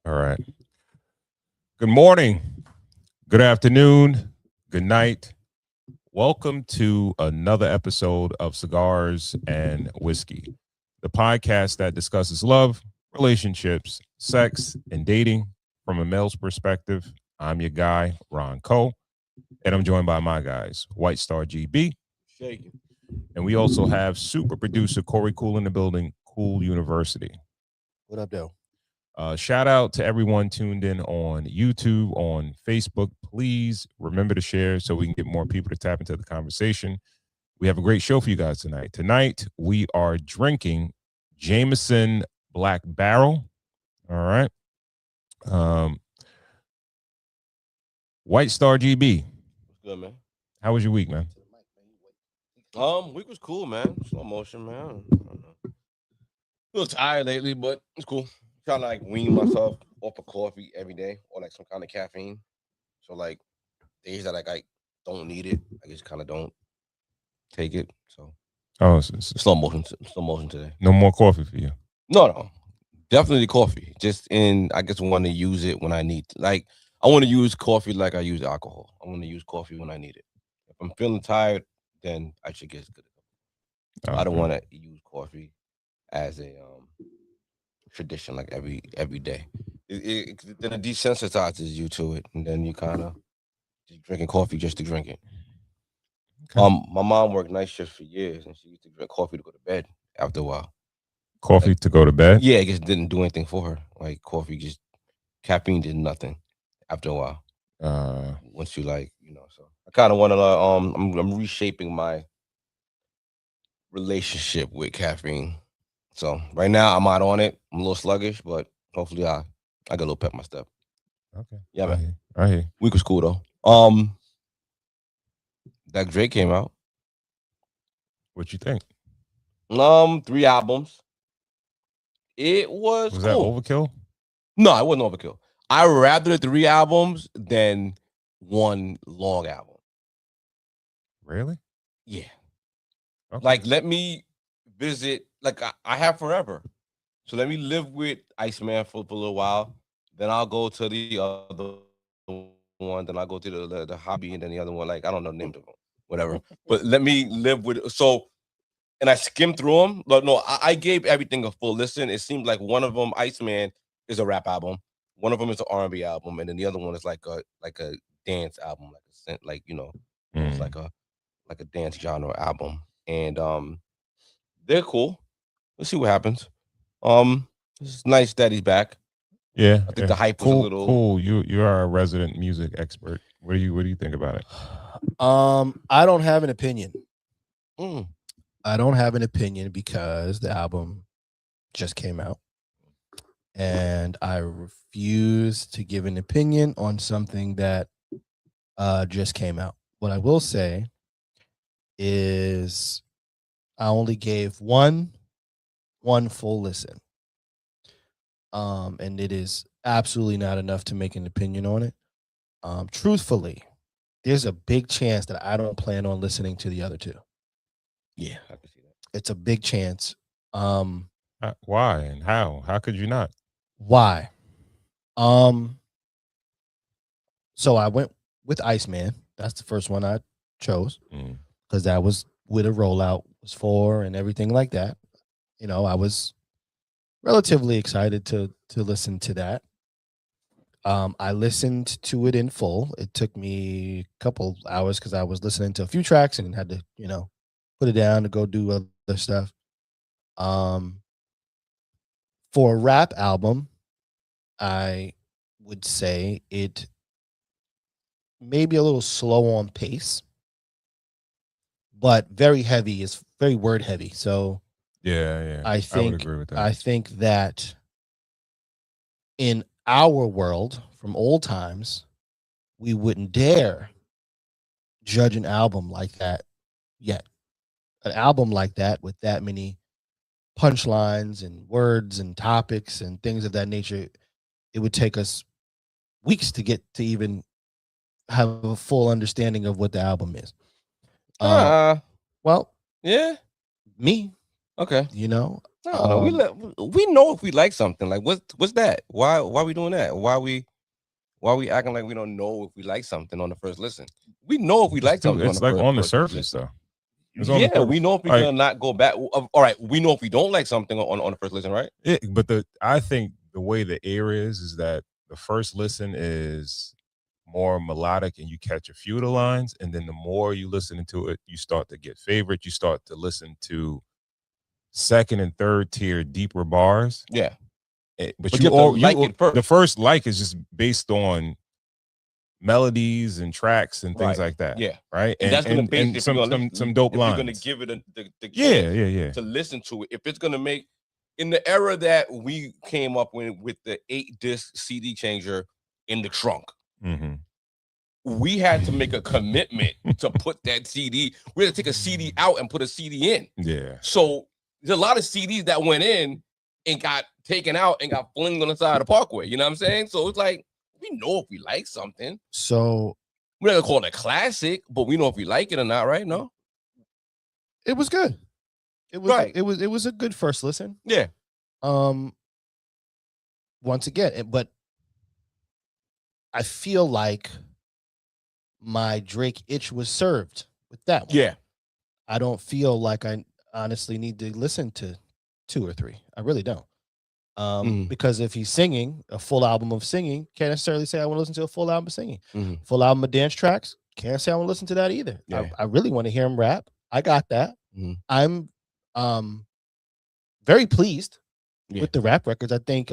All right. Good morning. Good afternoon. Good night. Welcome to another episode of Cigars and Whiskey, the podcast that discusses love, relationships, sex, and dating from a male's perspective. I'm your guy, Ron Cole, and I'm joined by my guys, White Star GB. Shaking. And we also have super producer Corey Cool in the building, Cool University. What up, though? Shout out to everyone tuned in on YouTube, on Facebook. Please remember to share so we can get more people to tap into the conversation. We have a great show for you guys tonight. Tonight, we are drinking Jameson Black Barrel. All right. Um, White Star GB. What's good, man? How was your week, man? Week was cool, man. Slow motion, man. I don't know. A little tired lately, but it's cool. Trying to like wean myself off of coffee every day or like some kind of caffeine. So like days that like I don't need it, I just kind of don't take it. So Oh, slow motion today. no more coffee for you. No, definitely coffee. Just I guess want to use it when I need. Like I want to use coffee like I use alcohol. I want to use coffee when I need it. If I'm feeling tired, then I should get good. I don't Okay. want to use coffee as a tradition like every day. Then it desensitizes you to it, and then you kind of just drinking coffee just to drink it. Okay. My mom worked night shifts for years, and she used to drink coffee to go to bed after a while. Coffee Like, to go to bed. yeah, it just didn't do anything for her. Like coffee, just caffeine did nothing after a while. Once you so I kind of want to. I'm reshaping my relationship with caffeine. So right now I'm out on it. I'm a little sluggish, but hopefully I get a little pep in my step. Okay. Yeah, man. I hear. Week was cool though. That Drake came out. What you think? 3 albums. It was Was that cool. overkill? No, it wasn't overkill. I rather 3 albums than one long album. Really? Yeah. Okay. Like let me visit. Like I have forever. So let me live with Iceman for a little while. Then I'll go to the other one. Then I'll go to the hobby, and then the other one. Like I don't know the names of them. Whatever. But let me live with. So, and I skimmed through them. But no, I gave everything a full listen. It seemed like one of them, Iceman, is a rap album. One of them is an R&B album, and then the other one is like a dance album, almost Mm. like a dance genre album. And they're cool. Let's see what happens. It's nice that he's back. Yeah, I think yeah. the hype was a Cool, little. cool. You are a resident music expert. What do you think about it? I don't have an opinion. Mm. I don't have an opinion because the album just came out, and I refuse to give an opinion on something that just came out. What I will say is I only gave one full listen. And it is absolutely not enough to make an opinion on it. Truthfully, there's a big chance that I don't plan on listening to the other two. Yeah, I can see that. It's a big chance. Um, Why and how? How could you not? why? Um, so I went with Iceman. That's the first one I chose Mm. because that was where the rollout was for and everything like that. I was relatively excited to listen to that. I listened to it in full. It took me a couple hours because I was listening to a few tracks and had to, put it down to go do other stuff. Um, for a rap album, I would say it may be a little slow on pace, but very heavy. It's very word heavy. So Yeah. I I would think agree with that. I think that in our world from old times, we wouldn't dare judge an album like that yet. An album like that with that many punchlines and words and topics and things of that nature, it would take us weeks to get to even have a full understanding of what the album is. Uh, well, Yeah. me, Okay. I don't know. We know if we like something. Like what's that? Why we doing that? Why we acting like we don't know if we like something on the first listen? We know if we like something. It's like on the surface though. Yeah, we know if we're gonna not go back. All right, we know if we don't like something on the first listen, right? But I think the way the air is that the first listen is more melodic and you catch a few of the lines, and then the more you listen to it, you start to get favorite. You start to listen to second and third tier deeper bars. Yeah, but you like it first. The first like is just based on melodies and tracks and things like that. Yeah, right. And that's gonna base some dope lines. You're gonna give it the yeah to listen to it. If it's gonna make in the era that we came up with the 8-disc CD changer in the trunk. Mm-hmm. We had to make a commitment to put that CD. We had to take a CD out and put a CD in. Yeah. So there's a lot of CDs that went in and got taken out and got flinged on the side of the parkway. You know what I'm saying? So it's like we know if we like something. So we're not gonna call it a classic, but we know if we like it or not, right? No. It was good. It was right. It was a good first listen. Yeah. Once again, but I feel like my Drake itch was served with that one. Yeah. I don't feel like I honestly need to listen to 2 or 3. I really don't. Because if he's singing a full album of singing, can't necessarily say I want to listen to a full album of singing. Full album of dance tracks, can't say I want to listen to that either. Yeah. I really want to hear him rap. I got that. I'm very pleased with the rap records. I think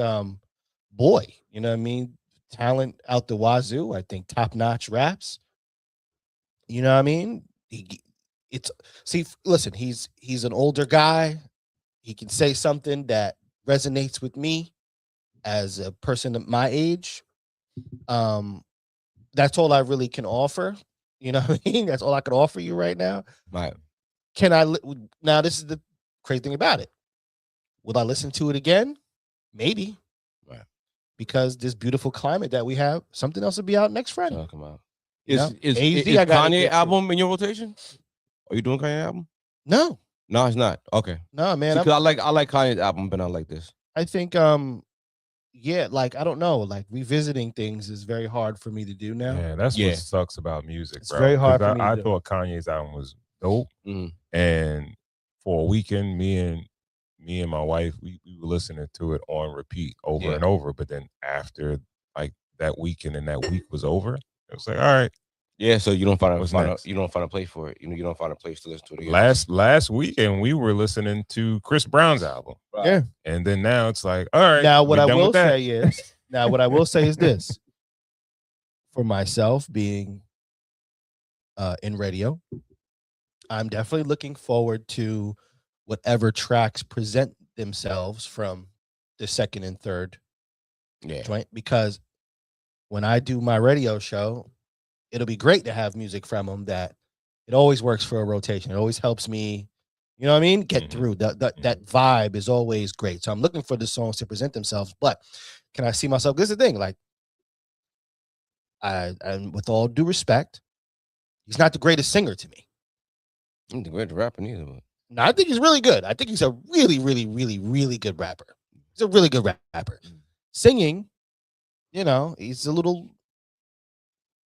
boy, you know what I mean? Talent out the wazoo. I think top-notch raps. You know what I mean? Listen, he's an older guy. He can say something that resonates with me as a person of my age. That's all I really can offer. You know what I mean? That's all I can offer you right now. Right. Now this is the crazy thing about it. Will I listen to it again? Maybe. Right. Because this beautiful climate that we have, something else will be out next Friday. Talk about. Is Kanye album in your rotation? Are you doing Kanye album? No, it's not. Okay. No, man. Because I like Kanye's album, but not like this. I think yeah, like I don't know, like revisiting things is very hard for me to do now. Yeah, that's what sucks about music. It's very hard for me. I thought Kanye's album was dope, and for a weekend, me and my wife, we were listening to it on repeat over and over. But then after like that weekend and that week was over, it was like, all right. Yeah, so you don't find a place for it. You don't find a place to listen to it again. Last weekend we were listening to Chris Brown's album. Right. Yeah. And then now it's like, all right. Now what I will say is this. For myself being in radio, I'm definitely looking forward to whatever tracks present themselves from the second and third joint, because when I do my radio show, it'll be great to have music from them that it always works for a rotation. It always helps me, you know what I mean? Get through that vibe is always great. So I'm looking for the songs to present themselves, but can I see myself? This is the thing. Like and with all due respect, he's not the greatest singer to me. He's the greatest rapper neither. But... No, I think he's really good. I think he's a really, really, really, really good rapper. He's a really good rapper. Singing, you know, he's a little...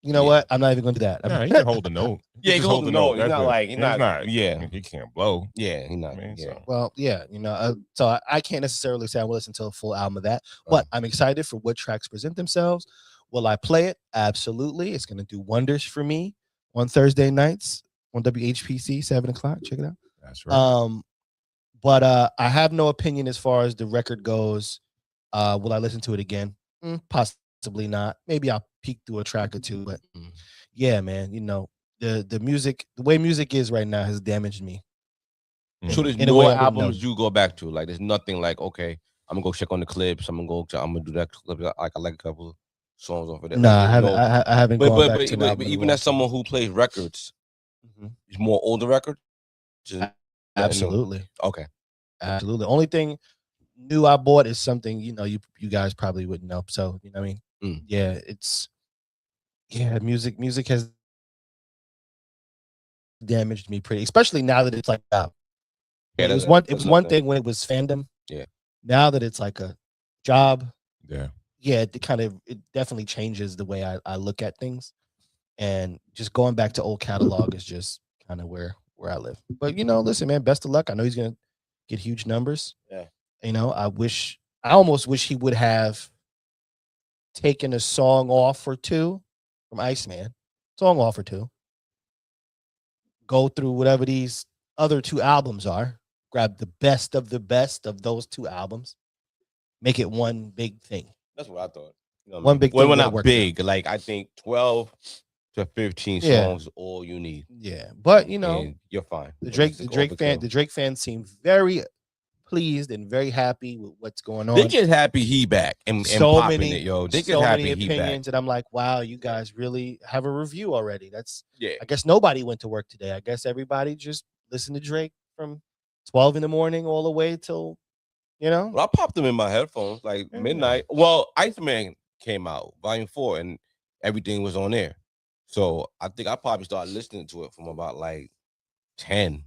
You know what? I'm not even going to do that. He can hold the note. He can hold the note. He's not. He can't blow. Yeah, he's not. So. Well, yeah, you know, so I can't necessarily say I will listen to a full album of that, but I'm excited for what tracks present themselves. Will I play it? Absolutely. It's going to do wonders for me on Thursday nights on WHPC, 7:00. Check it out. That's right. But I have no opinion as far as the record goes. Will I listen to it again? Possibly not. Maybe I'll peek through a track or two, but yeah, man, you know, the music, the way music is right now has damaged me. So there's no albums you go back to. Like there's nothing like, okay, I'm gonna go check on the clips. I'm gonna do that clip. Like I like a couple of songs off of that. No, I haven't. But even as someone who plays records, it's more older records. Absolutely. Okay. Absolutely. The only thing new I bought is something, you know, you guys probably wouldn't know. So, you know what I mean? Yeah, music has damaged me pretty, especially now that it's like out. Yeah, it was one thing when it was fandom Yeah. Now that it's like a job, Yeah. it definitely changes the way I look at things. And just going back to old catalog is just kind of where I live. But listen, man, best of luck. I know he's gonna get huge numbers. Yeah. I almost wish he would have taken a song off or two from Iceman. Song off or two. Go through whatever these other 2 albums are. Grab the best of those 2 albums. Make it one big thing. That's what I thought. One big thing. Well, would've not worked big. Like I think 12 to 15 songs is all you need. Yeah, but And you're fine. the Drake fans seem very pleased and very happy with what's going on. They get happy he back and So popping many- it, yo. They get so happy many he back. opinions, and I'm like, wow, you guys really have a review already. Yeah. I guess nobody went to work today. I guess everybody just listened to Drake from 12 in the morning all the way till, Well, I popped them in my headphones like Yeah. midnight. Well, Iceman came out, volume 4, and everything was on there. So I think I probably started listening to it from about like 10.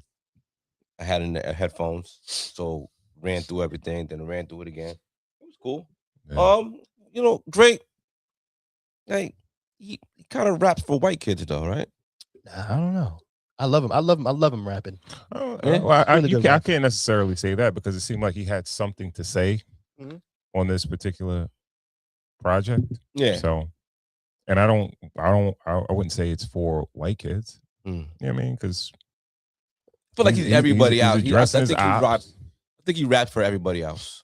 I had in the headphones, so ran through everything, then ran through it again. It was cool. Yeah. Drake, like he kind of raps for white kids though, right? I don't know. I love him. I love him rapping. Well, Really good I rapper. can't necessarily say that because it seemed like he had something to say Mhm. on this particular project. Yeah. So, and I wouldn't say it's for white kids. Mm. You know what I mean? Because I feel like he's everybody out. He's addressing his I ops. think he raps for everybody else.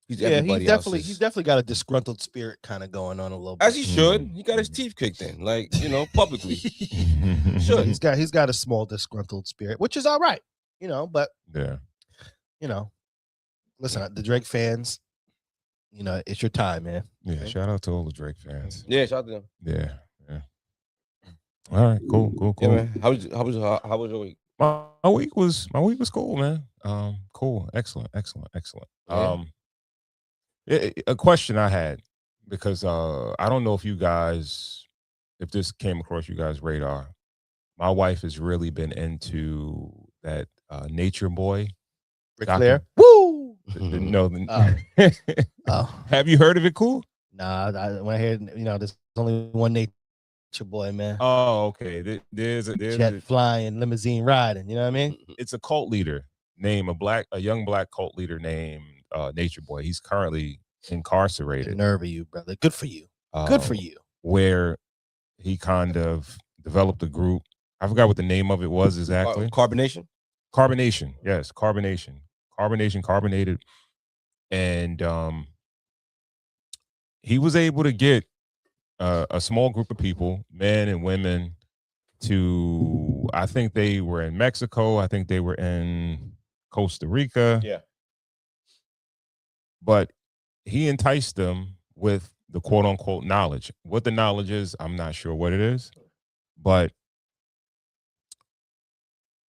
He's everybody he's else's. definitely got a disgruntled spirit kind of going on a little bit. As he should. He got his teeth kicked in, like publicly. Sure, he's got a small disgruntled spirit, which is all right, But Yeah. Listen, the Drake fans, it's your time, man. Yeah. Shout out to all the Drake fans. Yeah, shout out to them. Yeah. Yeah. All right. Cool. Yeah, man. How was your week? My week was cool, man. Cool. Excellent. Yeah. A question I had, because I don't know if this came across you guys' radar. My wife has really been into that Nature Boy. Ric Flair. Woo! Oh. Have you heard of it? Cool. Nah, when I hear there's only one Nature Boy, man. Oh, okay. There's Jet flying, limousine riding. You know what I mean? It's a cult leader named a young black cult leader named Nature Boy. He's currently incarcerated. The nerve of you, brother. Good for you. Good for you. Where he kind of developed a group. I forgot what the name of it was exactly. Carbonation. Yes, carbonated, and he was able to get a small group of people, men and women, to, I think they were in Mexico, I think they were in Costa Rica. Yeah. But he enticed them with the quote unquote knowledge. What the knowledge is, I'm not sure what it is, but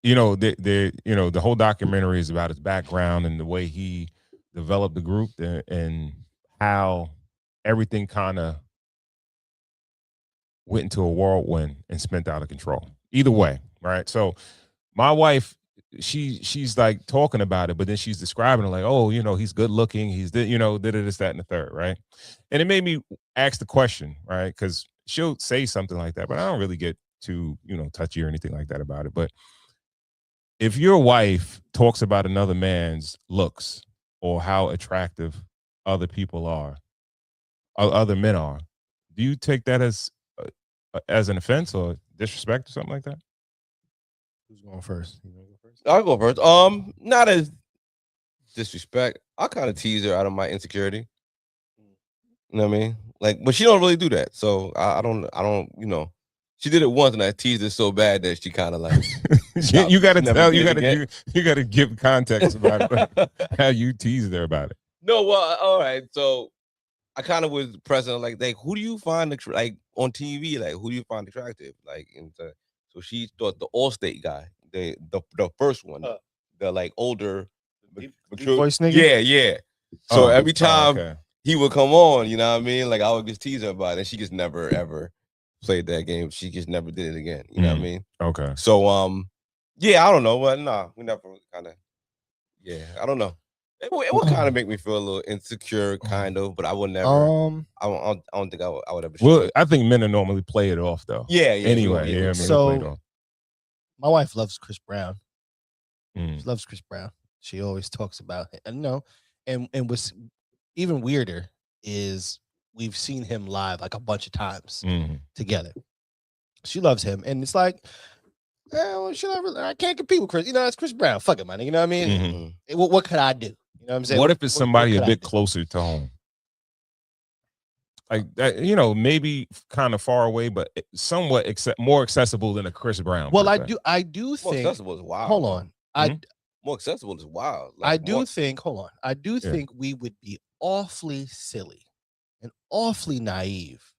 the whole documentary is about his background and the way he developed the group and how everything kind of went into a whirlwind and spent out of control. Either way, right? So my wife, she's like talking about it, but then she's describing it like, oh, he's good looking, he's this, that, and the third, right? And it made me ask the question, right? Because she'll say something like that, but I don't really get too, touchy or anything like that about it. But if your wife talks about another man's looks or how attractive other people are, or other men are, do you take that as an offense or disrespect or something like that? Who's going first? You want to go first? I'll go first. Not as disrespect. I kind of tease her out of my insecurity. You know what I mean? Like, but she don't really do that. So I don't. She did it once, and I teased her so bad that she kind of like. You got to give context about how you teased her about it. No, well, all right. So I kind of was pressing like, who do you find like on TV? Like, who do you find attractive? Like, so she thought the Allstate guy, the first one, the like older, deep voice nigga? Yeah. So every time okay. he would come on, you know what I mean? Like I would just tease her about it, and she just never ever played that game. She just never did it again. You know what I mean? Okay. So yeah, I don't know. Well, nah, we never kind of. Yeah, I don't know. It would kind of make me feel a little insecure, kind of, but I would never. I don't think I would ever. Well, I think men are normally play it off though. Yeah. Anyway, yeah. I mean, So- they play it off. my wife loves Chris Brown. Mm. She loves Chris Brown. She always talks about it. And and what's even weirder is we've seen him live like a bunch of times Mhm. together. She loves him, and it's like, well, I can't compete with Chris. It's Chris Brown. Fuck it, man. You know what I mean? Mhm. What could I do? You know what I'm saying? What if it's somebody could a I bit do? closer to home? Like that, maybe kind of far away, but somewhat more accessible than a Chris Brown. Well, per I se. do More think. accessible is wild. Hold on. More accessible is wild. I Like, do think. Hold on. I do Yeah. think we would be awfully silly and awfully naive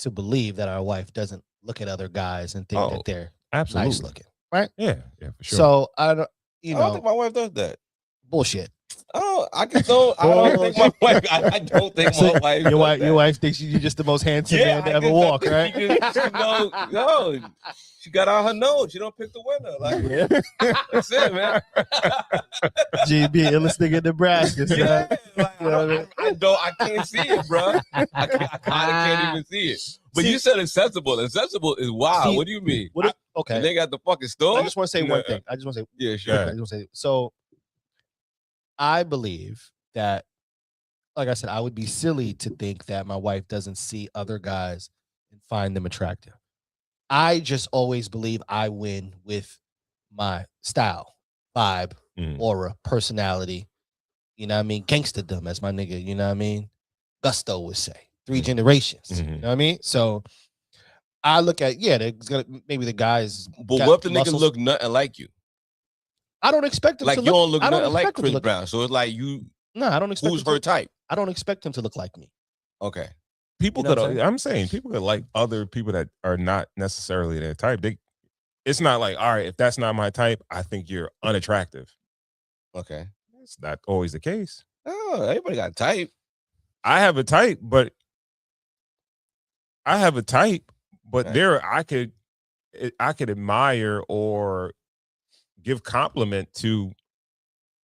to believe that our wife doesn't look at other guys and think Oh, that they're absolutely nice looking, right? Yeah, for sure. So I don't. I don't think my wife does that. Bullshit. I don't think my wife. I don't think my wife. Your does wife, that. your wife thinks you're just the most handsome man to ever walk, right? No, she got out her nose. She don't pick the winner. Like that's it, man. GB, illest nigga in Nebraska. son. Yeah, like, You know what I mean? I can't see it, bro. I kind of can't even see it. But you said accessible. Accessible is wild. See, What do you mean? Okay. They got the fucking store. I just want to say No. one thing. I just want to say, Yeah, I sure. just want to say, so I believe that, like I said, I would be silly to think that my wife doesn't see other guys and find them attractive. I just always believe I win with my style, vibe, aura, personality. You know what I mean? Gangsterdom, as my nigga, you know what I mean? Gusto would say. 3 generations. You know what I mean? So I look at, maybe the guys. But got what if the nigga muscles. look nothing like you? I don't expect him Like to you don't look I don't nothing like expect him to Chris look- Brown. So it's like you. No, I don't expect Who's him to- her type? I don't expect him to look like me. Okay. People You know could. what I'm saying? I'm saying people could like other people that are not necessarily their type. It's not like, all right, if that's not my type, I think you're unattractive. Okay. It's not always the case. Oh, everybody got a type. I have a type, but Right. there I could admire or give compliment to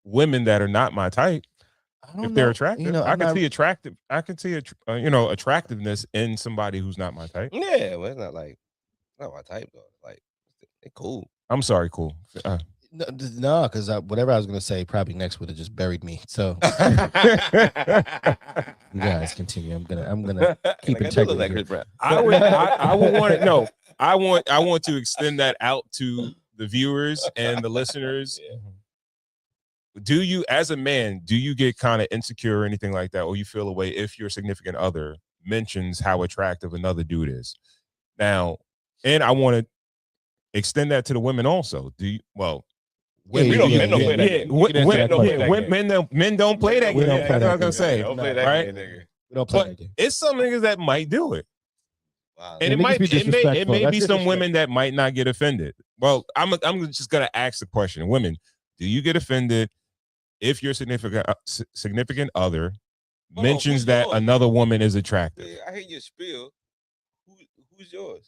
women that are not my type. I don't If they're know. You know, I can see attractive. I can see attractiveness in somebody who's not my type. Yeah, well, it's not my type though. Like, they cool. I'm sorry, cool. No, because whatever I was gonna say, probably next would have just buried me. So you guys continue. I'm gonna keep Like, I do integrity. look like here. Chris Brown. I would want to know. I want to extend that out to the viewers and the listeners. Yeah. Do you, as a man, get kind of insecure or anything like that, or you feel a way if your significant other mentions how attractive another dude is? Now, and I want to extend that to the women also. Do you? Well, Men don't play that game. Men don't play that We game. don't play That's what I was that gonna say. Don't play that right? game, nigga. We don't play But that game. it's some niggas that might do it. Wow. And Yeah, it might niggas be it may disrespectful. be That's some women that might not get offended. Well, I'm just gonna ask the question. Women, do you get offended if your significant other mentions that another woman is attractive? Yeah, I hear your spiel. Who's yours?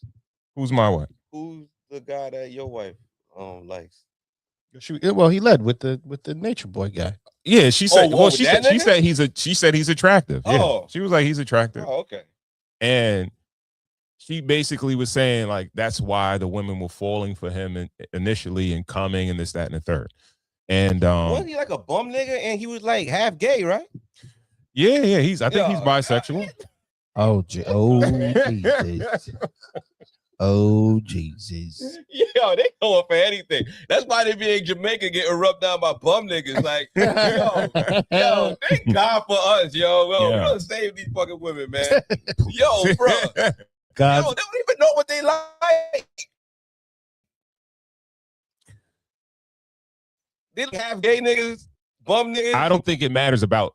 Who's my wife? Who's the guy that your wife likes? Well, he led with the Nature Boy guy. Yeah, she said. with that nigga? She said he's attractive. Yeah. Oh. She was like he's attractive, Oh, okay. and she basically was saying like that's why the women were falling for him initially and coming and this, that, and the third. And Wasn't he like a bum nigga and he was like half gay, right? yeah, I think he's bisexual. Oh, Jesus. Oh, Jesus. Yo, they going for anything. That's why they be in Jamaica getting rubbed down by bum niggas. Like, yo, thank God for us, yo. Well, Yeah. we're gonna save these fucking women, man. Yo, bro. God, Yo, they don't even know what they like. They don't have gay niggas, bum niggas. I don't think it matters about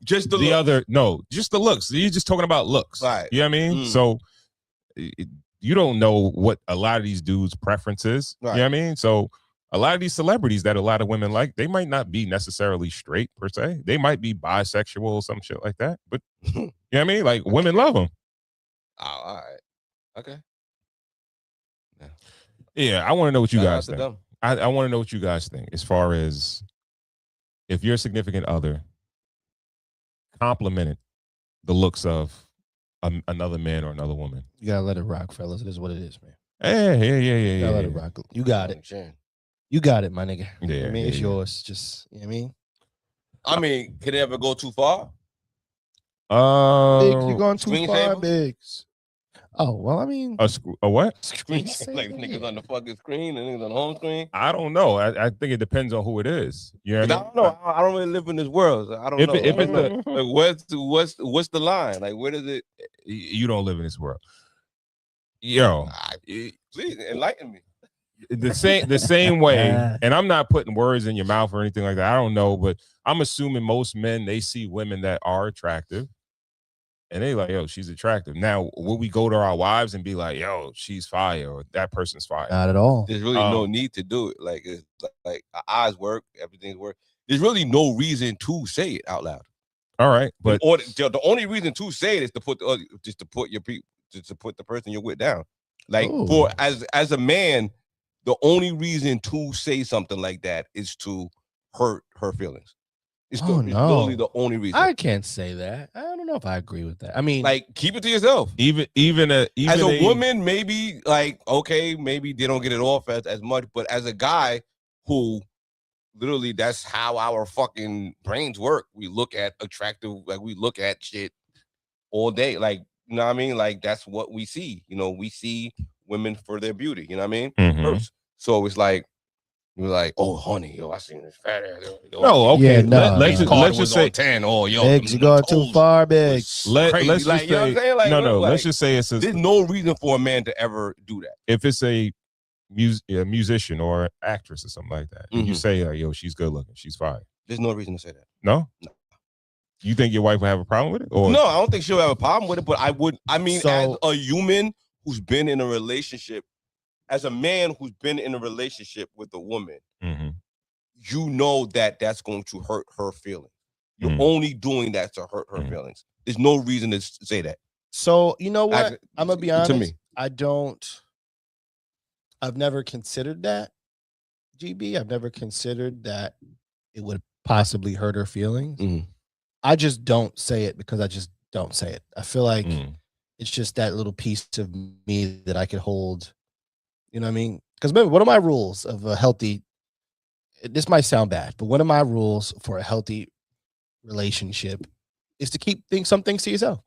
Just the the looks. other. No, just the looks. You're just talking about looks, Right. You know what I mean? Mm. So you don't know what a lot of these dudes' preferences. Right. You know what I mean? So a lot of these celebrities that a lot of women like, they might not be necessarily straight per se. They might be bisexual or some shit like that. But you know what I mean? Like women love them. Oh, all right. Okay. Yeah, I want to know what you Shout out guys to think. them. I want to know what you guys think as far as if your significant other complimented the looks of another man or another woman. You gotta let it rock, fellas. It is what it is, man. Yeah. Gotta let it rock. You got it. You got it, my nigga. Yeah, I mean, yeah, it's yeah. yours. Just, you know what I mean? I mean, could it ever go too far? Biggs, you're going too far, Screensaver? Biggs. Oh, well, I mean, a what? Screensaver, Like niggas yeah. on the fucking screen and niggas on the home screen. I don't know. I think it depends on who it is. You know what I I mean? don't know. I don't really live in this world. So I don't If know. it's like, what's the line? Like, where does it? You don't live in this world. Yo, Please enlighten me. the same way, and I'm not putting words in your mouth or anything like that. I don't know, but I'm assuming most men, they see women that are attractive and they like, yo, she's attractive. Now, will we go to our wives and be like, yo, she's fire or that person's fire? Not at all. There's really no need to do it. Like, it's like our eyes work, everything's work. There's really no reason to say it out loud. All right, but the only reason to say it is to put just to put your people, just to put the person you're with down. Like for as a man, the only reason to say something like that is to hurt her feelings. It's literally the only reason. I can't say that. I don't know if I agree with that. I mean, like, keep it to yourself. Even as a woman, maybe like, okay, maybe they don't get it off as much, but as a guy who literally, that's how our fucking brains work. We look at attractive, like we look at shit all day. Like, you know what I mean? Like, that's what we see. You know, we see women for their beauty. You know what I mean? Mhm. So it's like, we're like, oh, honey, yo, I seen this fat ass. No, okay. Yeah, no. Let's just say 10. Oh, yo, Biggs, you going too far, Biggs. Let's just like, say, you know what I'm saying? Like, no. Like, let's just say it's there's no reason for a man to ever do that. If it's a musician or an actress or something like that, and you say, yo, she's good looking, she's fine. There's no reason to say that. No. You think your wife would have a problem with it? Or no, I don't think she'll have a problem with it. But I would. I mean, as a human who's been in a relationship, as a man who's been in a relationship with a woman, you know that that's going to hurt her feelings. You're only doing that to hurt her feelings. There's no reason to say that. So, you know what? I'm going to be honest. To me. I've never considered that, GB. I've never considered that it would possibly hurt her feelings. I just don't say it because I just don't say it. I feel like it's just that little piece of me that I could hold. You know what I mean? Because remember, one of my rules of a healthy, this might sound bad, but one of my rules for a healthy relationship is to keep some things to yourself.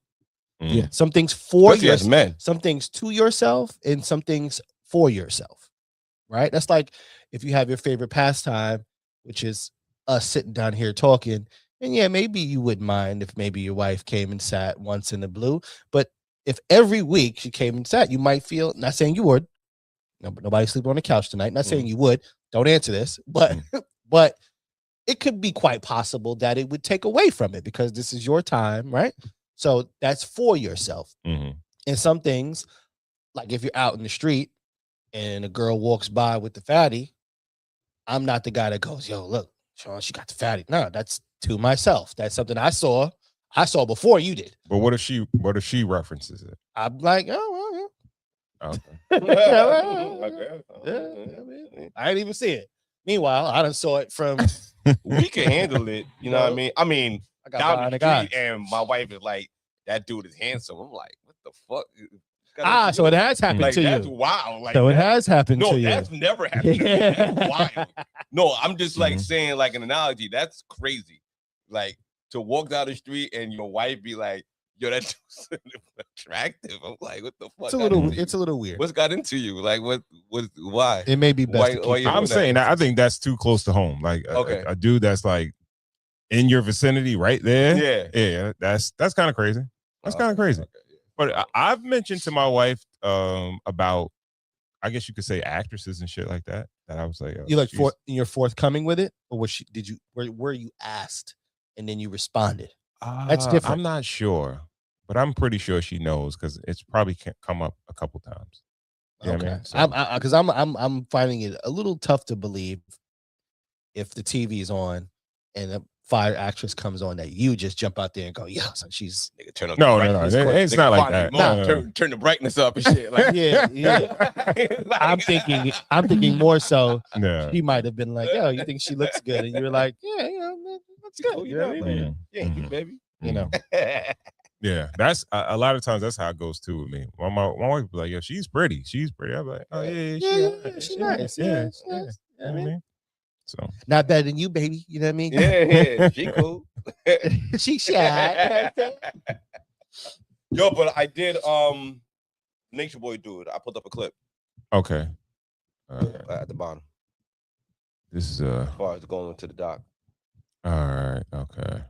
Yeah, some things for yourself, some things to yourself, and some things for yourself. Right? That's like if you have your favorite pastime, which is us sitting down here talking. And yeah, maybe you wouldn't mind if maybe your wife came and sat once in the blue, but if every week she came and sat, you might feel, not saying you would, nobody sleep on the couch tonight, not saying you would, don't answer this, but but it could be quite possible that it would take away from it because this is your time, right? So that's for yourself. And some things, like if you're out in the street and a girl walks by with the fatty, I'm not the guy that goes, yo, look, Sean, she got the fatty. No, that's to myself. That's something I saw before you did. But what if she references it? I'm like, oh, well, yeah. Okay. I didn't even see it. Meanwhile, I done saw it from. We can handle it. You know what I mean? I mean, I got down the street and my wife is like, that dude is handsome. I'm like, what the fuck? So it has happened like, to that's you. wild. Like, so it has happened to you. No, that's never happened to me. That's wild. No, I'm just like saying like an analogy. That's crazy. Like to walk down the street and your wife be like, yo, that's attractive. I'm like, what the fuck? It's a little weird. What's got into you? Like, why? It may be best. I'm saying that I think that's too close to home. Like a dude that's like in your vicinity right there. Yeah. That's kind of crazy. That's kind of crazy. Okay. But I've mentioned to my wife about, I guess you could say, actresses and shit like that. That I was like, you like you're forthcoming with it, or were you asked and then you responded? That's different. I'm not sure, but I'm pretty sure she knows because it's probably come up a couple times. You okay, know what I mean? Because I'm finding it a little tough to believe if the TV is on and a fire actress comes on that you just jump out there and go, yeah, so she's turn up. No, it's not like that. No. Turn the brightness up and shit. Like, yeah. I'm thinking more so. Yeah. She might have been like, yo, you think she looks good, and you're like, yeah, It's good. Oh, You know what I mean? Yankee, baby. You know. Yeah, that's a lot of times that's how it goes too with me. My wife be like, "Yo, she's pretty. She's pretty." I'm like, "Oh yeah, She's nice. yeah." You know what I mean? So Not better than you, baby. You know what I mean? Yeah, she cool. She shy. Yo, but I did Nature Boy do it. I put up a clip okay, at the bottom. this is As far as going to the dock. all right. Okay,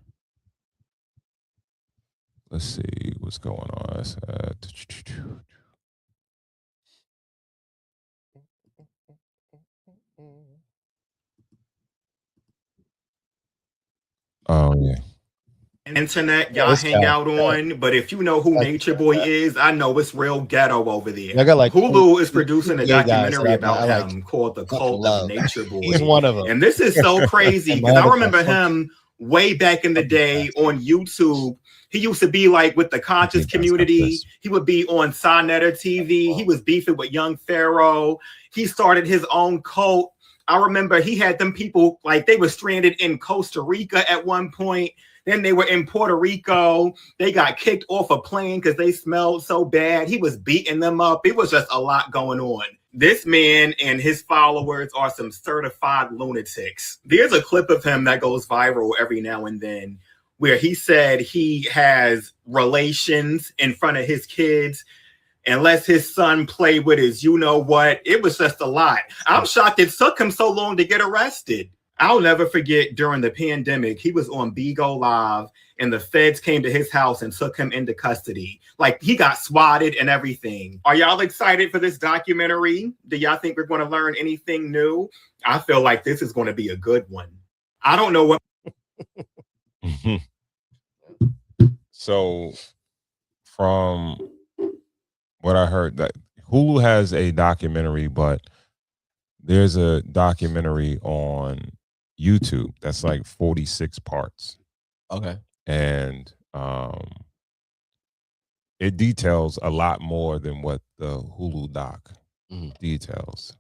let's see what's going on. Oh yeah. Internet y'all hang out on, but if you know who Nature Boy is, I know it's real ghetto over there. I got like Hulu is producing a gay guys documentary that I about like him called The Cult love. of Nature Boy. He's one of them. And this is so crazy because I remember him way back in the day on YouTube. He used to be like with the conscious community. He would be on Sonetta TV. He was beefing with Young Pharaoh. He started his own cult. I remember he had them people like they were stranded in Costa Rica at one point. Then they were in Puerto Rico. They got kicked off a plane because they smelled so bad. He was beating them up. It was just a lot going on. This man and his followers are some certified lunatics. There's a clip of him that goes viral every now and then where he said he has relations in front of his kids and lets his son play with his you-know-what. It was just a lot. I'm shocked it took him so long to get arrested. I'll never forget during the pandemic, he was on Bigo Live and the feds came to his house and took him into custody. Like he got swatted and everything. Are y'all excited for this documentary? Do y'all think we're going to learn anything new? I feel like this is going to be a good one. I don't know what. So from what I heard, that Hulu has a documentary, but there's a documentary on YouTube that's like 46 parts. Okay. And it details a lot more than what the Hulu doc details.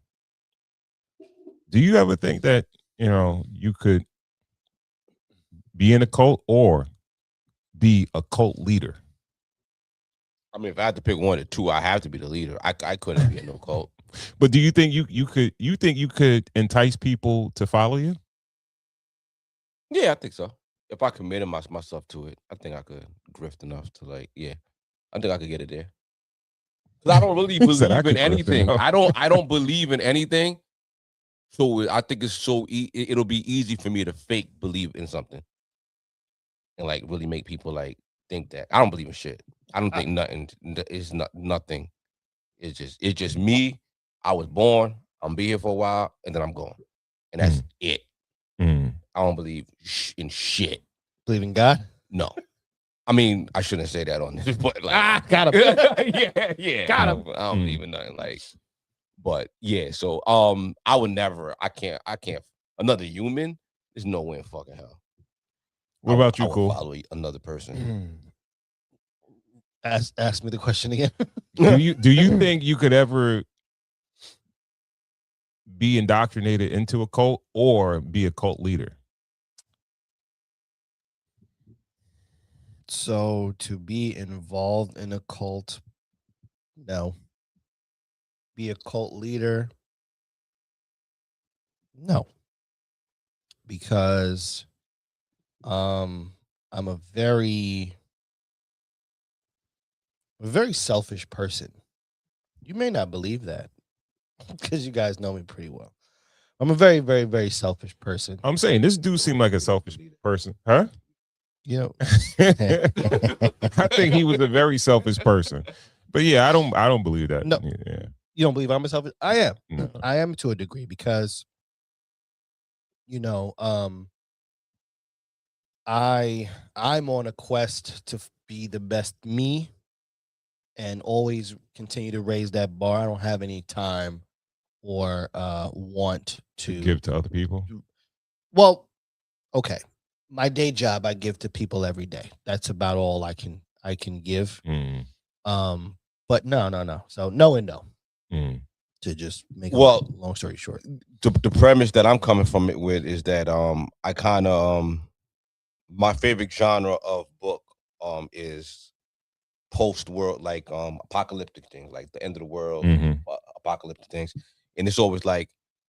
Do you ever think that, you could be in a cult or be a cult leader? I mean, if I had to pick one or two, I have to be the leader. I couldn't be in no cult. But do you think you could entice people to follow you? Yeah, I think so. If I committed myself to it, I think I could grift enough to I think I could get it there. Because I don't really believe in anything. I don't believe in anything. So I think it's it'll be easy for me to fake believe in something. And really make people think that. I don't believe in shit. I don't think nothing is nothing. It's just me. I was born. I'm gonna be here for a while, and then I'm gone. And that's it. I don't believe in shit. Believe in God? No. I mean, I shouldn't say that on this, but got him. yeah. Got him. I don't believe in nothing but yeah, so I would never, I can't another human, there's no way in fucking hell. What about you, I would Cool? follow another person. Ask me the question again. Do you think you could ever be indoctrinated into a cult or be a cult leader? So to be involved in a cult, no. Be a cult leader, no. Because I'm a very selfish person. You may not believe that because you guys know me pretty well. I'm a very, very, very selfish person. I'm saying this dude seemed like a selfish person, huh? I think he was a very selfish person. But yeah, I don't believe that. No. Yeah. You don't believe I'm a selfish? I am. No. I am to a degree because I'm on a quest to be the best me and always continue to raise that bar. I don't have any time or want to give to other people. Well, okay. My day job I give to people every day. That's about all I can give. But no. So no and no. To just make a long story short. The premise that I'm coming from it with is that I kind of my favorite genre of book is post world, like apocalyptic things, like the end of the world, apocalyptic things, and it's always like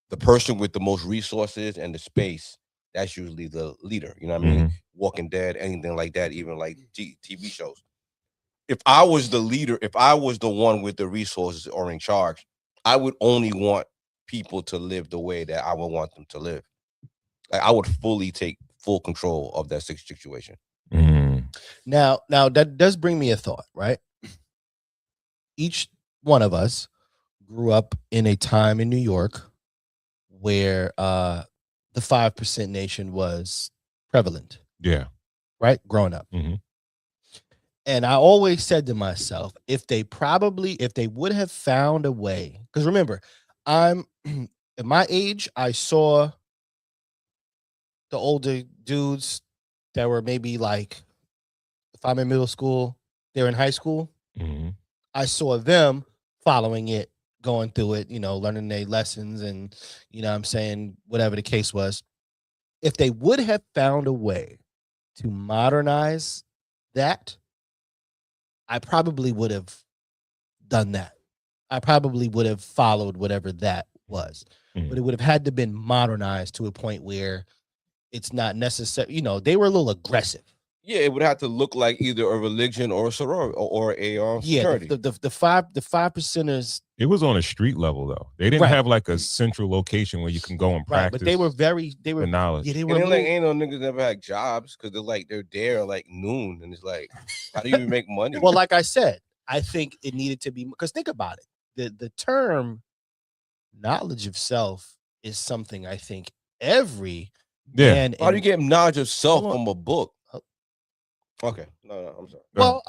the person with the most resources and the space. That's usually the leader. You know what I mean? Walking Dead, anything like that, even like TV shows. If I was the leader, if I was the one with the resources or in charge, I would only want people to live the way that I would want them to live. Like I would fully take full control of that situation. Now that does bring me a thought, right? Each one of us grew up in a time in New York where the 5% nation was prevalent. Yeah. Right? Growing up. And I always said to myself, if they would have found a way, because remember, I'm at my age, I saw the older dudes that were maybe like, if I'm in middle school, they're in high school. I saw them following it, going through it, learning their lessons and, I'm saying, whatever the case was. If they would have found a way to modernize that, I probably would have done that. I probably would have followed whatever that was. But it would have had to been modernized to a point where it's not necessary. They were a little aggressive. Yeah, it would have to look like either a religion or a sorority or a fraternity. The 5%ers. It was on a street level though. They didn't have like a central location where you can go and practice. But they were the knowledge. Yeah, they were. And like ain't no niggas never had jobs because they're there like noon, and it's like, how do you even make money? Well, like I said, I think it needed to be, because think about it. The term knowledge of self is something I think every man. How do you get knowledge of self from a book? Okay, no, I'm sorry. Well,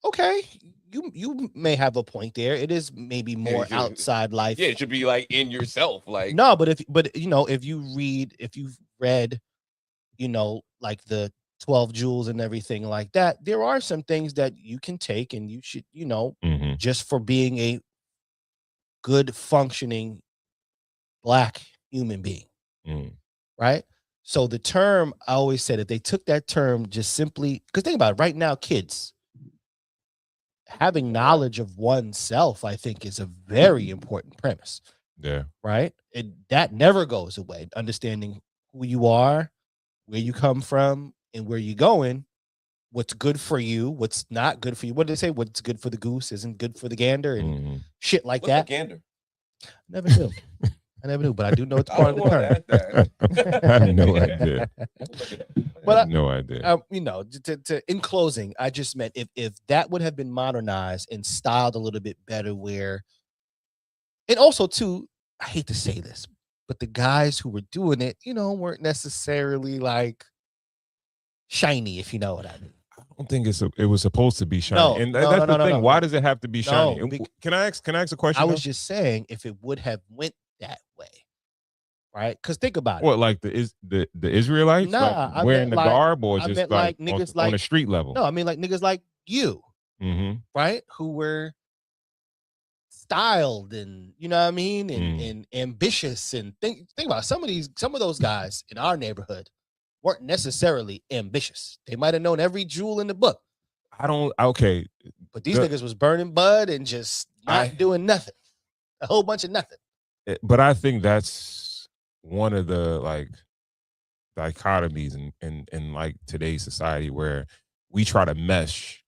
okay, you may have a point there. It is maybe more outside life. Yeah, it should be like in yourself, like no. But if you've read, like the 12 jewels and everything like that, there are some things that you can take and you should, just for being a good functioning Black human being, right? So the term, I always said, if they took that term just simply, because think about it, right now, kids having knowledge of oneself, I think, is a very important premise. Yeah. Right? That never goes away. Understanding who you are, where you come from, and where you're going, what's good for you, what's not good for you. What did they say? What's good for the goose isn't good for the gander, and shit like what's that. Gander? Never knew. I never knew, but I do know it's part of the term. I had no idea. But I had no idea. In closing, I just meant if that would have been modernized and styled a little bit better, and also too, I hate to say this, but the guys who were doing it, weren't necessarily like shiny, if you know what I mean. I don't think it was supposed to be shiny. That's the thing. Why does it have to be shiny? Can I ask a question? I was just saying, if it would have went that way, right? Because think about it. What, like the Israelites? Nah, like wearing the garb, or just like niggas on the street level? No, I mean like niggas like you, right? Who were styled and you know what I mean, and ambitious, and think about it. Some of those guys in our neighborhood weren't necessarily ambitious. They might have known every jewel in the book. But these niggas was burning bud and just not doing nothing. A whole bunch of nothing. But I think that's one of the like dichotomies in like today's society, where we try to mesh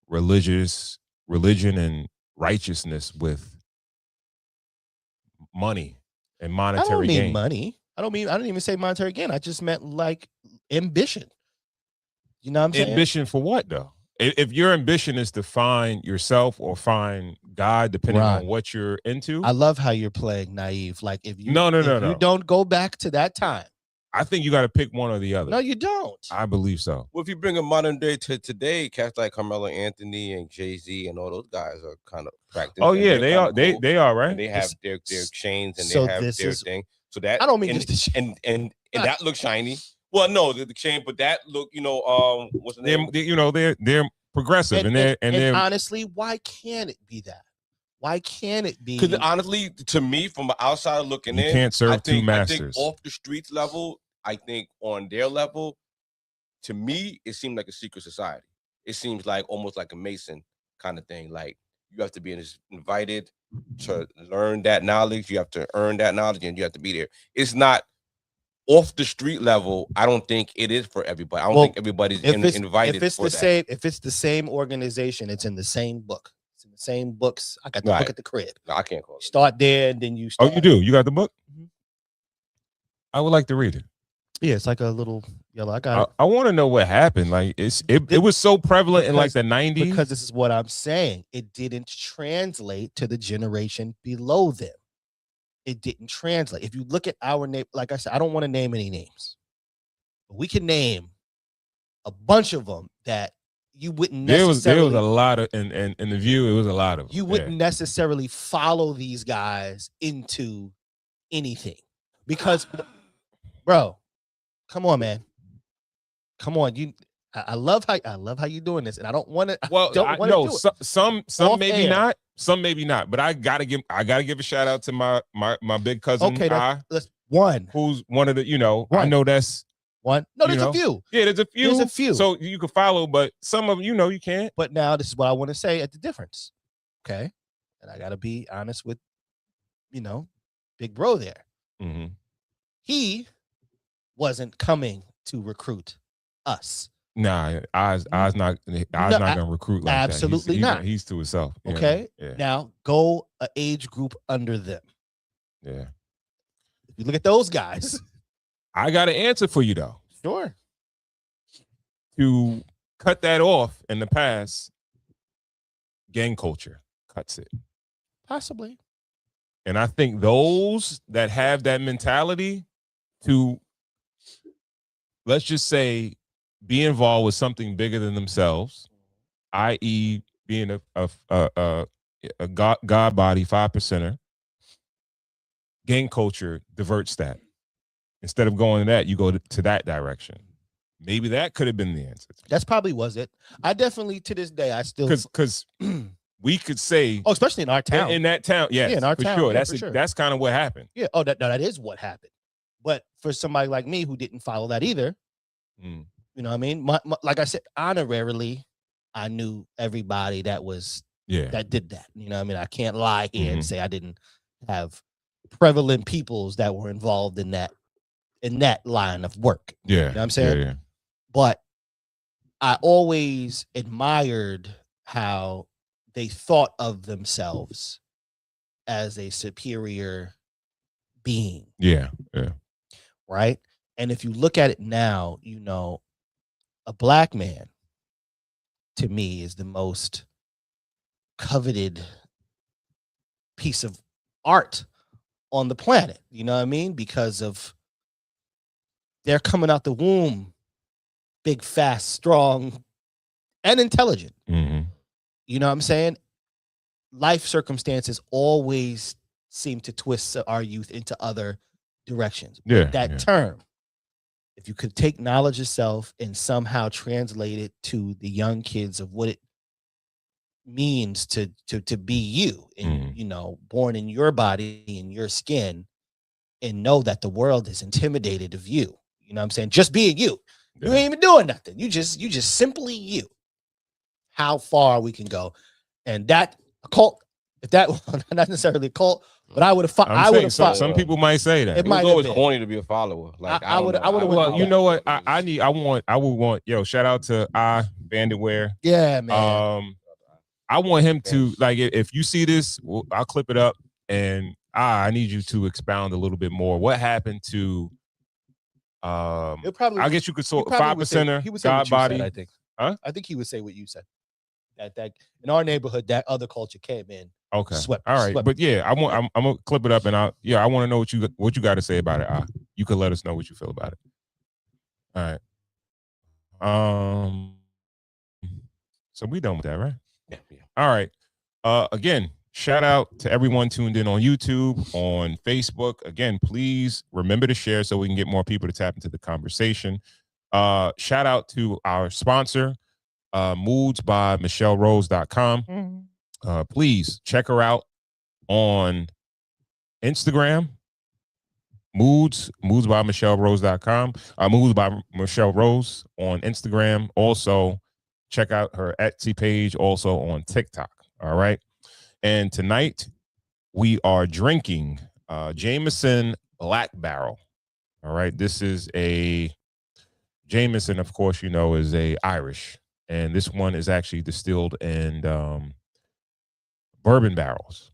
religion and righteousness with money and monetary gain. I don't mean money. I didn't even say monetary gain. I just meant like ambition. You know what I'm saying? Ambition for what though? If your ambition is to find yourself or find God, depending on what you're into. I love how you're playing naive. Like if you no. You don't go back to that time. I think you got to pick one or the other. No, you don't. I believe so. Well, if you bring a modern day to today, cats like Carmelo Anthony and Jay-Z and all those guys are kind of practicing. Oh yeah, they are. Cool. They are, right? And they have their chains and they have their thing. So that I don't mean just and that looks shiny. Well, no, the chain, but that look, what's the name? They're progressive, and they're honestly, why can't it be that? Why can't it be? Because honestly, to me, from an outsider looking in, you can't serve two masters. I think off the streets level, I think on their level, to me, it seemed like a secret society. It seems like almost like a Mason kind of thing. Like you have to be invited to learn that knowledge. You have to earn that knowledge, and you have to be there. It's not off the street level. I don't think it is for everybody. I don't think everybody's invited. If it's for the that. same, if it's the same organization, it's in the same book. It's in the same books. I got the book at the crib. No, I can't call it. Start there, and then you start. Oh, you do? You got the book? Mhm. I would like to read it. Yeah, it's like a little yellow. I got it. I want to know what happened. Like it was so prevalent in like the 90s. Because this is what I'm saying. It didn't translate to the generation below them. It didn't translate. If you look at our name, like I said, I don't want to name any names, but we can name a bunch of them that you wouldn't necessarily. There was a lot of in the View. It was a lot of them. You wouldn't necessarily follow these guys into anything because, bro, come on, man, come on. I love how you doing this, and I don't want to. Well, some maybe air. not, some maybe not. But I gotta give a shout out to my big cousin. Okay, that's one. Who's one of the I One. know that's one. No, there's a few. Yeah, there's a few. There's a few. So you can follow, but some of you can't. But now this is what I want to say at the difference. Okay, and I gotta be honest with big bro there. Mm-hmm. He wasn't coming to recruit us. Nah, Oz not gonna recruit like absolutely that. not. He's to himself. Okay. Yeah. Now go an age group under them. Yeah. If you look at those guys, I got an answer for you though. Sure. To cut that off in the past, gang culture cuts it. Possibly. And I think those that have that mentality to, let's just say, be involved with something bigger than themselves, i.e., being a God body 5%er, gang culture diverts that. Instead of going to that, you go to that direction. Maybe that could have been the answer. That's probably was it. I definitely, to this day, I still because we could say, especially in our town, in that town, yes, in our town, sure. yeah, That's kind of what happened. Yeah. Oh, that is what happened. But for somebody like me who didn't follow that either, you know what I mean? Like I said, honorarily, I knew everybody that did that. You know what I mean? I can't lie here and say I didn't have prevalent peoples that were involved in that line of work. Yeah. You know what I'm saying? Yeah. But I always admired how they thought of themselves as a superior being. Yeah. Yeah. Right. And if you look at it now, a black man to me is the most coveted piece of art on the planet. You know what I mean? Because of they're coming out the womb big, fast, strong, and intelligent. Mm-hmm. You know what I'm saying? Life circumstances always seem to twist our youth into other directions. Yeah. That term, if you could take knowledge itself and somehow translate it to the young kids of what it means to be you and born in your body, in your skin, and know that the world is intimidated of you. You know what I'm saying? Just being you. You ain't even doing nothing. You just simply you. How far we can go. And that a cult, if that not necessarily a cult, but I would have fought. Some people might say that. It was always corny to be a follower. Like I would have. Well, you know what? I would want. Yo, shout out to Banditware. Yeah, man. I want him to, like, if you see this, I'll clip it up, and I need you to expound a little bit more. What happened to? I guess you could sort 5%er. He would say God what you body. said, I think. Huh? I think he would say what you said. That in our neighborhood, that other culture came in. Okay. Swept. All right. But yeah, I'm gonna clip it up, and I want to know what you got to say about it. You can let us know what you feel about it. All right. So we done with that, right? Yeah. All right. Again, shout out to everyone tuned in on YouTube, on Facebook. Again, please remember to share so we can get more people to tap into the conversation. Shout out to our sponsor, moods by michellerose.com. Please check her out on Instagram, Moods by MichelleRose.com. Moods by Michelle Rose on Instagram. Also, check out her Etsy page, also on TikTok. All right. And tonight we are drinking Jameson Black Barrel. All right. This is a Jameson, of course, you know, is a Irish. And this one is actually distilled in bourbon barrels.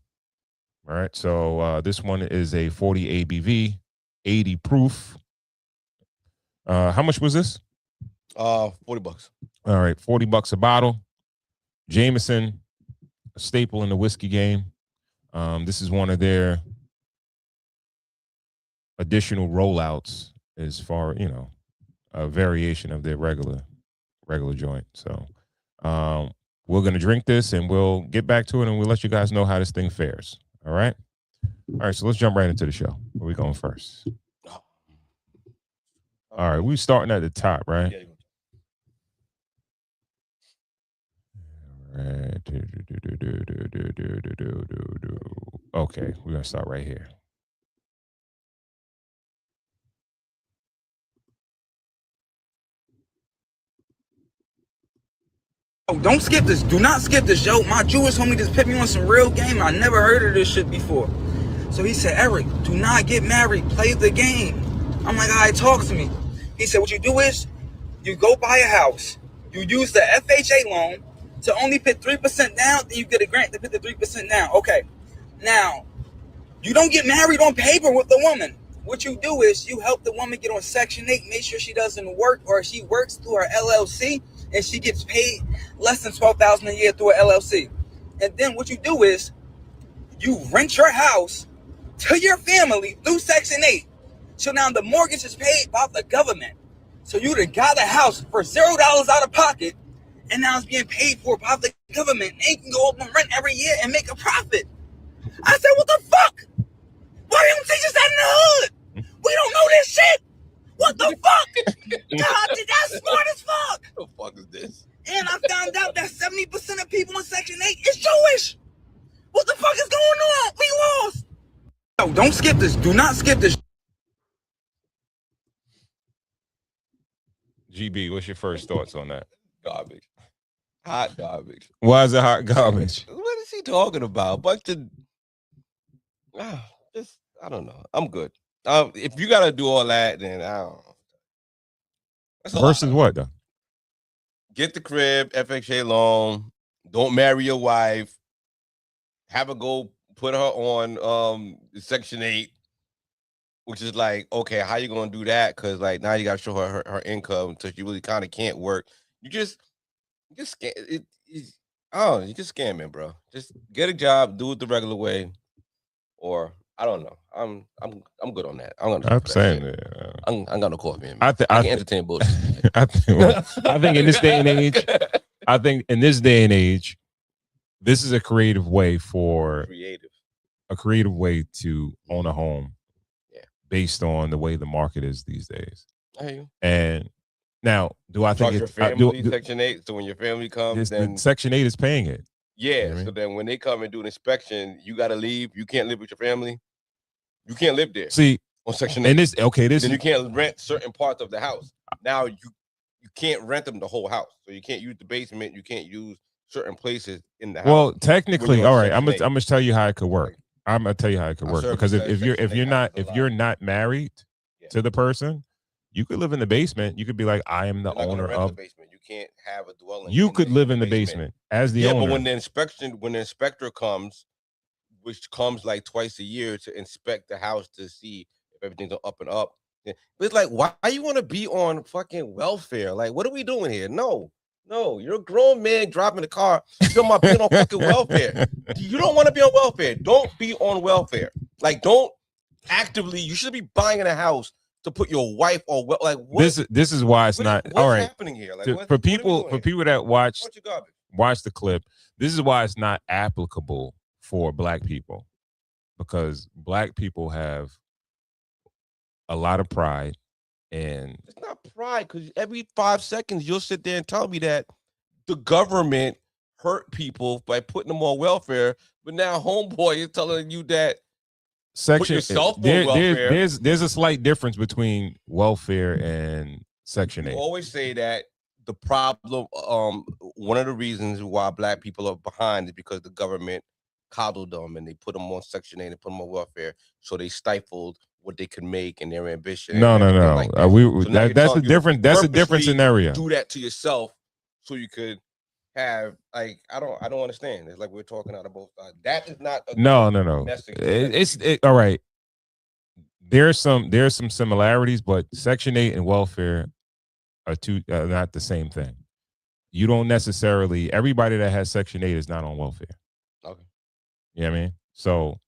All right. So this one is a 40 ABV, 80 proof. How much was this? $40. All right, $40 a bottle. Jameson, a staple in the whiskey game. This is one of their additional rollouts as far, you know, a variation of their regular joint. So we're gonna drink this and we'll get back to it and we'll let you guys know how this thing fares. All right. All right, so let's jump right into the show. Where we going first? All right, we starting at the top, right? All right. Okay, we're gonna start right here. Oh, don't skip this. Do not skip this, yo. My Jewish homie just put me on some real game. I never heard of this shit before. So he said, Eric, do not get married. Play the game. I'm like, all right, talk to me. He said, what you do is you go buy a house. You use the FHA loan to only put 3% down. Then you get a grant to put the 3% down. Okay. Now, you don't get married on paper with the woman. What you do is you help the woman get on Section 8, make sure she doesn't work or she works through her LLC and she gets paid less than $12,000 a year through her LLC. And then what you do is you rent your house to your family through Section 8. So now the mortgage is paid by the government. So you done got a house for $0 out of pocket and now it's being paid for by the government. And you can go up and rent every year and make a profit. I said, what the fuck? Why don't teach us that in the hood? We don't know this shit. What the fuck? God, that's smart as fuck. What the fuck is this? And I found out that 70% of people in Section 8 is Jewish. What the fuck is going on? We lost. No, don't skip this. Do not skip this. GB, what's your first thoughts on that? Garbage. Hot garbage. Why is it hot garbage? What is he talking about? A bunch of just I don't know. I'm good. If you gotta do all that, then I don't know. Versus what though? Get the crib, FHA loan. Don't marry your wife. Have her go put her on Section 8, which is like, okay, how you gonna do that? Because like now you gotta show her income until she really kind of can't work. You just scam it. You just scamming, bro. Just get a job, do it the regular way, or I don't know. I'm good on that. I'm saying that. I ain't got no coffee. I can entertain bullshit. I think in this day and age, this is a creative way to own a home, based on the way the market is these days. And now, do I think your family Section 8? So when your family comes, then Section 8 is paying it. Yeah. You know what I mean? So then when they come and do an inspection, you got to leave. You can't live with your family. You can't live there. See, on Section 8. And then you can't rent certain parts of the house. Now you can't rent them the whole house. So you can't use the basement. You can't use certain places in the house. Well, technically, all right. I'm gonna tell you how it could work. I'm gonna tell you how it could work, because if you're not married to the person, you could live in the basement. You could be like, I am the owner of the basement. You can't have a dwelling. You could live in the basement as the owner. But when the inspector comes, which comes like twice a year to inspect the house to see if everything's up and up, but it's like, why you want to be on fucking welfare? Like, what are we doing here? No, you're a grown man driving the car. You're talking about being on fucking welfare. You don't want to be on welfare. Don't be on welfare. Like, don't actively. You should be buying a house to put your wife or like what? This is why it's not all right. What's happening here? Like, for people that watch the clip, this is why it's not applicable for Black people, because Black people have a lot of pride. And it's not pride, because every 5 seconds you'll sit there and tell me that the government hurt people by putting them on welfare, but now homeboy is telling you that section yourself on welfare. there's a slight difference between welfare and Section 8. You always say that the problem, one of the reasons why black people are behind is because the government coddled them and they put them on Section 8 and put them on welfare, so they stifled what they could make and their ambition. No. Like that. That's a different. That's a different scenario. Do that to yourself so you could have like I don't understand. It's like we're talking out of both sides. That is not a no. message. It's all right. There's some similarities, but Section 8 and welfare are not the same thing. You don't necessarily. Everybody that has Section 8 is not on welfare. Okay. You know what I mean? So,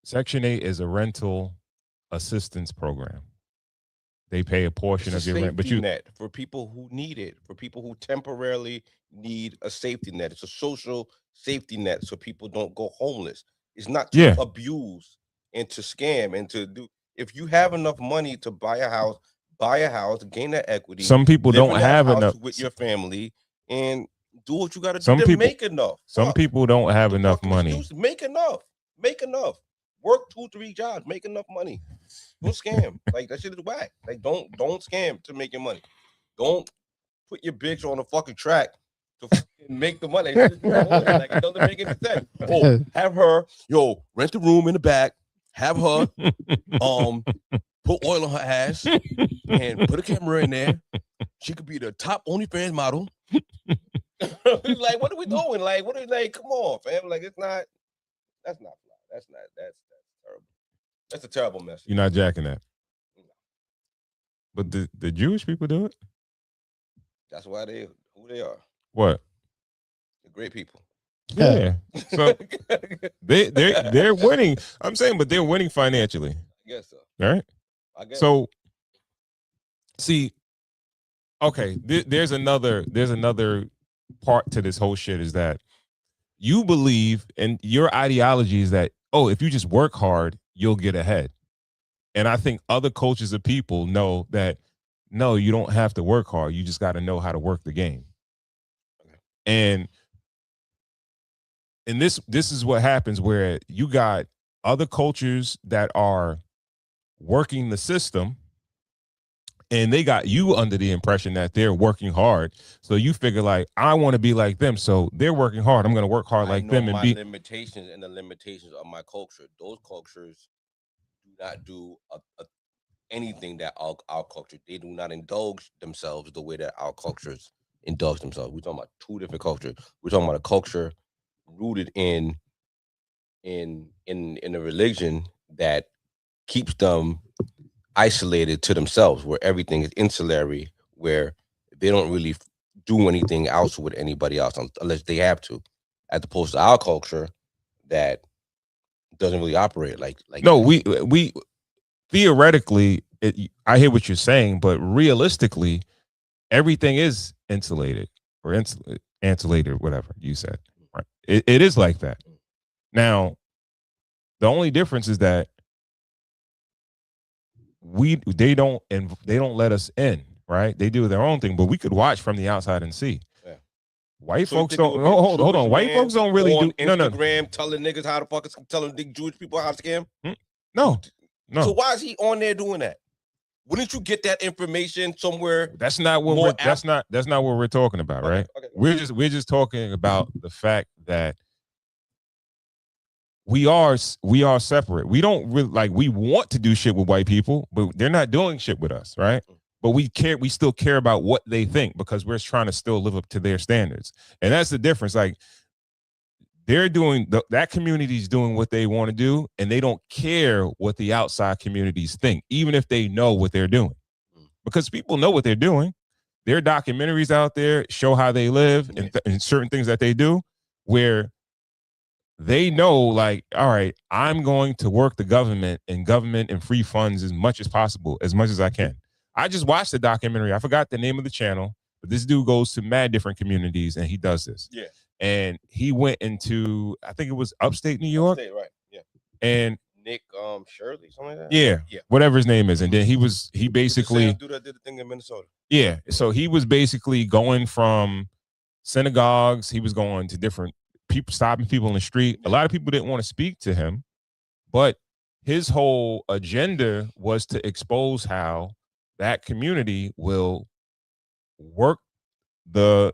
Section 8 is a rental assistance program. They pay a portion of your rent, but net for people who need it, for people who temporarily need a safety net. It's a social safety net so people don't go homeless. It's not to abuse and to scam and to do. If you have enough money to buy a house, gain that equity. Some people don't have enough with your family and do what you got to do to make enough. Some people don't have enough money. Make enough. Work 2-3 jobs, make enough money. Don't scam. Like that shit is whack. Like don't scam to make your money. Don't put your bitch on a fucking track to make the money. Like it doesn't make any sense. Oh, have her, rent the room in the back, have her put oil on her ass and put a camera in there. She could be the top OnlyFans model. Like, what are we doing? Like, come on, fam. Like, that's not fly. That's terrible. That's a terrible message. You're not jacking that. No. But the Jewish people do it? That's why who they are. What? They're great people. Yeah. So they're winning. I'm saying, but they're winning financially. I guess so. All right. I guess so. See. Okay. There's another part to this whole shit is that you believe and your ideology is that, if you just work hard, you'll get ahead. And I think other cultures of people know that, no, you don't have to work hard. You just got to know how to work the game. Okay. And this is what happens where you got other cultures that are working the system and they got you under the impression that they're working hard. So you figure like, I want to be like them. So they're working hard. I'm going to work hard like them. And be limitations and the limitations of my culture. Those cultures do not do anything that our culture. They do not indulge themselves the way that our cultures indulge themselves. We're talking about two different cultures. We're talking about a culture rooted in a religion that keeps them isolated to themselves, where everything is insulary, where they don't really do anything else with anybody else unless they have to, as opposed to our culture that doesn't really operate like no that. we theoretically I hear what you're saying, but realistically everything is insulated or insulated, whatever you said, right? It is like that. Now the only difference is that they don't let us in, right? They do their own thing, but we could watch from the outside and see. Yeah. White folks don't. Hold on. White folks don't really do Instagram telling niggas how to fucking telling Jewish people how to scam. No. So why is he on there doing that? Wouldn't you get that information somewhere? That's not what that's not what we're talking about, right? Okay. We're just talking about the fact that we are separate. We don't really we want to do shit with white people, but they're not doing shit with us, right? But we still care about what they think because we're trying to still live up to their standards. And that's the difference. Like they're doing that community's doing what they want to do, and they don't care what the outside communities think, even if they know what they're doing. Because people know what they're doing. There are documentaries out there show how they live and certain things that they do where they know, like, all right, I'm going to work the government and free funds as much as possible, as much as I can. I just watched the documentary. I forgot the name of the channel, but this dude goes to mad different communities and he does this. Yeah. And he went into, I think it was upstate New York. Upstate, right. Yeah. And Nick Shirley, something like that. Yeah. Whatever his name is. And then he basically dude that did the thing in Minnesota. Yeah. So he was basically going from synagogues. He was going to different people stopping people in the street. A lot of people didn't want to speak to him, but his whole agenda was to expose how that community will work the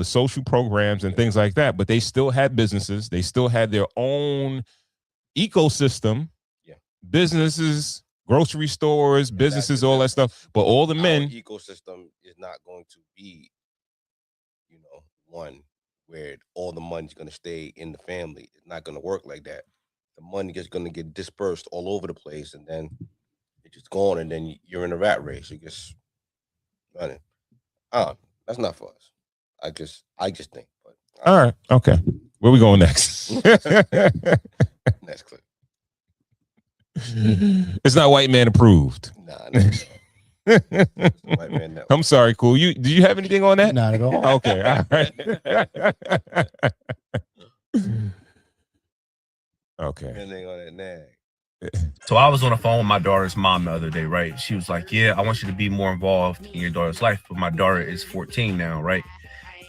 social programs and things like that. But they still had businesses. They still had their own ecosystem. Yeah. Businesses, grocery stores, businesses, all that stuff. But all the men ecosystem is not going to be, one where all the money's going to stay in the family. It's not going to work like that. The money is going to get dispersed all over the place, and then it's just gone, and then you're in a rat race. You just running. That's not for us. I just think. But all right, okay. Where we going next? Next clip. It's not white man approved. Nah. White man, I'm sorry, cool. Did you have anything on that? Not at all. Okay, all right. Okay. Anything on that nag. So I was on the phone with my daughter's mom the other day, right? She was like, yeah, I want you to be more involved in your daughter's life. But my daughter is 14 now, right?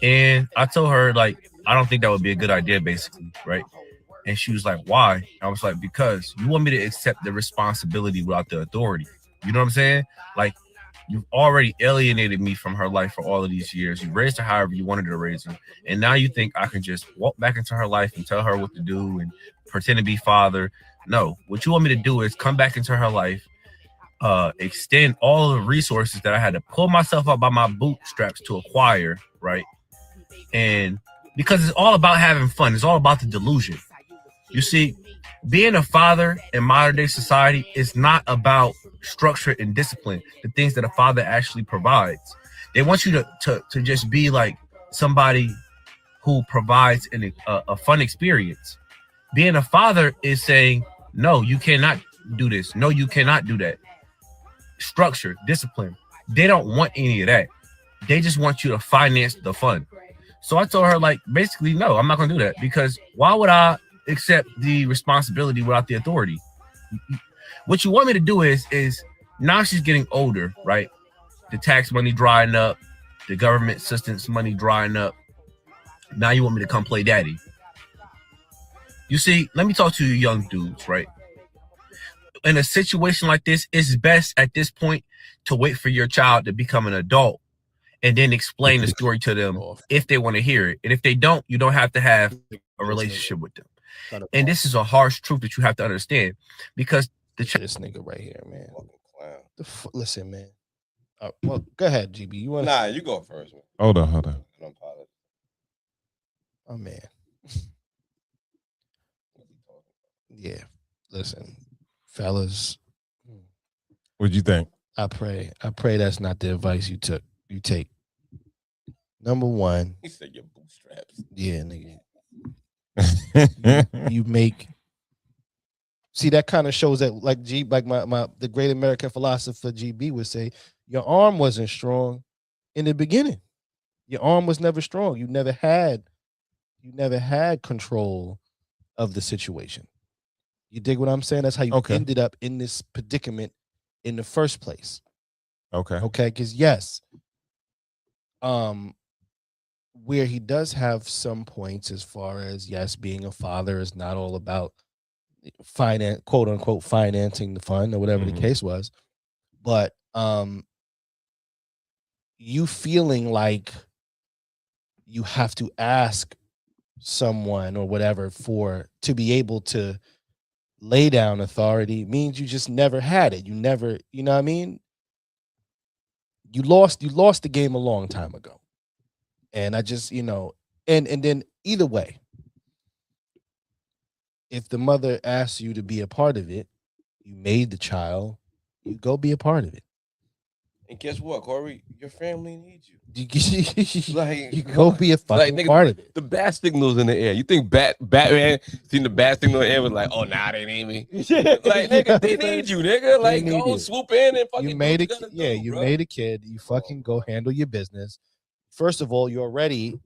And I told her, like, I don't think that would be a good idea, basically, right? And she was like, why? And I was like, because you want me to accept the responsibility without the authority. You know what I'm saying? Like, you've already alienated me from her life for all of these years. You raised her however you wanted to raise her. And now you think I can just walk back into her life and tell her what to do and pretend to be father. No, what you want me to do is come back into her life, extend all the resources that I had to pull myself up by my bootstraps to acquire, right? And because it's all about having fun. It's all about the delusion. You see, being a father in modern day society is not about structure and discipline, the things that a father actually provides. They want you to just be like somebody who provides a fun experience. Being a father is saying, no, you cannot do this. No, you cannot do that. Structure, discipline. They don't want any of that. They just want you to finance the fun. So I told her, like, basically, no, I'm not going to do that, because why would I accept the responsibility without the authority? What you want me to do is now she's getting older, right? The tax money drying up, the government assistance money drying up. Now you want me to come play daddy. You see, let me talk to you young dudes, right? In a situation like this, it's best at this point to wait for your child to become an adult and then explain the story to them if they want to hear it. And if they don't, you don't have to have a relationship with them. And this is a harsh truth that you have to understand, because this nigga right here, man. Listen, man. Well, go ahead, GB. You want? Nah, you go first, man. Hold on. Oh man. Yeah. Listen, fellas. What'd you think? I pray that's not the advice you take. Number one. He said your bootstraps. Yeah, nigga. you make. See, that kind of shows that, like the great American philosopher GB would say, your arm wasn't strong in the beginning. Your arm was never strong. You never had control of the situation. You dig what I'm saying? That's how you ended up in this predicament in the first place. Okay. Because yes, where he does have some points as far as, yes, being a father is not all about finance, quote unquote, financing the fund or whatever the case was, but you feeling like you have to ask someone or whatever to be able to lay down authority means you just never had it. You never, you know what I mean? You lost the game a long time ago. And I just, and then either way, if the mother asks you to be a part of it, you made the child, you go be a part of it. And guess what, Corey? Your family needs you. You go be a fucking part of it. The bat signal's in the air. You think Batman seen the bat signal in the air was like, oh, nah, they need me. Like, nigga, they need you, nigga. Like, go swoop in and fucking you made a kid. You fucking go handle your business. First of all, you already,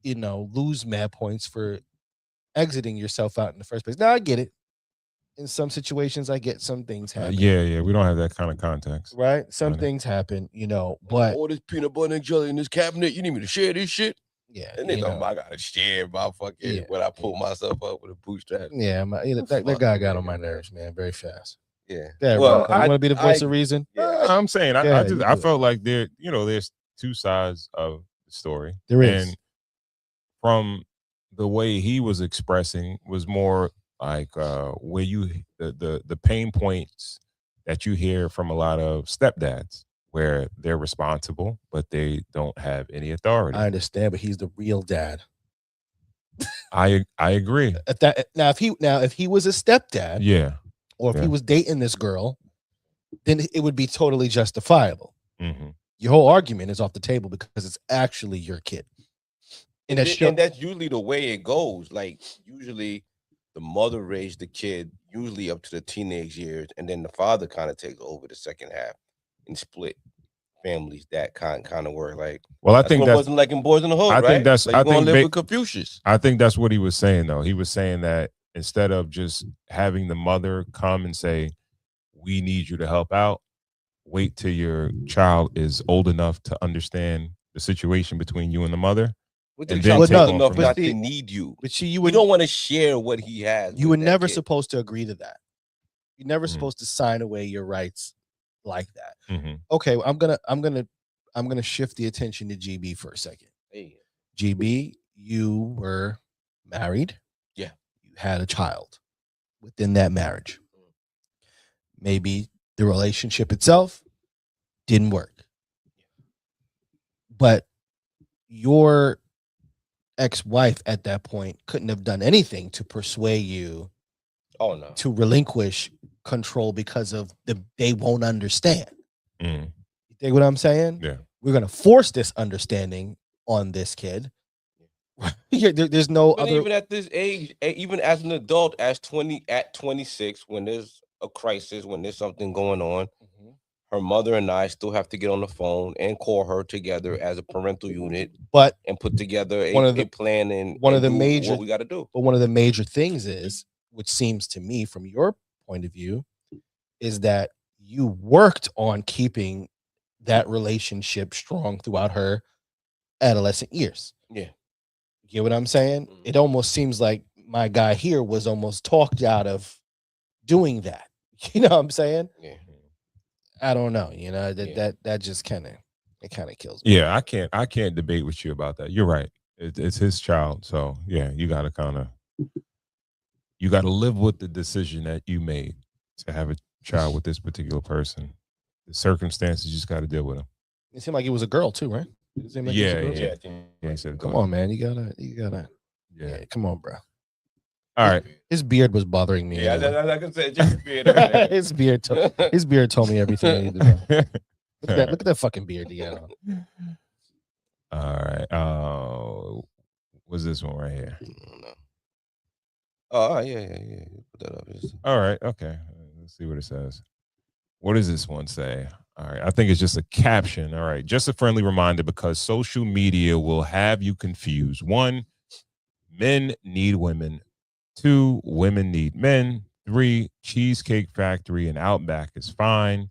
lose mad points for exiting yourself out in the first place. Now I get it. In some situations, I get some things happen. Yeah, we don't have that kind of context. Right? Some things happen, but all this peanut butter and jelly in this cabinet, you need me to share this shit? Yeah, And they you talking know. about I gotta share my fucking Yeah, when I pull myself up with a bootstrap. Yeah, that guy got on my nerves, man, very fast. Yeah. Yeah, Well, bro. You want to be the voice of reason? Yeah, I'm saying Go ahead, you I do it. felt like there's two sides of the story. There is. And from the way he was expressing was more like where the pain points that you hear from a lot of stepdads where they're responsible but they don't have any authority. I understand, but he's the real dad. I agree. If he was a stepdad, Yeah. or if Yeah. he was dating this girl, then it would be totally justifiable. Mm-hmm. Your whole argument is off the table because it's actually your kid. And that's usually the way it goes. Like usually the mother raised the kid usually up to the teenage years, and then the father kind of takes over the second half and split families. That kind of work. Like, well, I that's think what that wasn't like in Boys in the Hood, I right? think that's like I you gonna think live with Confucius. I think that's what he was saying though. He was saying that instead of just having the mother come and say, "We need you to help out," wait till your child is old enough to understand the situation between you and the mother. And then take on enough from not there. to need you. But see, you We don't want to share what he has. You with were that never kid. supposed to agree to that. You're never Mhm. supposed to sign away your rights like that. Mm-hmm. Okay, I'm gonna shift the attention to GB for a second. Hey, GB, you were married. Yeah. You had a child within that marriage. Maybe the relationship itself didn't work. But your ex-wife at that point couldn't have done anything to persuade you oh no. to relinquish control because of they won't understand. Mm-hmm. You think what I'm saying? Yeah. We're gonna force this understanding on this kid. There's no But other. even at this age, even as an adult, at 26, when there's a crisis, when there's something going on, her mother and I still have to get on the phone and call her together as a parental unit, But and put together a plan and do major what we got to do. But one of the major things is, which seems to me from your point of view, is that you worked on keeping that relationship strong throughout her adolescent years. Yeah. You get what I'm saying? It almost seems like my guy here was almost talked out of doing that. You know what I'm saying? Yeah. I don't know. You know, that just kind of kills me. Yeah, I can't debate with you about that. You're right. It's his child, so yeah, you got to live with the decision that you made to have a child with this particular person. The circumstances, you just got to deal with them. It seemed like it was a girl too, right? It seemed like it was a girl too? Yeah. He said, Come on, man. You gotta. Yeah. Come on, bro. All right. His beard was bothering me. Yeah, I can say just beard. his beard told me everything I needed to know. Look at that fucking beard he got on. All right. What's this one right here? Oh, yeah. Put that up. All right. Okay. Let's see what it says. What does this one say? All right. I think it's just a caption. All right. Just a friendly reminder because social media will have you confused. 1, men need women. 2, women need men. 3, Cheesecake Factory and Outback is fine.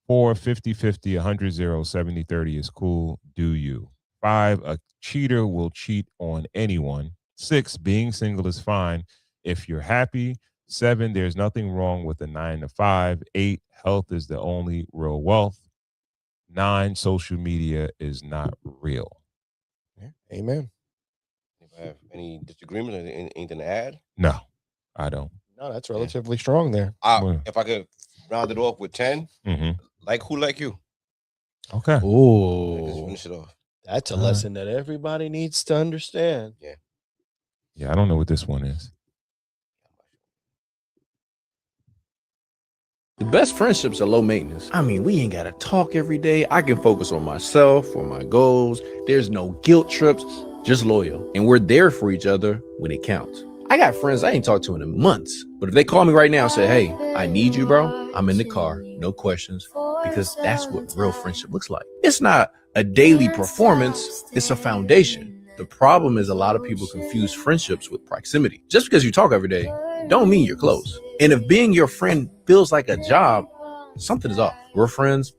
4, 50-50, 100-0, 70-30 is cool. Do you? 5, a cheater will cheat on anyone. 6, being single is fine if you're happy. 7, there's nothing wrong with a 9 to 5. 8, health is the only real wealth. 9, social media is not real. Yeah. Amen. Have any disagreements or anything to add? No, I don't. No, that's relatively strong there. If I could round it off with 10, like who like you? Okay. Ooh, finish it off. That's a lesson that everybody needs to understand. Yeah. Yeah, I don't know what this one is. The best friendships are low maintenance. I mean, we ain't gotta talk every day. I can focus on myself, or my goals. There's no guilt trips, just loyal. And we're there for each other when it counts. I got friends I ain't talked to in months, but if they call me right now and say, hey, I need you, bro, I'm in the car, no questions, because that's what real friendship looks like. It's not a daily performance, it's a foundation. The problem is a lot of people confuse friendships with proximity. Just because you talk every day don't mean you're close. And if being your friend feels like a job, something is off. We're friends.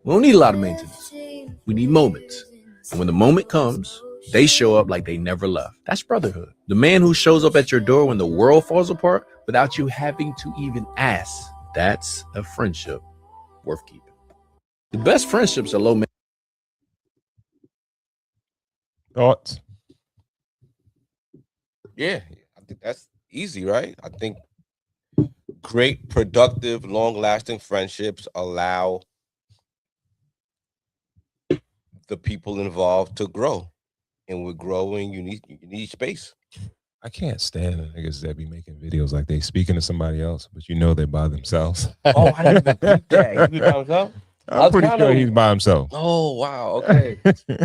We don't need a lot of maintenance. We need moments. And when the moment comes, They show up like they never left. That's brotherhood. The man who shows up at your door when the world falls apart without you having to even ask. That's a friendship worth keeping. The best friendships are low maintenance. Thoughts? Yeah, I think that's easy, right? I think great, productive, long-lasting friendships allow the people involved to grow. And with growing, you need space. I can't stand the niggas that be making videos like they speaking to somebody else, but you know they're by themselves. Oh, I didn't even think that. He by himself? I'm pretty sure he's by himself. Oh, wow. Okay.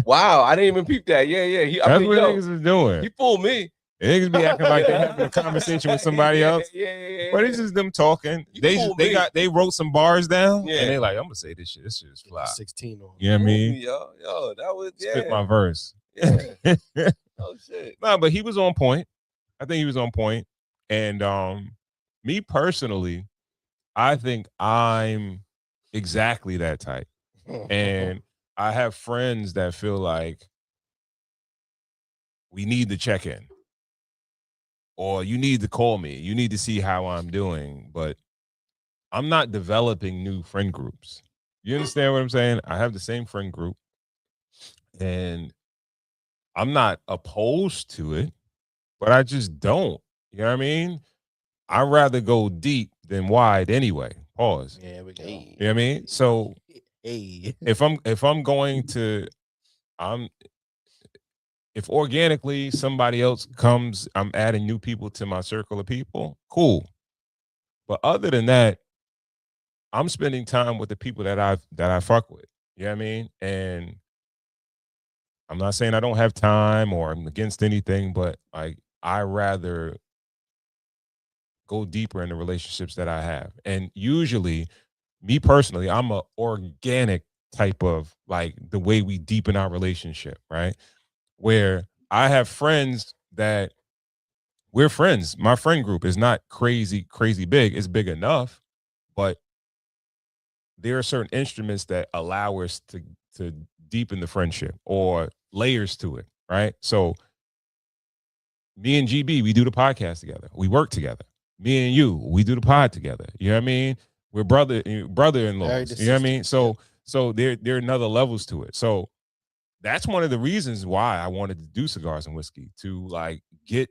Wow. I didn't even peep that. Yeah. That's what niggas is doing. He fooled me. Niggas be acting like they're having a conversation with somebody else. Yeah. But it's just them talking. They wrote some bars down, Yeah. and they like, I'm gonna say this shit. This shit is fly. 16 on. You know what I mean? Yo, that was Spit my verse. Yeah. Oh shit. Nah, but he was on point. I think he was on point. And me personally, I think I'm exactly that type. And I have friends that feel like we need to check in. Or you need to call me. You need to see how I'm doing. But I'm not developing new friend groups. You understand what I'm saying? I have the same friend group. And I'm not opposed to it, but I just don't. You know what I mean? I'd rather go deep than wide anyway. Pause. Yeah, we go. You know what I mean? So if I'm going to if organically somebody else comes, I'm adding new people to my circle of people, cool. But other than that, I'm spending time with the people that I fuck with. You know what I mean? And I'm not saying I don't have time or I'm against anything, but I rather go deeper in the relationships that I have. And usually, me personally, I'm a organic type of like the way we deepen our relationship, right? Where I have friends that we're friends. My friend group is not crazy big. It's big enough, but there are certain instruments that allow us to deepen the friendship or layers to it, right? So me and GB, we do the podcast together. We work together. Me and you, we do the pod together. You know what I mean? We're brother-in-laws. You know what I mean? So there are another levels to it. So that's one of the reasons why I wanted to do Cigars and Whiskey, to like get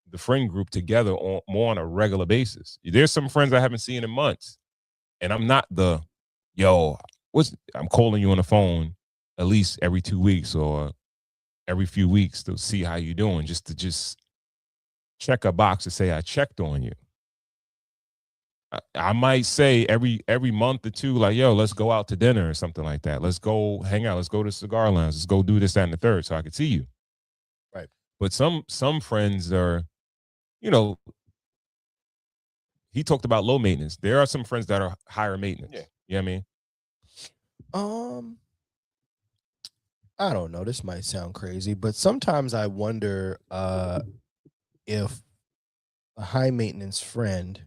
the friend group together more on a regular basis. There's some friends I haven't seen in months, and I'm not I'm calling you on the phone at least every 2 weeks or every few weeks to see how you're doing, just to check a box to say I checked on you. I might say every month or two, like, yo, let's go out to dinner or something like that. Let's go hang out. Let's go to Cigar Lounge. Let's go do this, that, and the third so I could see you. Right. But some friends are, he talked about low maintenance. There are some friends that are higher maintenance. Yeah. You know what I mean? I don't know. This might sound crazy, but sometimes I wonder if a high maintenance friend,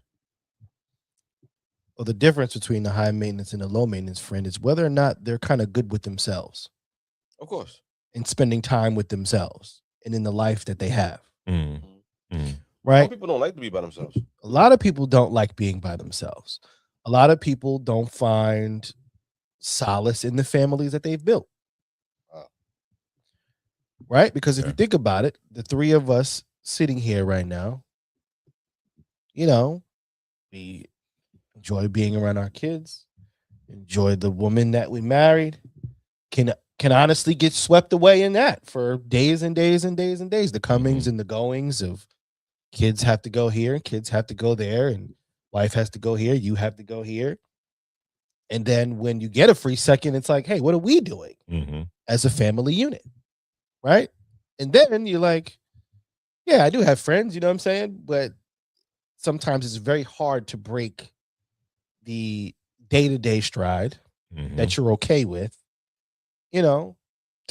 or the difference between the high maintenance and the low maintenance friend, is whether or not they're kind of good with themselves. Of course. And spending time with themselves and in the life that they have. Right? Right? Some people don't like to be by themselves. A lot of people don't like being by themselves. A lot of people don't find solace in the families that they've built. Right? Because if you think about it, the three of us sitting here right now, we enjoy being around our kids, enjoy the woman that we married, can honestly get swept away in that for days and days and days and days. The comings and the goings of kids have to go here, kids have to go there, and wife has to go here, you have to go here. And then when you get a free second, it's like, hey, what are we doing as a family unit? Right? And then you're like, yeah, I do have friends, you know what I'm saying? But sometimes it's very hard to break the day-to-day stride that you're okay with, to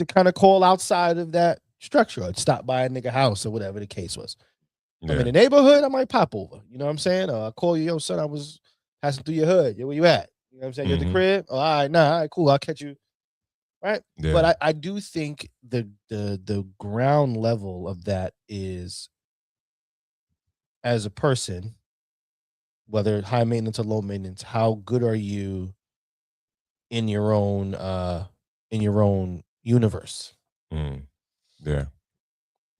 kind of call outside of that structure or stop by a nigga house or whatever the case was. I'm in the neighborhood, I might pop over. You know what I'm saying? Or I'll call you, yo, son, I was passing through your hood. Yo, where you at? You know what I'm saying? You at the crib? Oh, all right, cool. I'll catch you. right? Yeah. But I do think the ground level of that is, as a person, whether high maintenance or low maintenance, how good are you in your own universe? Yeah.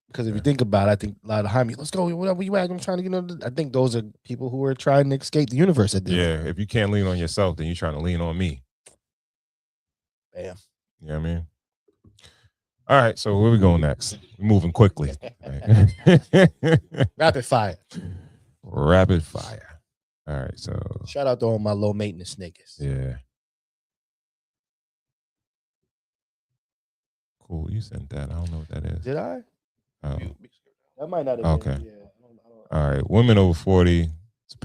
Because if you think about it, I think a lot of high let's go, whatever you at, I'm trying to I think those are people who are trying to escape the universe at this Yeah. If you can't lean on yourself, then you're trying to lean on me. Bam. You know what I mean? All right, so where we going next? We're moving quickly. Rapid fire. Rapid fire. All right, so shout out to all my low maintenance niggas. Yeah. Cool. You sent that. I don't know what that is. Did I? Oh. That might not have been. Okay. Yeah. All right. Women over 40,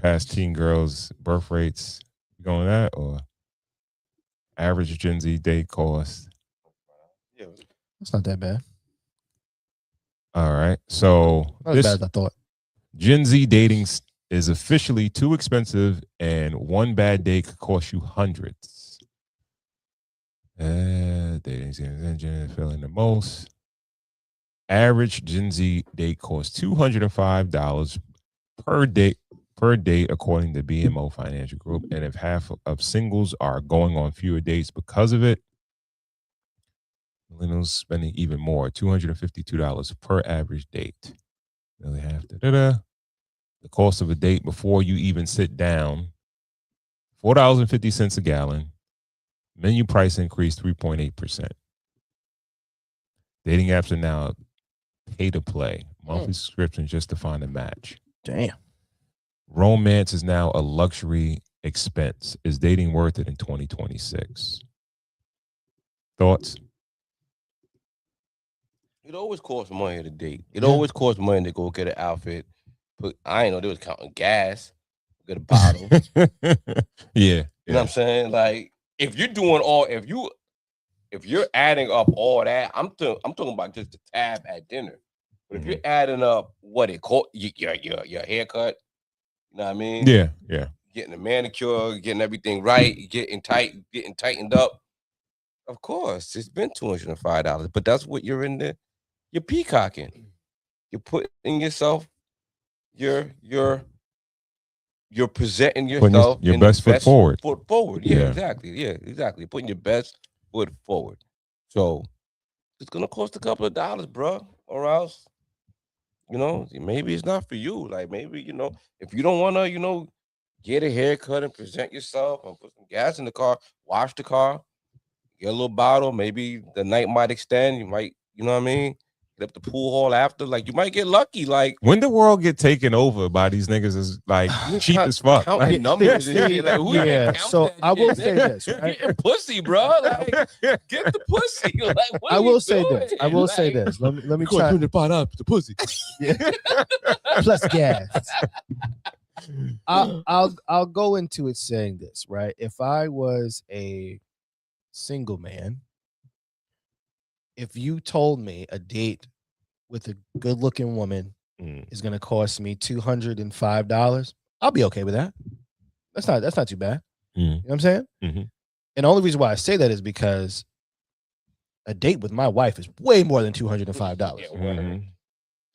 past teen girls, birth rates. You going that or average Gen Z date cost? Yeah. That's not that bad. All right. So Not as bad as I thought. Gen Z dating is officially too expensive, and one bad date could cost you hundreds. Dating is feeling the most. Average Gen Z date costs $205 per date, according to BMO Financial Group. And if half of singles are going on fewer dates because of it, millennials spending even more, $252 per average date. Nearly half. The cost of a date before you even sit down, $4.50 a gallon. Menu price increased 3.8%. Dating apps are now pay to play. Monthly subscription just to find a match. Damn. Romance is now a luxury expense. Is dating worth it in 2026? Thoughts? It always costs money to date. It always costs money to go get an outfit. I ain't know they was counting gas. Get a bottle. Yeah. You know what I'm saying? Like, if you're doing if you're adding up all that, I'm talking about just the tab at dinner. But if you're adding up what it cost, your haircut, you know what I mean? Yeah. Getting a manicure, getting everything right, getting tightened up. Of course, it's been $205, but that's what you're peacocking. You're putting yourself, you're presenting yourself your best foot forward. Yeah, exactly. Yeah, exactly. Putting your best foot forward. So it's gonna cost a couple of dollars, bro, or else, maybe it's not for you. Like, maybe, if you don't wanna, get a haircut and present yourself and put some gas in the car, wash the car, get a little bottle. Maybe the night might extend. You might, you know what I mean? Get up the pool hall after. Like, you might get lucky. Like, when the world get taken over by these niggas is like cheap as fuck. Counting numbers and shit. Like, who yeah. So I will say this. Right? Getting pussy, bro. Like, get the pussy. Like, what I will say this. I will say this. Let me try to pot up the pussy. Plus gas. I'll go into it saying this, right? If I was a single man, if you told me a date with a good-looking woman is going to cost me $205, I'll be okay with that. That's not too bad. You know what I'm saying? Mm-hmm. And the only reason why I say that is because a date with my wife is way more than $205. Mm-hmm.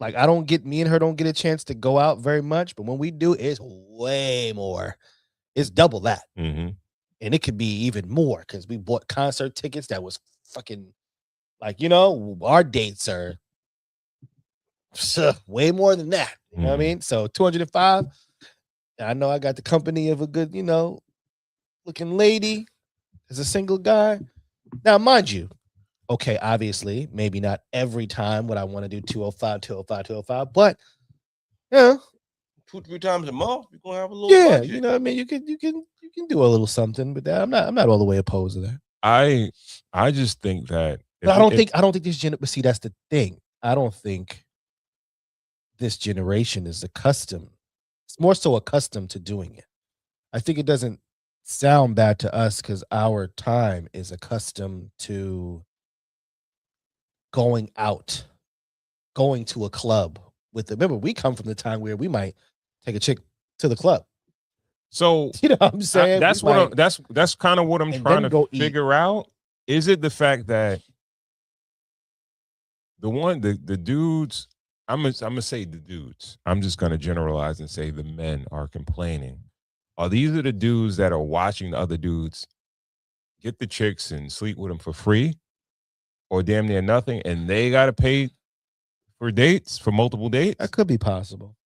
Like, me and her don't get a chance to go out very much, but when we do, it's way more. It's double that. Mm-hmm. And it could be even more because we bought concert tickets that was fucking, like, our dates are way more than that. You know what I mean? So 205. I know I got the company of a good, looking lady as a single guy. Now, mind you, okay, obviously, maybe not every time would I want to do 205, but yeah, 2-3 times a month, you're gonna have a little budget. You know what I mean? You can do a little something, but I'm not all the way opposed to that. I just think that But I don't think this but see, that's the thing. I don't think this generation is accustomed. It's more so accustomed to doing it. I think it doesn't sound bad to us because our time is accustomed to going out, going to a club remember, we come from the time where we might take a chick to the club. So you know what I'm saying? That's kind of what I'm trying to figure out. is it the fact that the dudes, I'm gonna say the dudes. I'm just gonna generalize and say the men are complaining. Are these the dudes that are watching the other dudes get the chicks and sleep with them for free or damn near nothing, and they gotta pay for dates, for multiple dates? That could be possible.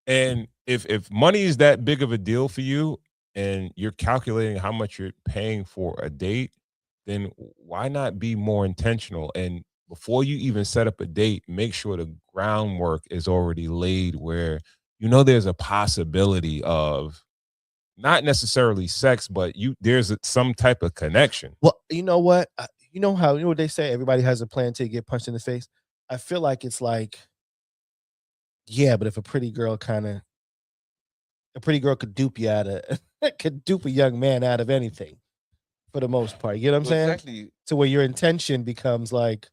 And if money is that big of a deal for you and you're calculating how much you're paying for a date, then why not be more intentional? And before you even set up a date, make sure the groundwork is already laid where you know there's a possibility of not necessarily sex, but there's some type of connection. Well, you know what? You know what they say? Everybody has a plan till you get punched in the face. I feel like it's like, yeah, but if a pretty girl could dupe you out of, could dupe a young man out of anything, for the most part. You know what I'm saying? Exactly. To where your intention becomes like,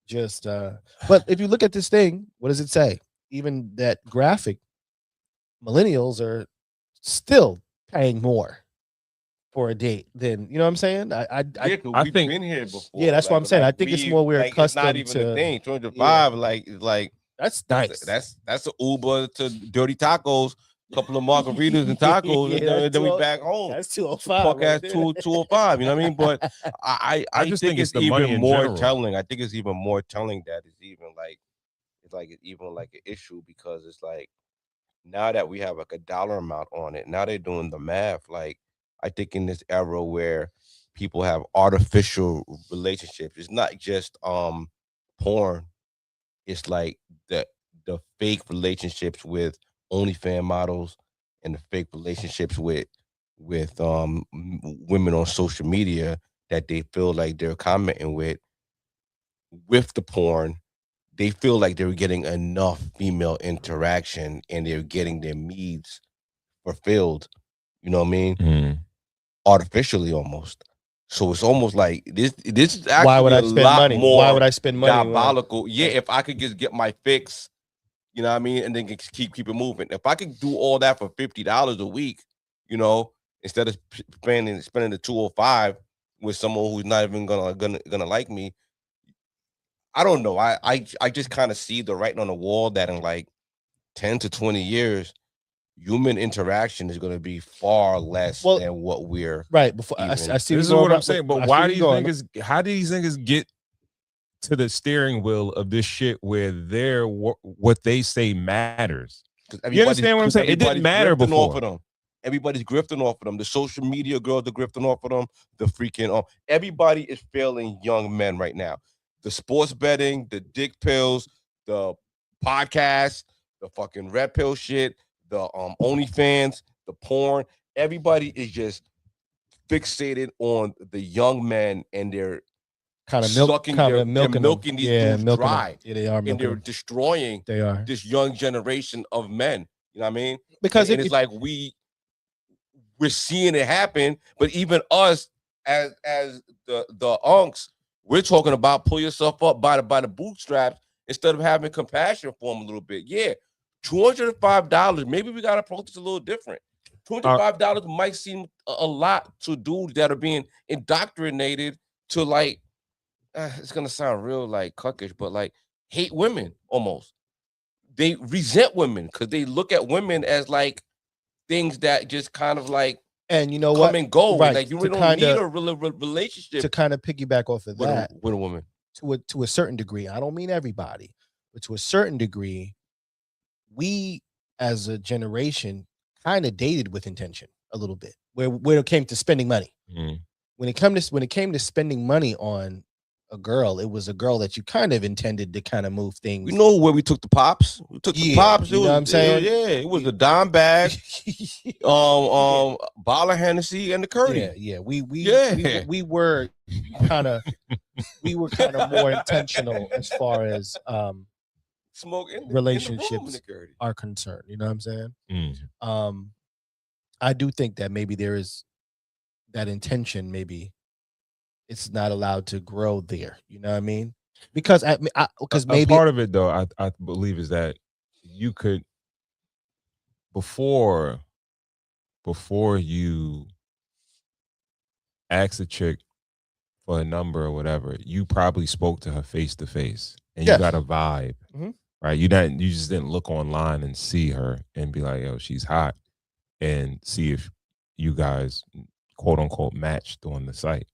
just. But if you look at this thing, what does it say? Even that graphic, millennials are still paying more for a date than, you know what I'm saying? I We've think- been here before. Yeah, that's what I'm saying. I think it's more we're it's not accustomed even to- a thing. 205, that's nice. that's an Uber to Dirty Tacos, couple of margaritas and tacos, Yeah, and then we that's back home. That's 205. Fuck right ass there. 205. You know what I mean? But I I just think think it's it's the money even in more general. telling. I think it's even more telling that it's even like an issue, because it's like now that we have like a dollar amount on it, now they're doing the math. Like, I think in this era where people have artificial relationships, it's not just porn. It's like the fake relationships with OnlyFans models and the fake relationships with women on social media that they feel like they're commenting with the porn. They feel like they're getting enough female interaction and they're getting their needs fulfilled. You know what I mean? Mm. Artificially, almost. So it's almost like this is actually Why would I a spend lot money? more Why would I spend money? diabolical. Yeah, if I could just get my fix, you know what I mean, and then keep it moving. If I could do all that for $50 a week, instead of spending the 205 with someone who's not even gonna like me, I don't know. I just kind of see the writing on the wall that in like 10 to 20 years, human interaction is going to be far less than what we're right. Before I even- see. This you is going what I'm about- saying. I But see why where do you you going. think how do these niggas get to the steering wheel of this shit where what they say matters? You understand what I'm saying? It didn't matter grifting before. off of them. Everybody's grifting off of them. The social media girls are grifting off of them. The freaking everybody is failing young men right now. The sports betting, the dick pills, the podcast, the fucking red pill shit, the OnlyFans, the porn. Everybody is just fixated on the young men, and they're kind of milking these dudes dry. Yeah, they are And they're destroying They are. this young generation of men. You know what I mean? Because and it's like we're seeing it happen, but even us as the unks, we're talking about pull yourself up by the bootstraps instead of having compassion for them a little bit. Yeah, $205. Maybe we gotta approach this a little different. $205 might seem a lot to dudes that are being indoctrinated to like. It's gonna sound real like cuckish, but like hate women almost. They resent women because they look at women as like things that just kind of like and you know come what? and go. Right. Like you really don't need a real relationship to kind of piggyback off of that with a woman to a certain degree. I don't mean everybody, but to a certain degree, we as a generation kind of dated with intention a little bit. Where it came to spending money. Mm. When it came to spending money on a girl, it was a girl that you kind of intended to kind of move things. We know where we took the pops. We took the pops. You know what I'm saying? It was a dime bag, bottle of Hennessy and the Curdy. Yeah. We were kind of more intentional as far as smoke relationships are concerned. You know what I'm saying? Mm. I do think that maybe there is that intention. Maybe it's not allowed to grow there. You know what I mean? Because maybe part of it though, I believe is that you could before you ask a chick for a number or whatever, you probably spoke to her face to face and Yes. you got a vibe, Mhm. right? You just didn't look online and see her and be like, yo, she's hot, and see if you guys quote unquote matched on the site.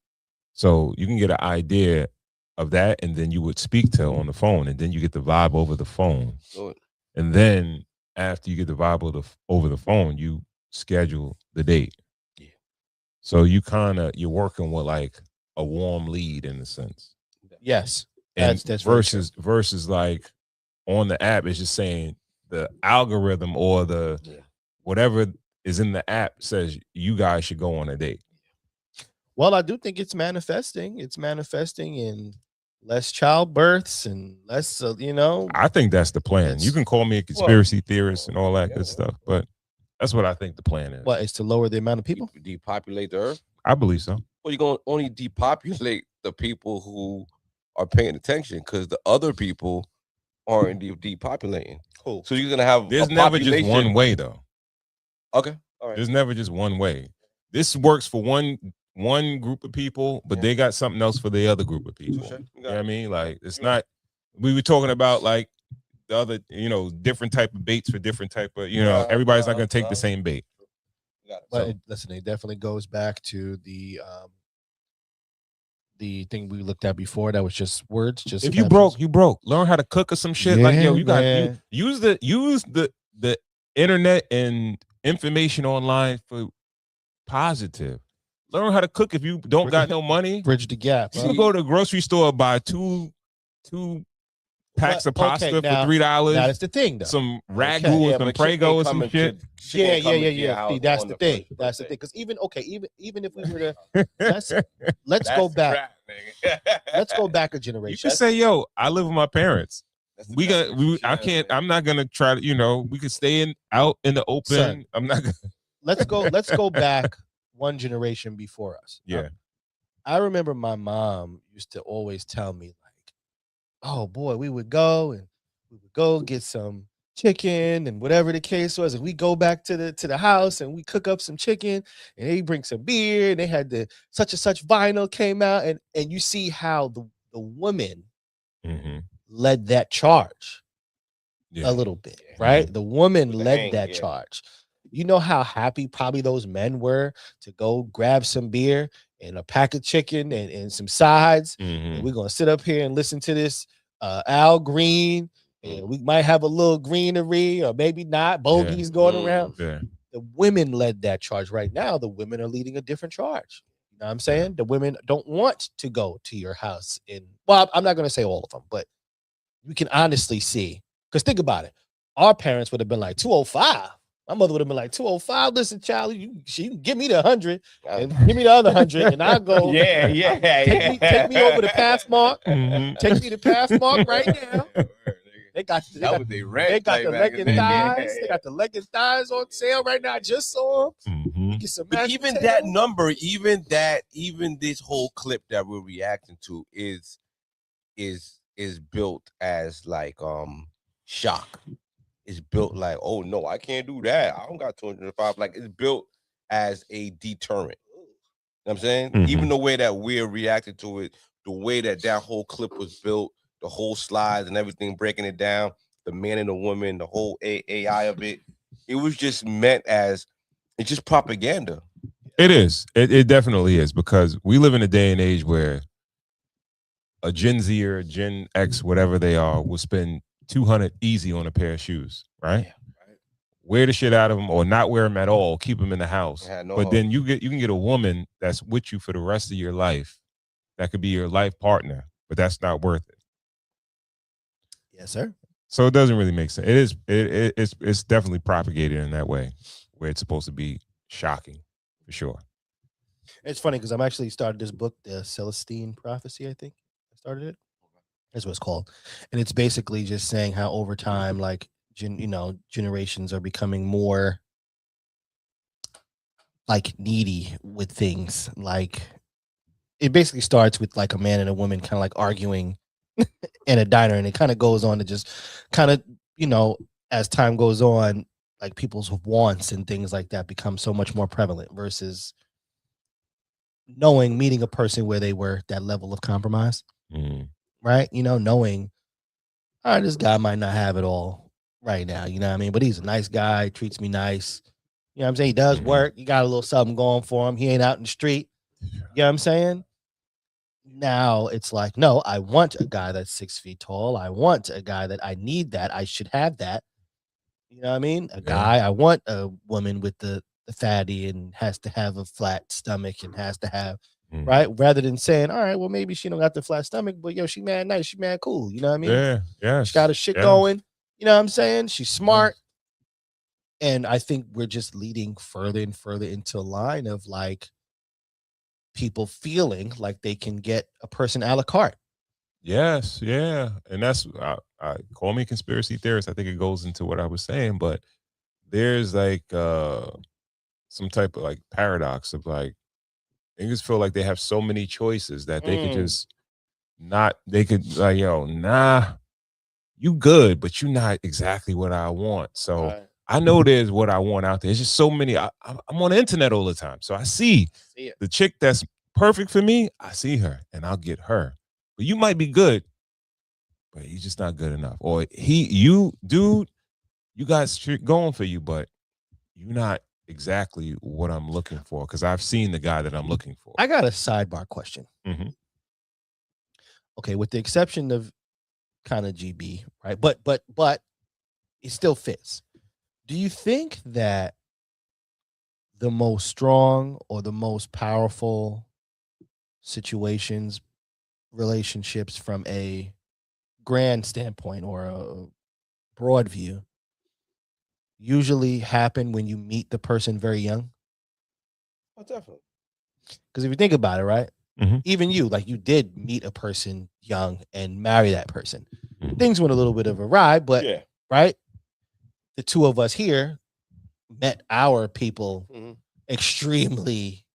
So you can get an idea of that, and then you would speak to her on the phone, and then you get the vibe over the phone. Good. And then after you get the vibe over the phone, you schedule the date. Yeah. So you're working with like a warm lead in a sense. Yes. And That's very true. versus like on the app, it's just saying the algorithm or the whatever is in the app says you guys should go on a date. Well, I do think it's manifesting. It's manifesting in less childbirths and less, I think that's the plan. You can call me a conspiracy theorist and all that good stuff, but that's what I think the plan is. What is to lower the amount of people? Depopulate the earth. I believe so. Well, you're gonna only depopulate the people who are paying attention, because the other people aren't depopulating. Cool. So you're gonna have There's never just one way though. Okay. All right. There's never just one way. This works for one group of people, but they got something else for the other group of people. Sure. You know what I mean? Like it's not. We were talking about like the other, different type of baits for different type of, everybody's not going to take the same bait. But listen, it definitely goes back to the thing we looked at before. That was just words. Just if you broke, you broke. Learn how to cook or some shit. Like yo, you got use the internet and information online for positive. Learn how to cook. If you don't got no money, bridge the gap. You can go to the grocery store, buy two packs of pasta for $3. That's the thing, though. Some ragu or some prego or some shit. Yeah. See, that's the thing. That's the thing. Because even if we were to let's go back. Let's go back a generation. You should say, yo, I live with my parents. I'm not gonna try to, we could stay out in the open. Son, I'm not gonna let's go back one generation before us. Yeah. I remember my mom used to always tell me, like, oh boy, we would go get some chicken and whatever the case was, and we go back to the house and we cook up some chicken, and they bring some beer, and they had the such and such vinyl came out, and you see how the woman led that charge a little bit, right? The woman led that charge. You know how happy probably those men were to go grab some beer and a pack of chicken and some sides. And we're gonna sit up here and listen to this Al Green, and we might have a little greenery or maybe not, bogeys going around. Yeah. The women led that charge. Right now, the women are leading a different charge. You know what I'm saying? The women don't want to go to your house I'm not gonna say all of them, but you can honestly see, because think about it. Our parents would have been like 205. My mother would have been like 205. Listen, child, she can give me the 100 and give me the other 100, and I'll go. Take me over the Pathmark. Take me to Pathmark right now. They got the leg and thighs. They got the leg and thighs on sale right now. I just saw them. Get some. But even that number, even this whole clip that we're reacting to is built as like shock. It's built like, oh no, I can't do that. I don't got 205. Like it's built as a deterrent. You know what I'm saying? Even the way that we're reacting to it, the way that whole clip was built, the whole slides and everything, breaking it down, the man and the woman, the whole AI of it, it was just meant as it's just propaganda. It is. It definitely is, because we live in a day and age where a Gen Z or a Gen X, whatever they are, will spend $200 easy on a pair of shoes, right? Wear the shit out of them or not wear them at all, keep them in the house. But then you can get a woman that's with you for the rest of your life, that could be your life partner, but that's not worth it. Yes, sir. So it doesn't really make sense. It's definitely propagated in that way, where it's supposed to be shocking, for sure. It's funny because I'm actually started this book, The Celestine Prophecy, I think. I started it. That's what it's called. And it's basically just saying how over time, like, generations are becoming more like needy with things. Like, it basically starts with like a man and a woman kind of like arguing in a diner, and it kind of goes on to just kind of, as time goes on, like people's wants and things like that become so much more prevalent versus knowing, meeting a person where they were that level of compromise, right? You know, knowing, all right, this guy might not have it all right now, you know what I mean? But he's a nice guy, treats me nice. You know what I'm saying? He does work. He got a little something going for him. He ain't out in the street. You know what I'm saying? Now it's like, no, I want a guy that's 6 feet tall. I want a guy that I need that. I should have that. You know what I mean? A guy, I want a woman with the fatty and has to have a flat stomach and has to have, right? Rather than saying, all right, well, maybe she don't got the flat stomach, but yo, she mad nice, she mad cool. You know what I mean? Yeah. She got her shit going. You know what I'm saying? She's smart. And I think we're just leading further and further into a line of like people feeling like they can get a person a la carte. Yes, yeah. And that's, I call me conspiracy theorist. I think it goes into what I was saying, but there's like some type of like paradox of like, niggas feel like they have so many choices that they could just they could like, yo, nah, you good, but you not exactly what I want. So I know there's what I want out there. It's just so many. I'm on the internet all the time. So I see the chick that's perfect for me. I see her and I'll get her. But you might be good, but you're just not good enough. Or dude, you got shit going for you, but you're not exactly what I'm looking for because I've seen the guy that I'm looking for. I got a sidebar question. Okay, with the exception of kind of GB, right? But it still fits. Do you think that the most strong or the most powerful situations, relationships from a grand standpoint or a broad view usually happen when you meet the person very young? Oh, definitely. Because if you think about it, right? Even you, like you did meet a person young and marry that person. Things went a little bit of a ride, but right? The two of us here met our people extremely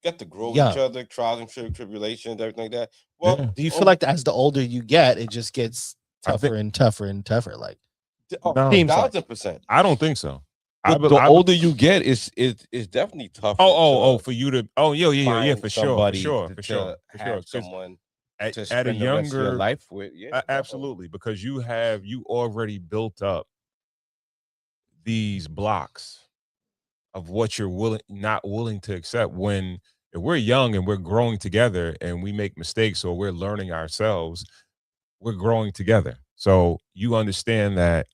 got to grow young. each other, trials and tribulations, everything like that. Well, do you feel like as the older you get, it just gets tougher and tougher and tougher? Like, no, 1,000%. I don't think so. The older you get, it's definitely tougher. For you to for sure. Have someone to at spend a the rest of your younger life with. Absolutely, because you already built up these blocks of what you're not willing to accept. If we're young and we're growing together and we make mistakes or we're learning ourselves, we're growing together. So you understand that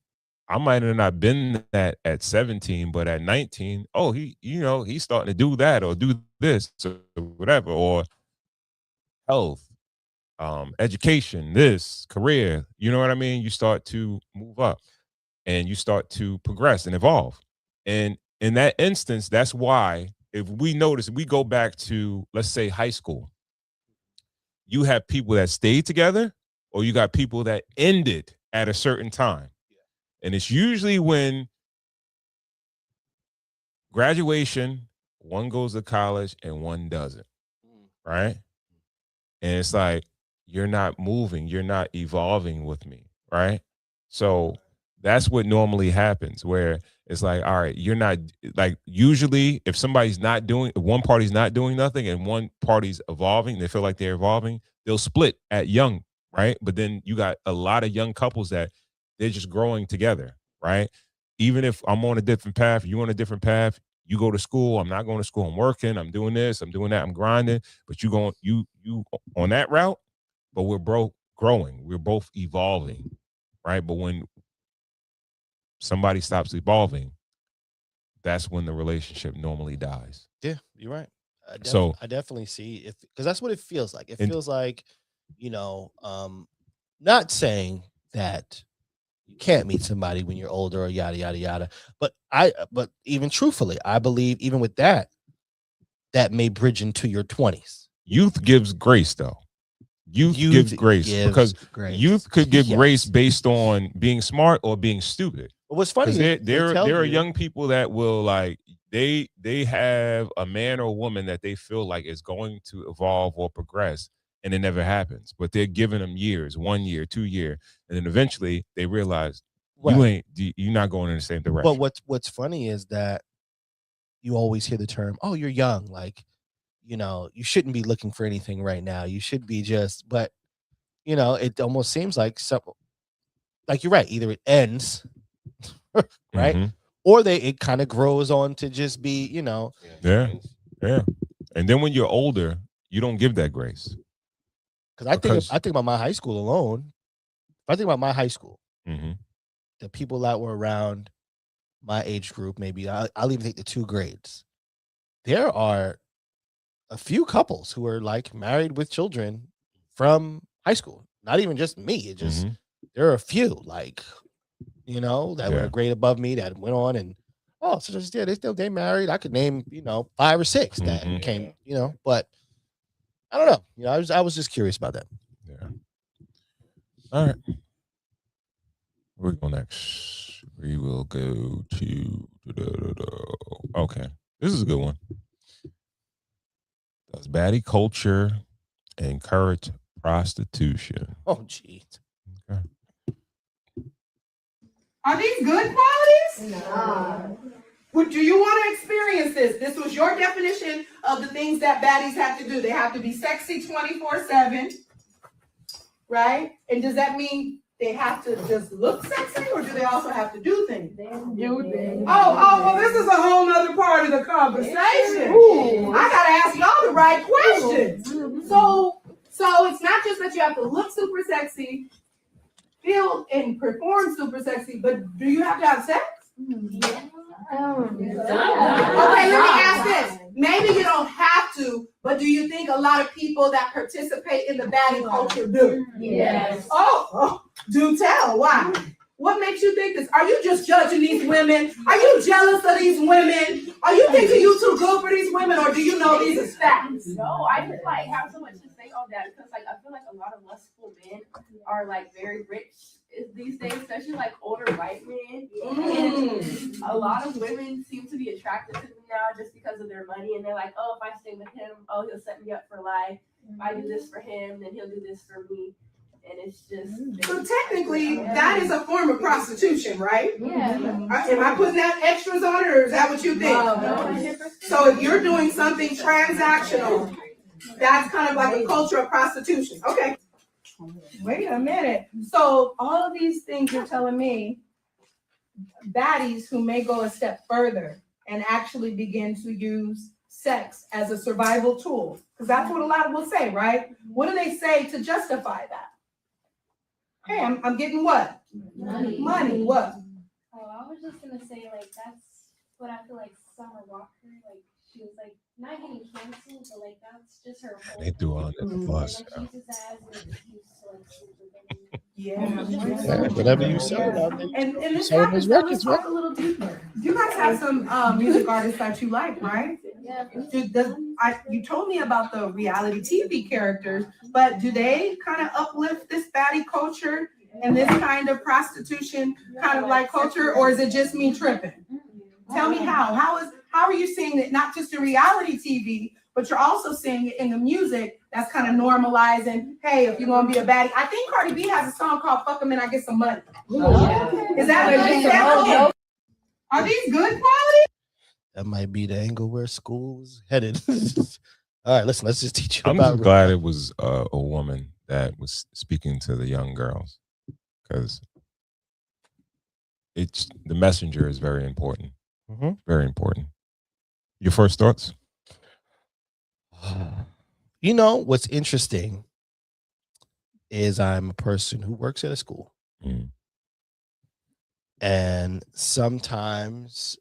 I might have not been that at 17, but at 19, he's starting to do that or do this or whatever, or health, education, this career, you know what I mean? You start to move up and you start to progress and evolve. And in that instance, that's why if we notice, we go back to, let's say, high school, you have people that stayed together or you got people that ended at a certain time. And it's usually when graduation, one goes to college and one doesn't, right? And it's like, you're not moving, you're not evolving with me, right? So that's what normally happens, where it's like, all right, you're not, like, usually if one party's not doing nothing and one party's evolving, they feel like they're evolving, they'll split at young, right? But then you got a lot of young couples that they're just growing together, right? Even if I'm on a different path, you on a different path, you go to school, I'm not going to school, I'm working, I'm doing this, I'm doing that, I'm grinding, but you on that route, but we're both growing, we're both evolving, right? But when somebody stops evolving, that's when the relationship normally dies. Yeah, you're right. I definitely see because that's what it feels like. It feels like, not saying that you can't meet somebody when you're older or yada yada yada, but even truthfully, I believe even with that may bridge into your 20s. Youth gives grace, though. Youth gives grace because youth could give grace based on being smart or being stupid. But what's funny is there are young people that will, like, they have a man or woman that they feel like is going to evolve or progress, and it never happens. But they're giving them years, 1 year, 2 year, and then eventually they realize you're not going in the same direction. But what's funny is that you always hear the term, "Oh, you're young," like, you know, you shouldn't be looking for anything right now. You should be just, but you know, it almost seems like like you're right. Either it ends, right, Mhm. or it kind of grows on to just be, you know, Yeah. Yeah. And then when you're older, you don't give that grace. because I Because think about my high school alone. If I think about my high school, Mhm. the people that were around my age group, maybe I'll even take the 2 grades. There are a few couples who are like married with children from high school. Not even just me. It just Mhm. there are a few like, you know, that were Yeah. a grade above me that went on and so just yeah, they married. I could name, you know, 5 or 6 that Mhm. came, you know, but I don't know. You know, I was just curious about that. Yeah. All right. Where we go next? We will go to okay. This is a good one. Does baddie culture encourage prostitution? Oh, geez. Okay. Are these good qualities? No. Do you want to experience this? This was your definition of the things that baddies have to do. They have to be sexy 24/7, right? And does that mean they have to just look sexy, or do they also have to do things? Do things. Well, this is a whole other part of the conversation. Ooh, I gotta ask y'all the right questions. So it's not just that you have to look super sexy, feel and perform super sexy, but do you have to have sex? Yeah. Okay, let me ask this. Maybe you don't have to, but do you think a lot of people that participate in the baddie culture do? Yes. Oh, do tell. Why? What makes you think this? Are you just judging these women? Are you jealous of these women? Are you thinking you too good for these women, or do you know these are facts? No, I just like have so much to say on that because like I feel like a lot of lustful men are like very rich these days, especially like older white men. And a lot of women seem to be attracted to them now just because of their money, and they're like, oh, if I stay with him, oh, he'll set me up for life. If I do this for him, then he'll do this for me. And it's just so technically that is a form of prostitution, right? Yeah. Am I putting that extras on it, or is that what you think? No. So if you're doing something transactional, that's kind of like a culture of prostitution. Okay. Wait a minute. So all of these things you're telling me, baddies who may go a step further and actually begin to use sex as a survival tool, because that's what a lot of will say, right? What do they say to justify that? Hey, I'm getting what? Money, what? Oh, I was just gonna say, like, that's what I feel like Summer Walker, like, she was like not getting canceled, but like that's just her whole They threw on the bus. and like she uses that as an excuse to like sleep with women. Yeah, whatever you sell it out there. And this Selling happens, those so records, let's talk a little deeper. You guys have some music artists that you like, right? Yeah. You told me about the reality TV characters, but do they kind of uplift this baddie culture and this kind of prostitution kind of like culture, or is it just me tripping? Tell me how. How are you seeing it, not just in reality TV, but you're also seeing it in the music that's kind of normalizing, hey, if you're going to be a baddie. I think Cardi B has a song called Fuck 'Em and I Get Some Money. Is that are these good quality? That might be the angle where school's headed. All right, listen, let's just teach you I'm about just glad it was a woman that was speaking to the young girls, because the messenger is very important. Very important. Your first thoughts? You know, what's interesting is I'm a person who works at a school. Mm. And sometimes,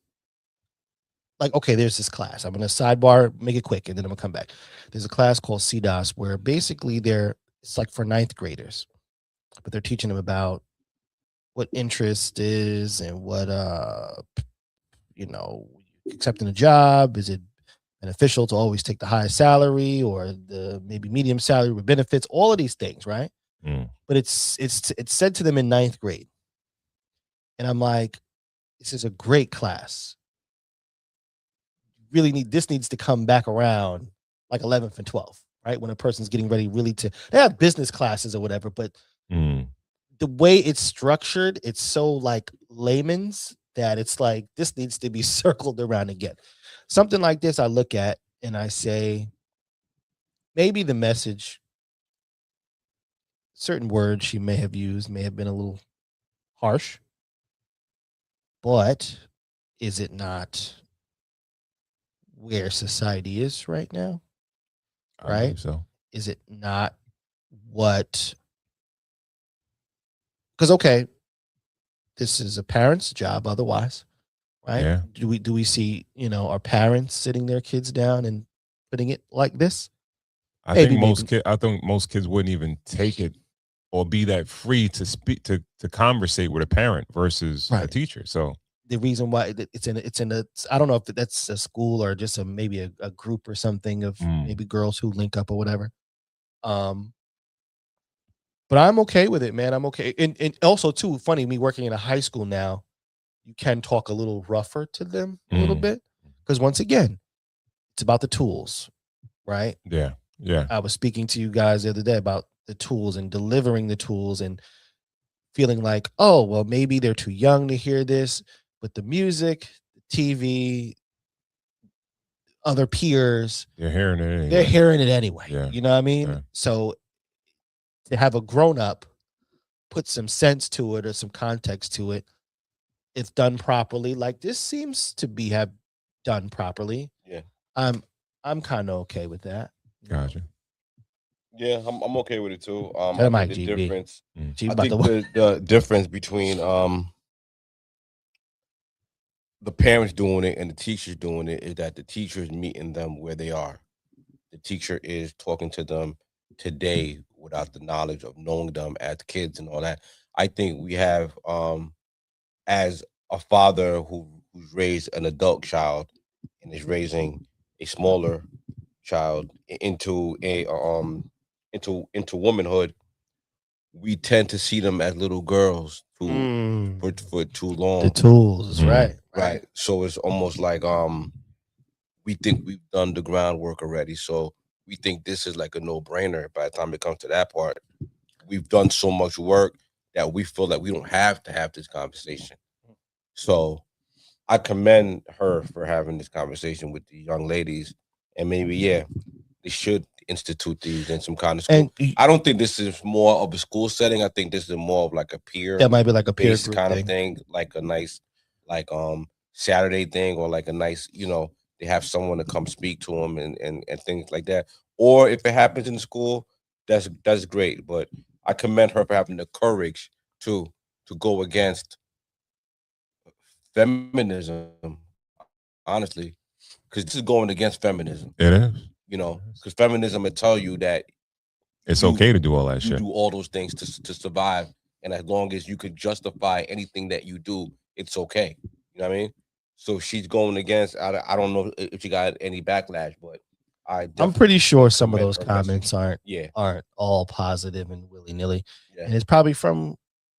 like, okay, there's this class. I'm going to sidebar, make it quick, and then I'm going to come back. There's a class called Cigars where basically it's like for 9th graders, but they're teaching them about what interest is and what, you know, accepting a job. Is it beneficial to always take the highest salary or the maybe medium salary with benefits? All of these things, right? Mm. But it's said to them in 9th grade. And I'm like, this is a great class. This needs to come back around like 11th and 12th, right? When a person's getting ready they have business classes or whatever, but the way it's structured, it's so like layman's that it's like, this needs to be circled around again. Something like this, I look at and I say, maybe the message, certain words she may have used may have been a little harsh, but is it not where society is right now? I Right? believe so. Is it not what? Because okay, this is a parent's job. Otherwise, right? Yeah. Do we see our parents sitting their kids down and putting it like this? I Maybe, think most kids wouldn't even take it or be that free to speak to conversate with a parent versus a Right. teacher. So The reason why it's in a I don't know if that's a school or just maybe a group or something of maybe girls who link up or whatever. But I'm okay with it, man. I'm okay. And also too funny, me working in a high school now, you can talk a little rougher to them a little bit. Because once again, it's about the tools, right? yeah. I was speaking to you guys the other day about the tools and delivering the tools and feeling like, oh, well, maybe they're too young to hear this, but the music, the TV, other peers, They're hearing it anyway. they're hearing it anyway. Yeah. You know what I mean? Yeah. So to have a grown up put some sense to it or some context to it, if done properly, like this seems to be have done properly. Yeah. I'm kind of okay with that. Gotcha. Yeah, I'm okay with it too. That I might think the GB. difference. She I about think to the difference between the parents doing it and the teachers doing it is that the teacher is meeting them where they are. The teacher is talking to them today without the knowledge of knowing them as kids and all that. I think we have as a father who's raised an adult child and is raising a smaller child into a into womanhood, we tend to see them as little girls for too long. the tools, right? Right. So it's almost like we think we've done the groundwork already. So we think this is like a no-brainer. By the time it comes to that part, we've done so much work that we feel that we don't have to have this conversation. So I commend her for having this conversation with the young ladies. And maybe, they should institute these in some kind of school. And I don't think this is more of a school setting. I think this is more of like a peer that might be like a peer based group kind thing. of thing, like a nice like Saturday thing, or like a nice, they have someone to come speak to them and things like that. Or if it happens in school, that's great. But I commend her for having the courage to go against feminism, honestly, because this is going against feminism. It is. Because feminism will tell you that It's okay to do all that you shit. do all those things to survive, and as long as you could justify anything that you do, it's okay. You know what I mean? So she's going against. I don't know if she got any backlash, but I'm pretty sure some of commend those her comments message. aren't all positive and willy nilly, Yeah. and it's probably from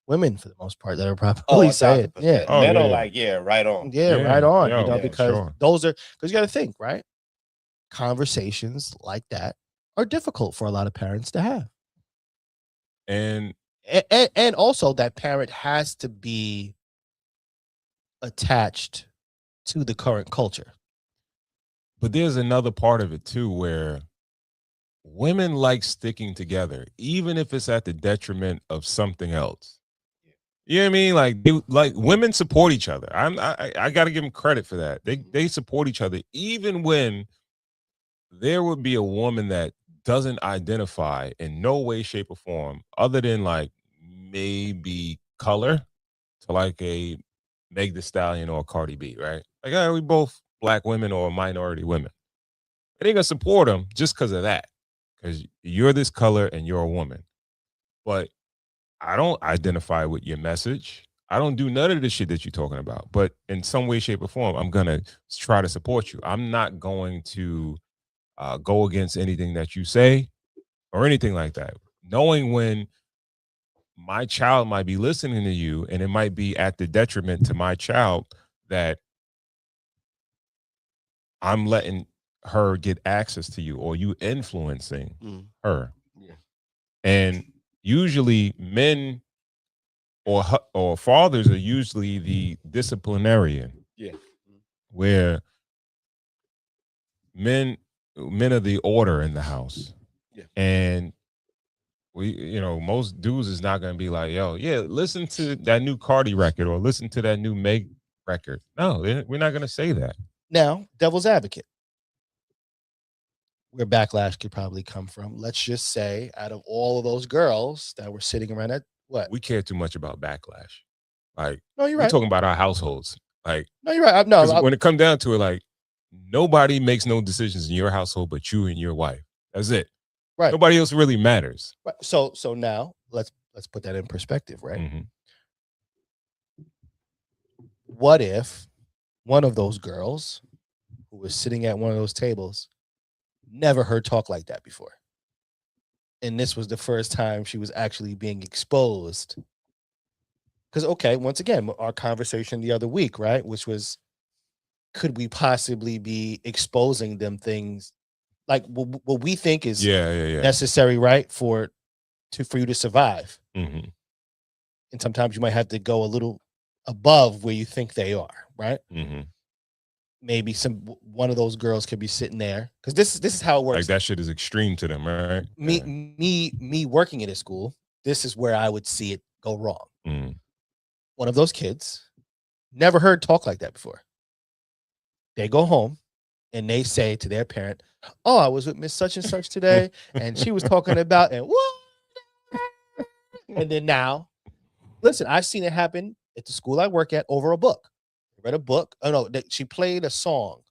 women for the most part that are probably saying, 1000%. yeah, Oh, Men yeah. are like, right on. right on, yeah, because sure. those are because you got to think, right? Conversations like that are difficult for a lot of parents to have, And and also that parent has to be attached to the current culture. but there's another part of it too where women like sticking together, even if it's at the detriment of something else. You know what I mean? Like women support each other. I got to give them credit for that. They support each other even when there would be a woman that doesn't identify in no way, shape, or form other than like maybe color to like a Meg Thee Stallion or a Cardi B, right? Like, we both black women or minority women. They ain't gonna support them just because of that, because you're this color and you're a woman. But I don't identify with your message. I don't do none of the shit that you're talking about. But in some way, shape, or form, I'm gonna try to support you. I'm not going to go against anything that you say or anything like that. Knowing when my child might be listening to you and it might be at the detriment to my child that I'm letting her get access to you or you influencing her. Yeah. And usually men or fathers are usually the disciplinarian. Yeah. Where men are the order in the house. And most dudes is not gonna be like, yo, yeah, listen to that new Cardi record or listen to that new Meg record. No, we're not gonna say that. Now, devil's advocate, where backlash could probably come from. Let's just say, out of all of those girls that were sitting around at what? We care too much about backlash. Like, No, you're we're right. talking about our households. Like, No, you're right. No, when it comes down to it, like, nobody makes no decisions in your household but you and your wife. That's it. Right. Nobody else really matters. right. So now let's put that in perspective, right? Mhm. What if one of those girls who was sitting at one of those tables never heard talk like that before? And this was the first time she was actually being exposed. Because, okay, once again, our conversation the other week, right? Which was, could we possibly be exposing them things like what we think is necessary, right? For you to survive. Mhm. And sometimes you might have to go a little above where you think they are, right? Mhm. Maybe one of those girls could be sitting there because this is how it works. Like, that shit is extreme to them, right? Me working at a school, this is where I would see it go wrong. Mhm. One of those kids never heard talk like that before. They go home and they say to their parent, "Oh, I was with Miss Such and Such today, and she was talking about and what?" And then now, listen, I've seen it happen at the school I work at over a book. I read a book. Oh no, she played a song.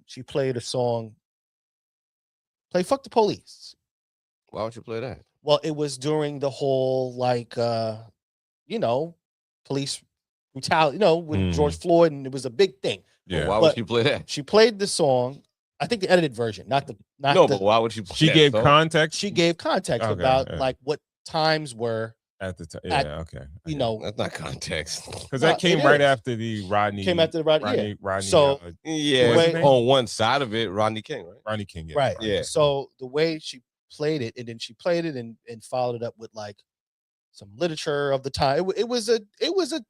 She played a song. Play "Fuck the Police." Why would you play that? Well, it was during the whole police brutality, with George Floyd, and it was a big thing. Yeah. Why would you play that? She played the song. I think the edited version, but why would you play She that gave song? context. She gave context about like what times were at the time. at- Yeah, okay. That's not context. Because that came right after the Rodney. Came after the Rodney. Rodney. So Yeah, the way- on one side of it, Rodney King, right? Rodney King. Yeah. right. Yeah. So the way she played it, and then she played it and followed it up with like some literature of the time. It was a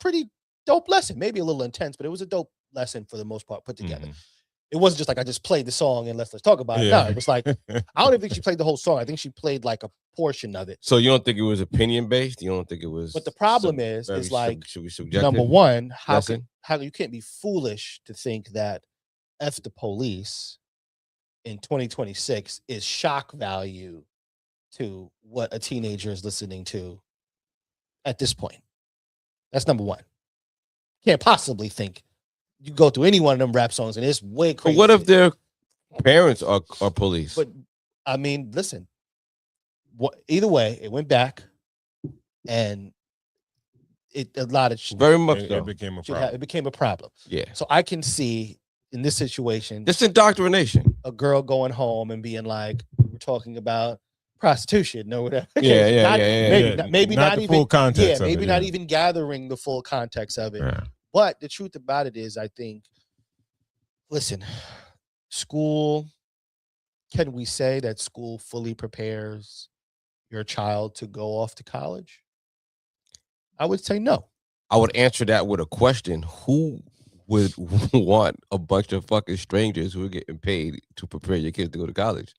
pretty dope lesson, maybe a little intense, but it was a dope lesson for the most part put together. It wasn't just like I just played the song and let's talk about it. Yeah. No, it was like I don't even think she played the whole song. I think she played like a portion of it. So you don't think it was opinion based? You don't think it was? But the problem is like subjective? number one, how lesson? you can't be foolish to think that F the police in 2026 is shock value to what a teenager is listening to at this point. That's number one. Can't possibly think you go through any one of them rap songs and it's way But crazy. what if their parents are police? But I mean, listen. Either way, it went back, and a lot of Very much It so. became a problem. it became a problem. Yeah. So I can see in this situation, This indoctrination. a girl going home and being like, "We're talking about prostitution or whatever." Yeah. Maybe not the even full context. Yeah, of maybe it, not even gathering the full context of it. Yeah. But the truth about it is, I think, listen, school. Can we say that school fully prepares your child to go off to college? I would say no. I would answer that with a question: who would want a bunch of fucking strangers who are getting paid to prepare your kids to go to college?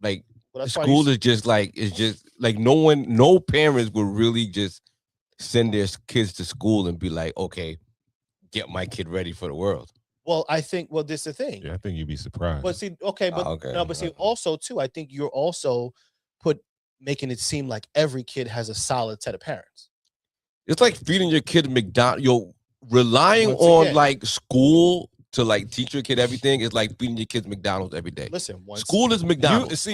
Like, Well, that's why school is just like no parents would really just send their kids to school and be like, okay, get my kid ready for the world. Well, I think. Well, this is the thing. Yeah, I think you'd be surprised. But see, okay, but no, but see, also too, I think you're also making it seem like every kid has a solid set of parents. It's like feeding your kid McDonald's. You're relying Once on again. like school to like teach your kid everything. Is like feeding your kids McDonald's every day. Listen, School is McDonald's. I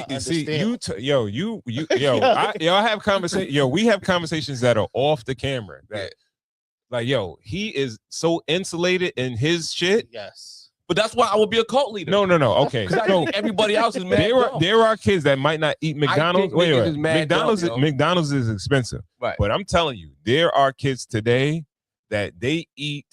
have conversations. We have conversations that are off the camera. That, like, he is so insulated in his shit. Yes. But that's why I would be a cult leader. No. Okay. Because I So think everybody else is mad. there are kids that might not eat McDonald's. think niggas is mad McDonald's dumb, yo. McDonald's is expensive. Right. But I'm telling you, there are kids today that they eat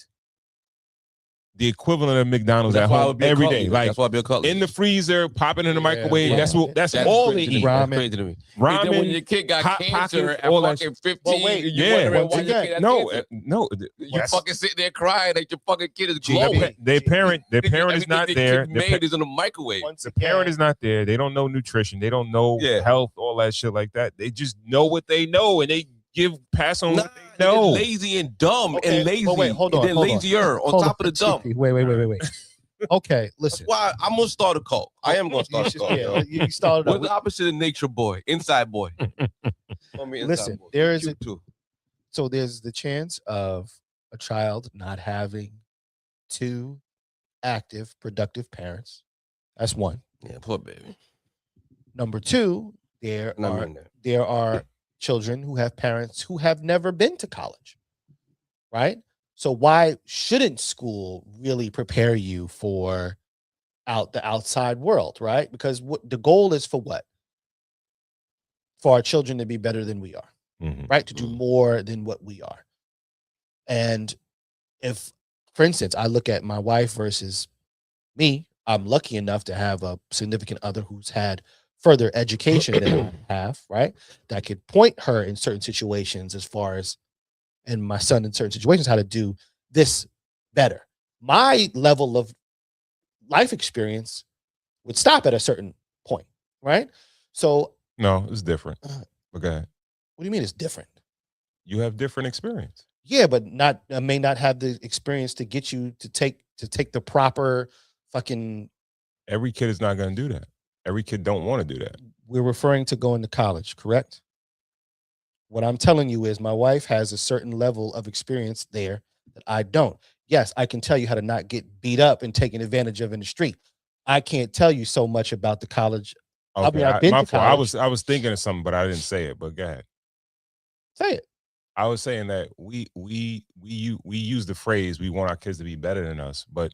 the equivalent of McDonald's That's at why I home would be a every Cutlass. day. Like That's why I be a Cutlass. in the freezer, popping in the microwave. yeah. That's That's all they crazy to eat. me. That's Ramen. crazy to me. And then when Ramen, your kid got Hot cancer Pockets, at all that fucking shit. 15, But wait, and you yeah, wondering once why your again, kid has No, cancer. no. You that's- fucking sitting there crying that your fucking kid is G- glowing. their parent is Everything not the there. kid made is in the microwave. The parent is not there. They don't know nutrition. They don't know Yeah. health, all that shit like that. They just know what they know, and they pass on Nah, what they know. they're lazy and dumb Okay, and lazy. but wait, hold on, And then hold on. lazier on Hold top on, of the dumb. TP. Wait. Okay, listen. That's why I'm gonna start a cult. I am gonna start a cult. Yeah, you started What's up. the opposite of nature boy? Inside boy. Listen, there is You a- too. So there's the chance of a child not having two active, productive parents. That's one. Yeah, poor baby. Number two, there And I are mean that. there are children who have parents who have never been to college, right? So why shouldn't school really prepare you for the outside world, right? Because what the goal is for what? For our children to be better than we are, Mhm. right? To do more than what we are. And if, for instance, I look at my wife versus me, I'm lucky enough to have a significant other who's had further education than I have, right? That could point her in certain situations as far as, and my son in certain situations, how to do this better. My level of life experience would stop at a certain point, right? So No, it's different. Uh, But go ahead. what do you mean it's different? You have different experience. Yeah, but not I may not have the experience to get you to take the proper fucking. Every kid is not going to do that. Every kid don't want to do that. We're referring to going to college, correct? What I'm telling you is my wife has a certain level of experience there that I don't. Yes, I can tell you how to not get beat up and taken advantage of in the street. I can't tell you so much about the college. I mean, I've been my to fault. college. I was thinking of something, but I didn't say it. But go ahead. Say it. I was saying that we use the phrase we want our kids to be better than us, but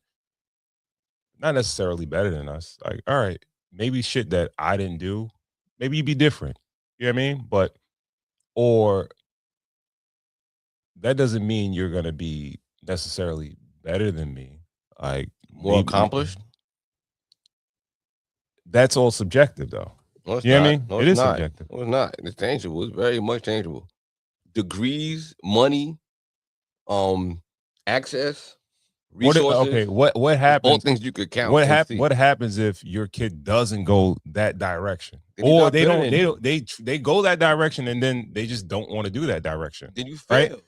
not necessarily better than us. Like, all right, maybe shit that I didn't do, maybe you'd be different. You know what I mean? But or that doesn't mean you're gonna be necessarily better than me. Like More accomplished. That's all subjective, though. No, it's You know what I not. mean? No, It it's is not. subjective. No, it's not. It's tangible. It's very much tangible. Degrees, money, access, resources. What all happens? things you could count. What and see. What happens if your kid doesn't go that direction, Then you're or not they better don't? than They him. don't. They go that direction, and then they just don't want to do that direction. Then you fail. Right?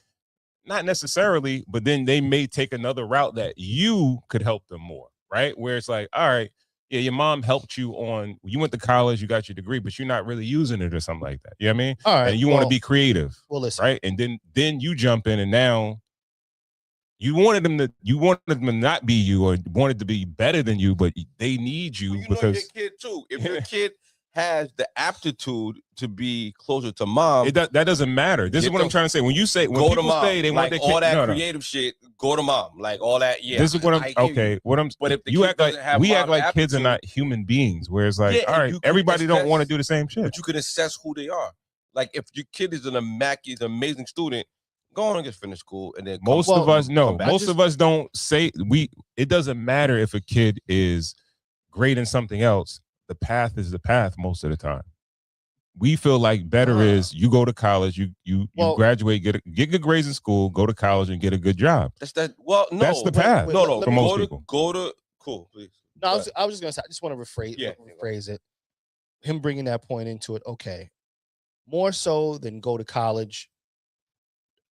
Not necessarily, but then they may take another route that you could help them more. Right? Where it's like, all right, yeah, your mom helped you on. You went to college, you got your degree, but you're not really using it or something like that. You know what I mean? All right. And you want to be creative, Well, listen. right? And then you jump in, and now you wanted them to not be you, or wanted to be better than you, but they need you Well, you know because your kid too. If your kid has the aptitude to be closer to mom, that doesn't matter. This is Get what I'm them- trying to say. When you say when go to people mom. say they want like their all kid, that no. creative shit, go to mom. Like all that. Yeah. This is what I I'm hear you. okay. What I'm But if the you kid act like doesn't have we act mom's like kids are aptitude- not human beings. Where it's like, Yeah, all and right, you can everybody don't want to assess- do the same shit. But you can assess who they are. Like if your kid is an amazing student, go on and get finished school, and then Most come, of us come no. back. Most of us don't say we. It doesn't matter if a kid is great in something else. The path is the path most of the time. We feel like better is you go to college, you graduate, get good grades in school, go to college and get a good job. That's that. Well, no, That's the path. No, for most go people. to cool, please. No, I was just gonna say. I just want to rephrase it. Him bringing that point into it. Okay, more so than go to college.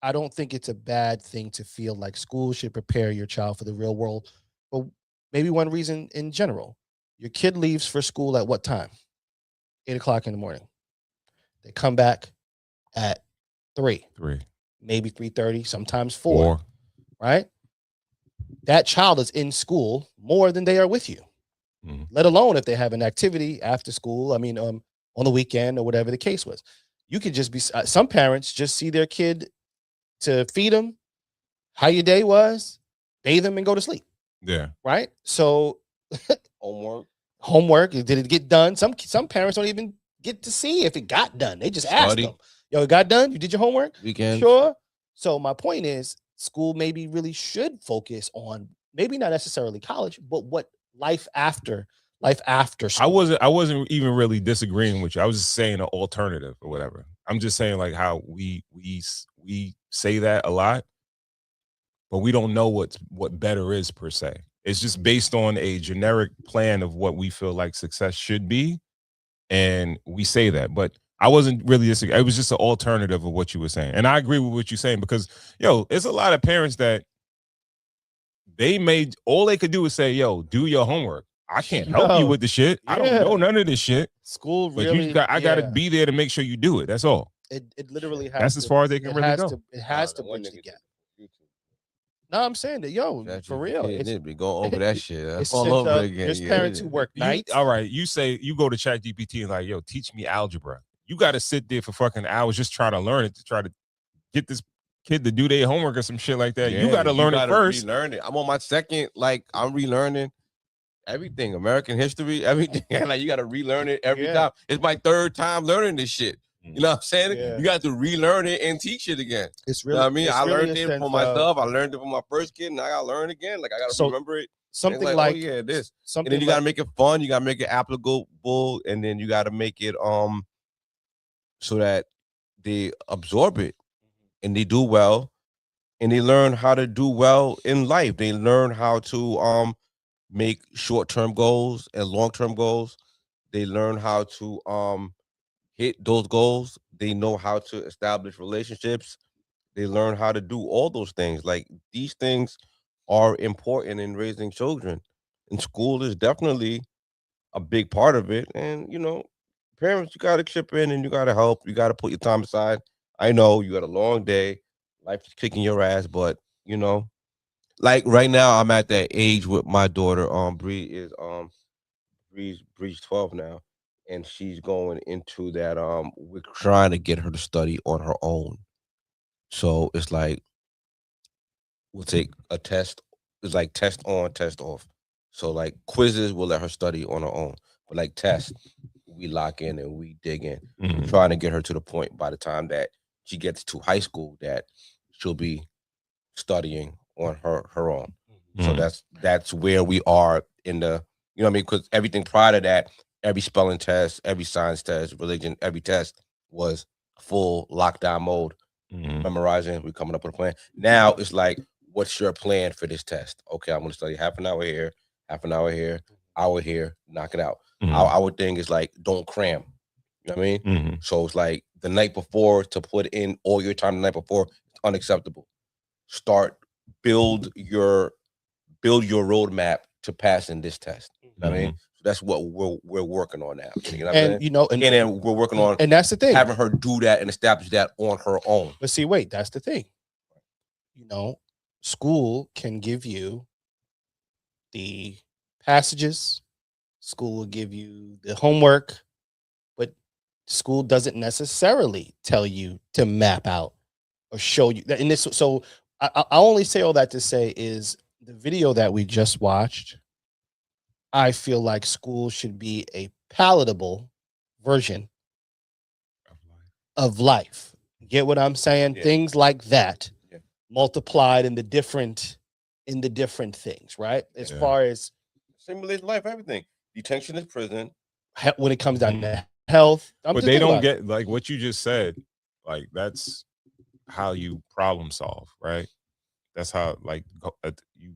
I don't think it's a bad thing to feel like school should prepare your child for the real world. But maybe one reason in general, your kid leaves for school at what time? 8:00 in the morning. They come back at 3, maybe 3:30, sometimes 4. Right? That child is in school more than they are with you. Let alone if they have an activity after school. I mean, on the weekend or whatever the case was. You could just be. Some parents just see their kid to feed them, how your day was, bathe them, and go to sleep. Yeah. Right. So homework. Did it get done? Some parents don't even get to see if it got done. They just ask Study. them, "Yo, it got done? You did your homework?" Weekends. Sure. So my point is, school maybe really should focus on maybe not necessarily college, but what life after school. I wasn't even really disagreeing with you. I was just saying an alternative or whatever. I'm just saying like how we say that a lot, but we don't know what better is per se. It's just based on a generic plan of what we feel like success should be, and we say that. But I wasn't really disagreeing. It was just an alternative of what you were saying, and I agree with what you're saying because it's a lot of parents that all they could do is say, "Yo, do your homework." I can't help you with the shit. I don't know none of this shit. School But really, I got to be there to make sure you do it. That's all. It literally has. That's as far as they can really go. It has to bridge the gap. No, I'm saying that, for real. It's be going over that shit. It's all since, over again. There's parents who work nights. All right, you say you go to ChatGPT and like, yo, teach me algebra. You got to sit there for fucking hours just trying to learn it to try to get this kid to do their homework or some shit like that. You got to learn it first. Relearn it. I'm on my second. Like I'm relearning everything, American history, everything. Like you got to relearn it every time. It's my third time learning this shit. You know what I'm saying? Yeah. You got to relearn it and teach it again. It's really. You know what I mean? I really learned it for myself. I learned it for my first kid, and I got to learn again. Like I got to remember it. Something like, like oh, yeah, this. Something and then you got to make it fun. You got to make it applicable, and then you got to make it so that they absorb it and they do well, and they learn how to do well in life. They learn how to make short-term goals and long-term goals. They learn how to hit those goals. They know how to establish relationships. They learn how to do all those things. Like these things are important in raising children. And school is definitely a big part of it. And, parents, you got to chip in and you got to help. You got to put your time aside. I know you got a long day. Life is kicking your ass, but, like right now I'm at that age with my daughter. Bree's 12 now. And she's going into that. We're trying to get her to study on her own. So it's like we'll take a test. It's like test on, test off. So like quizzes, we'll let her study on her own. But like tests, we lock in and we dig in. We're trying to get her to the point by the time that she gets to high school that she'll be studying on her own. So that's where we are in the, what I mean? Because everything prior to that, every spelling test, every science test, religion, every test was full lockdown mode, memorizing, we're coming up with a plan. Now it's like, what's your plan for this test? Okay, I'm going to study half an hour here, hour here, knock it out. Our thing is like, don't cram. You know what I mean? So it's like the night before to put in all your time the night before, it's unacceptable. Build your roadmap to passing this test. You know what I mean? That's what we're working on now. You know what I'm saying? And then we're working on, and that's the thing, having her do that and establish that on her own. But see, wait, that's the thing. School can give you the passages. School will give you the homework, but school doesn't necessarily tell you to map out or show you that. And so I only say all that to say is the video that we just watched. I feel like school should be a palatable version of life. Get what I'm saying? Yeah. Things like that multiplied in the different things, right? As far as simulated life, everything. Detention is prison. When it comes down to health, but they don't get like what you just said. Like that's how you problem solve, right? That's how you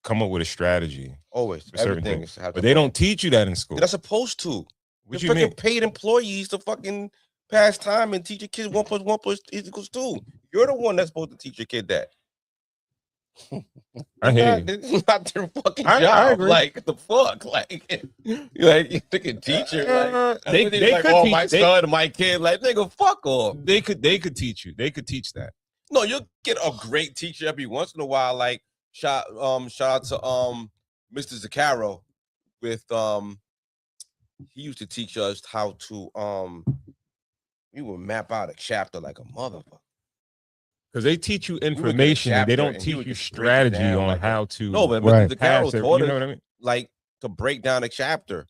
come up with a strategy. Always. For certain things. But they don't teach you that in school. They're supposed to. What They're you mean? Paid employees to fucking pass time and teach your kids 1 + 1 = 2. You're the one that's supposed to teach your kid that. I hear you. It's not their fucking job. I agree. Like the fuck, like you can teach it. Like, they like, could oh, teach, my son, my kid, like nigga, fuck off. They could teach you. They could teach that. No, you'll get a great teacher every once in a while. Like shout out to Mr. Zaccaro with he used to teach us how to we would map out a chapter like a motherfucker. Because they teach you information, and they don't teach you strategy on like how to. No, but Mr. Zaccaro taught us, you know what I mean? Like to break down a chapter.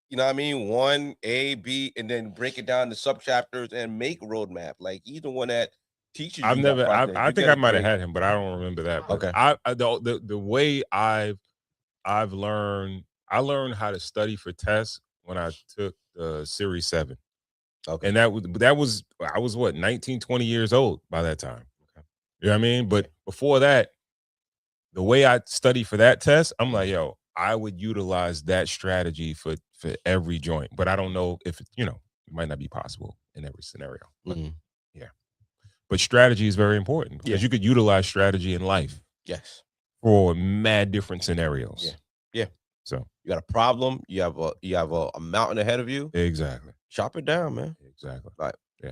You know what I mean? 1, A, B, and then break it down to sub chapters and make a roadmap. Like he's the one that teaches. I've you never. that process. I You think get I a might have grade. had him, but I don't remember that. But Okay. The way I've learned. I learned how to study for tests when I took the Series 7. Okay. And that was I was what 19, 20 years old by that time. Okay. You know what I mean? But before that, the way I study for that test, I'm like, yo, I would utilize that strategy for every joint. But I don't know if it might not be possible in every scenario. But yeah. But strategy is very important because you could utilize strategy in life. Yes. For mad different scenarios. Yeah. Yeah. So you got a problem, you have a mountain ahead of you. Exactly. Chop it down, man. Exactly. Right. Yeah.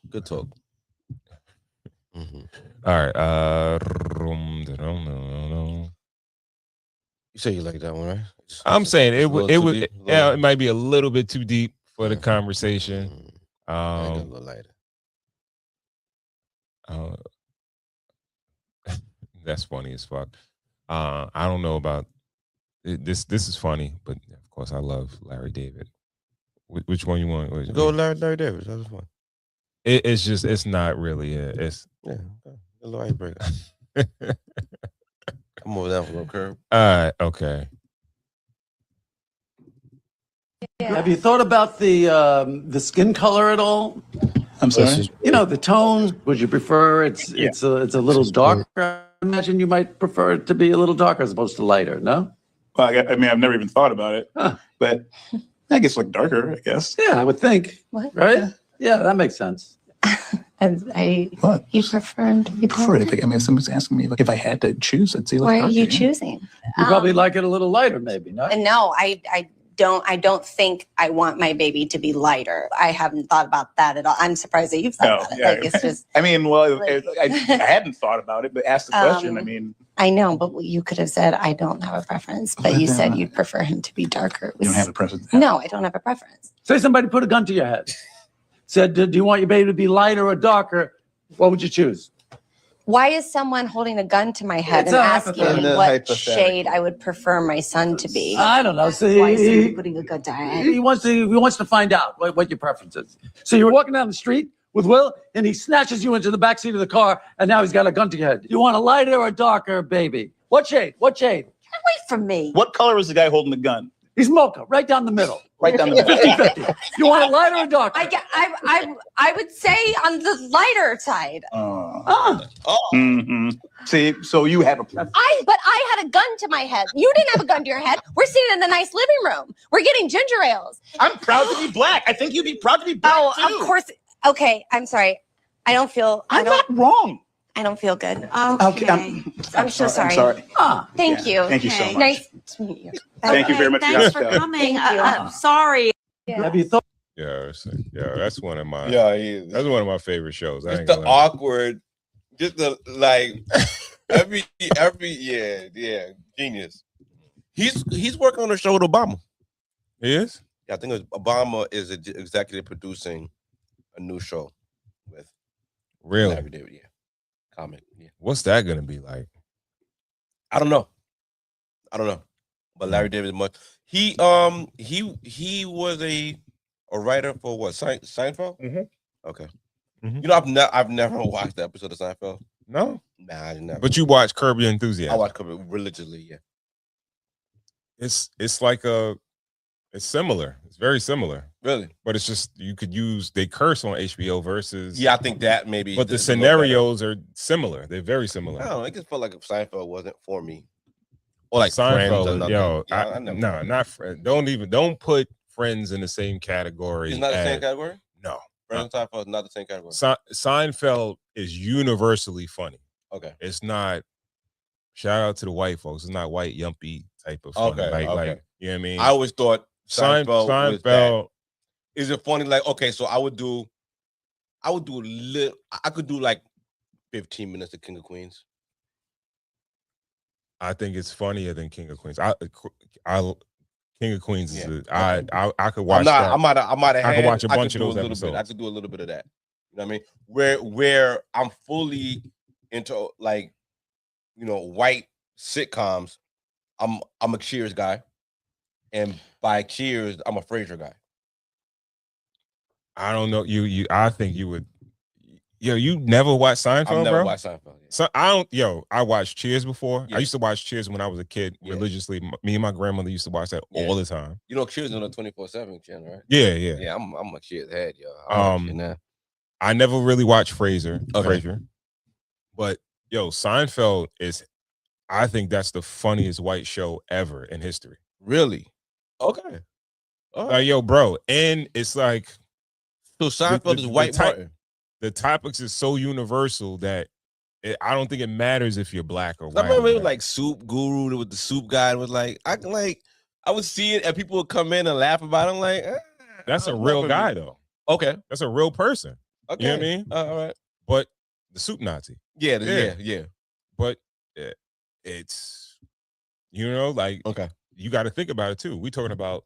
Good talk. All right. You say you like that one, right? I'm saying it it might be a little bit too deep for the conversation. I got a little lighter. That's funny as fuck. I don't know about this. This is funny, but of course I love Larry David. Which one you want? Go with Larry David. That was fun. It's not really. It's a little icebreaker. I'm over that for a little curve. All right. Okay. Have you thought about the skin color at all? I'm sorry. You know, the tone. Would you prefer it's a little darker? I imagine you might prefer it to be a little darker as opposed to lighter. No. Well, I mean, I've never even thought about it, but I guess like darker. I guess. Yeah, I would think. What? Right? Yeah, that makes sense. What? You prefer him to be Prefer darker? it. Like, I mean, if someone's asking me, like, if I had to choose, I'd say like Why are darker, you yeah. choosing? You probably like it a little lighter, maybe. No. No, I don't think I want my baby to be lighter. I haven't thought about that at all. I'm surprised that you've thought about it. Like, it's just. I mean, well, like- I hadn't thought about it, but ask the question. I mean, I know, but you could have said I don't have a preference, but you said you'd prefer him to be darker. It you don't was- have a preference. No, I don't have a preference. Say somebody put a gun to your head. Said, do you want your baby to be lighter or darker? What would you choose? Why is someone holding a gun to my head It's and a asking me hypothetical. what Hypothetical. shade I would prefer my son to be? I don't know. See, Why is somebody putting a gun to our head? he wants to find out what your preference is. So you're walking down the street with Will, and he snatches you into the backseat of the car, and now he's got a gun to your head. You want a lighter or darker baby? What shade? What shade? Get away from me. What color was the guy holding the gun? He's mocha, right down the middle. Right down the middle. 50-50. You want a lighter or darker? I would say on the lighter side. See, so you have a preference. But I had a gun to my head. You didn't have a gun to your head. We're sitting in a nice living room. We're getting ginger ales. I'm proud to be black. I think you'd be proud to be black too. Of course. Okay, I'm sorry. I don't feel. I'm not wrong. I don't feel good. Okay, I'm so sorry. I'm sorry. Thank you. Thank you so much. Nice to meet you. Thank you very much. Thanks for Hospitality. coming. Thank you. Sorry. Have you thought? Yeah, that's one of my. Yeah, he is. That's one of my favorite shows. I Just ain't the gonna lie. awkward, just the like every genius. He's working on a show with Obama. He is. Yeah, I think Obama is executive producing a new show with Really? Larry David. Yeah, comic. Yeah, What's that gonna be like? I don't know, but Larry David much. He was a writer for what Seinfeld. Okay. You know, I've never watched the episode of Seinfeld. No. Nah, I never. But you watch Curb Your Enthusiasm. I watch Curb religiously. Yeah. It's like it's similar. It's very similar. Really? But it's just they curse on HBO versus. Yeah, I think that maybe. But the this is a little better. scenarios are similar. They're very similar. I don't know. It just felt like Seinfeld wasn't for me. Or like Friends or Seinfeld, nothing. yo, Yeah, I never- no, not Friends. Don't put Friends in the same category. It's not the same as- category? No. Friends and Seinfeld is not the same category. Seinfeld is universally funny. Okay. It's not. Shout out to the white folks. It's not white yumpy type of funny. Okay, Like okay. you know what I mean. I always thought Seinfeld was that. Seinfeld. Is it funny? Like, okay, so I could do like 15 minutes of King of Queens. I think it's funnier than King of Queens. I King of Queens is Yeah. I could watch that. I might have. I could watch a I bunch could of do those a little episodes. bit. I could do a little bit of that. You know what I mean? Where I'm fully into like, you know, white sitcoms. I'm a Cheers guy, and by Cheers, I'm a Frasier guy. I don't know. I think you would. Yo, you never watched Seinfeld, I've never bro? watched Seinfeld. Yeah. So I watched Cheers before. Yeah. I used to watch Cheers when I was a kid religiously. Me and my grandmother used to watch that all the time. You know, Cheers on the 24/7 channel, right? Yeah, yeah. Yeah, I'm a Cheers head, yo. I never really watched Frasier. Okay. But yo, Seinfeld is, I think that's the funniest white show ever in history. Really? Okay. All right. Like, yo, bro, and it's like, so Seinfeld is white Martin. The topics is so universal that I don't think it matters if you're black or white. I remember it was like Soup Guru with the soup guy, and was like, I would see it and people would come in and laugh about it. I'm like, that's a real guy though. Okay. That's a real person. Okay. You know what I mean? All right. But the soup Nazi. Yeah. But it's, like, okay, you got to think about it too. We talking about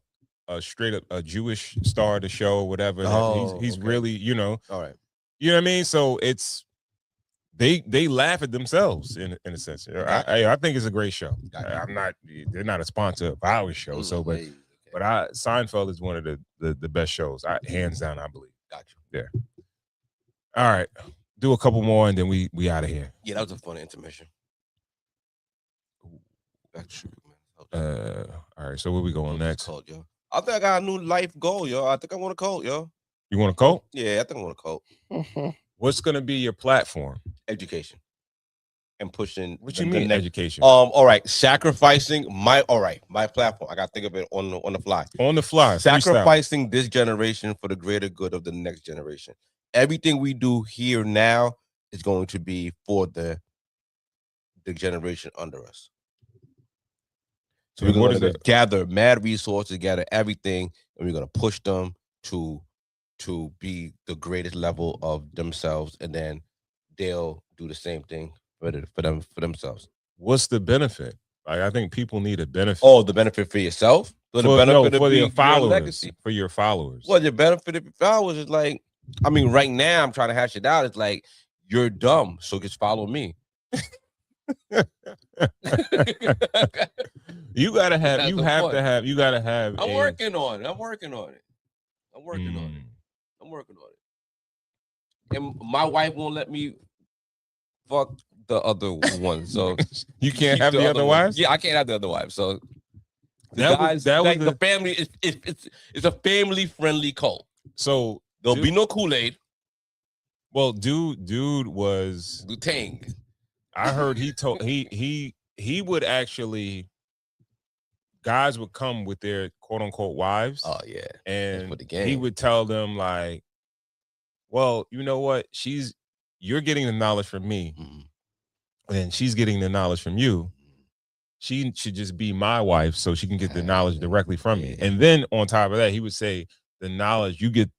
straight up a Jewish star of the show or whatever. He's really, all right. You know what I mean? So it's they laugh at themselves in a sense. I think it's a great show. They're not a sponsor of our show, but Seinfeld is one of the best shows. Hands down, I believe. Got you. Yeah. All right. Do a couple more and then we out of here. Yeah, that was a fun intermission. That's true, man. All right, so where we going next? Cult, yo. I think I got a new life goal, yo. I think I want a cult, yo. You want a cult? Yeah, I think I want a cult. What's gonna be your platform? Education. And pushing. What you mean education? All right. Sacrificing my platform. I gotta think of it on the fly. On the fly. Sacrificing this generation for the greater good of the next generation. Everything we do here now is going to be for the generation under us. So we're going to gather mad resources, gather everything, and we're going to push them to be the greatest level of themselves, and then they'll do the same thing for themselves. What's the benefit? Like, I think people need a benefit. Oh, the benefit for yourself? For your followers. For your followers. Well, the benefit of your followers is like, I mean, right now I'm trying to hash it out. It's like, you're dumb, so just follow me. You gotta have. I'm working on it. And my wife won't let me fuck the other one. So you can't have the other wives? Yeah, I can't have the other wives. So the family it's a family friendly cult. So there'll be no Kool-Aid. Well, dude was Tang. I heard he would actually, guys would come with their quote unquote wives. Oh yeah. And he would tell them like, well, you know what? You're getting the knowledge from me, and she's getting the knowledge from you. She should just be my wife so she can get the knowledge directly from me. And then on top of that, he would say the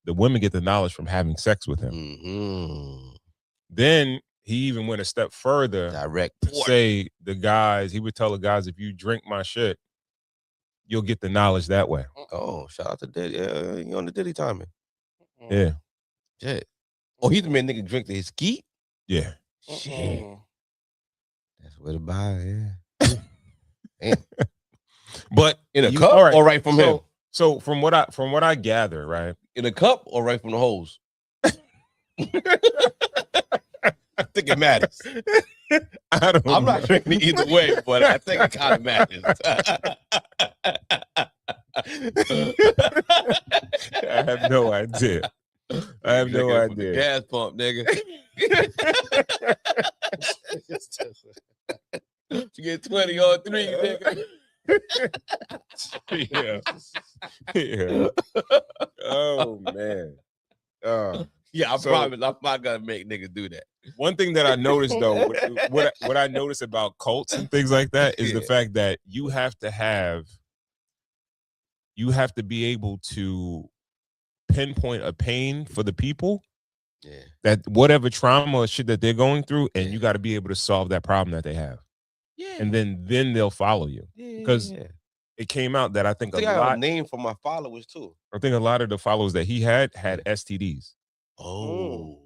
women get the knowledge from having sex with him. Then he even went a step further. Direct. Say he would tell the guys, if you drink my shit, you'll get the knowledge that way. Oh, shout out to Diddy. You on the Diddy timing. Yeah. Shit. Oh, he's the man nigga drink his skeet? Yeah. Shit. That's what about yeah. But in a cup or right from him? So from what I gather, right? In a cup or right from the hose? I think it matters. I'm not drinking it either way, but I think it kind of matters. I have no idea. The gas pump, nigga. You get 20 on 3, nigga. Yeah. Oh man. Yeah, I'm not gonna make niggas do that. One thing that I noticed though, what I noticed about cults and things like that is the fact that you have to be able to pinpoint a pain for the people. Yeah. That whatever trauma or shit that they're going through, and you got to be able to solve that problem that they have. Yeah. And then they'll follow you. Because it came out that I think I have a name for my followers too. I think a lot of the followers that he had STDs. Oh.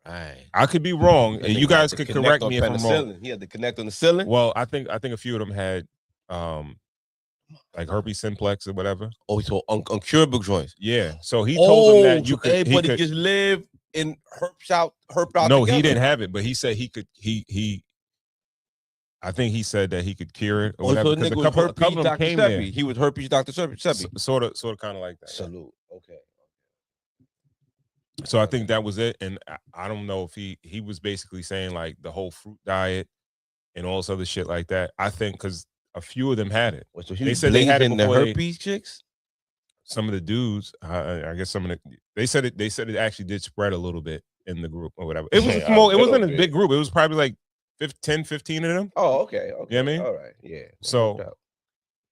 Right. I could be wrong, and you guys could correct me if I'm wrong. He had to connect on the ceiling. Well, I think a few of them had like herpes simplex or whatever. Oh, so uncurable joints. Yeah. So he told them that everybody just live and herped out. No, together. he didn't have it, but he said he could. He. I think he said that he could cure it or whatever. So Because nigga a was couple herpes of them Dr. came Sebi. there. He was herpes Dr. Sebi. Sort of, kind of like that. Salute. Okay. So I think that was it, and I don't know if he was basically saying like the whole fruit diet and all this other shit like that. I think because a few of them had it. So he They was said they had it blazing the before herpes chicks. Some of the dudes, I guess some of the they said it actually did spread a little bit in the group or whatever. It was a small. It wasn't a big group. It was probably like 10, 15 of them. Oh, okay. You know what I mean? All right. Yeah. So,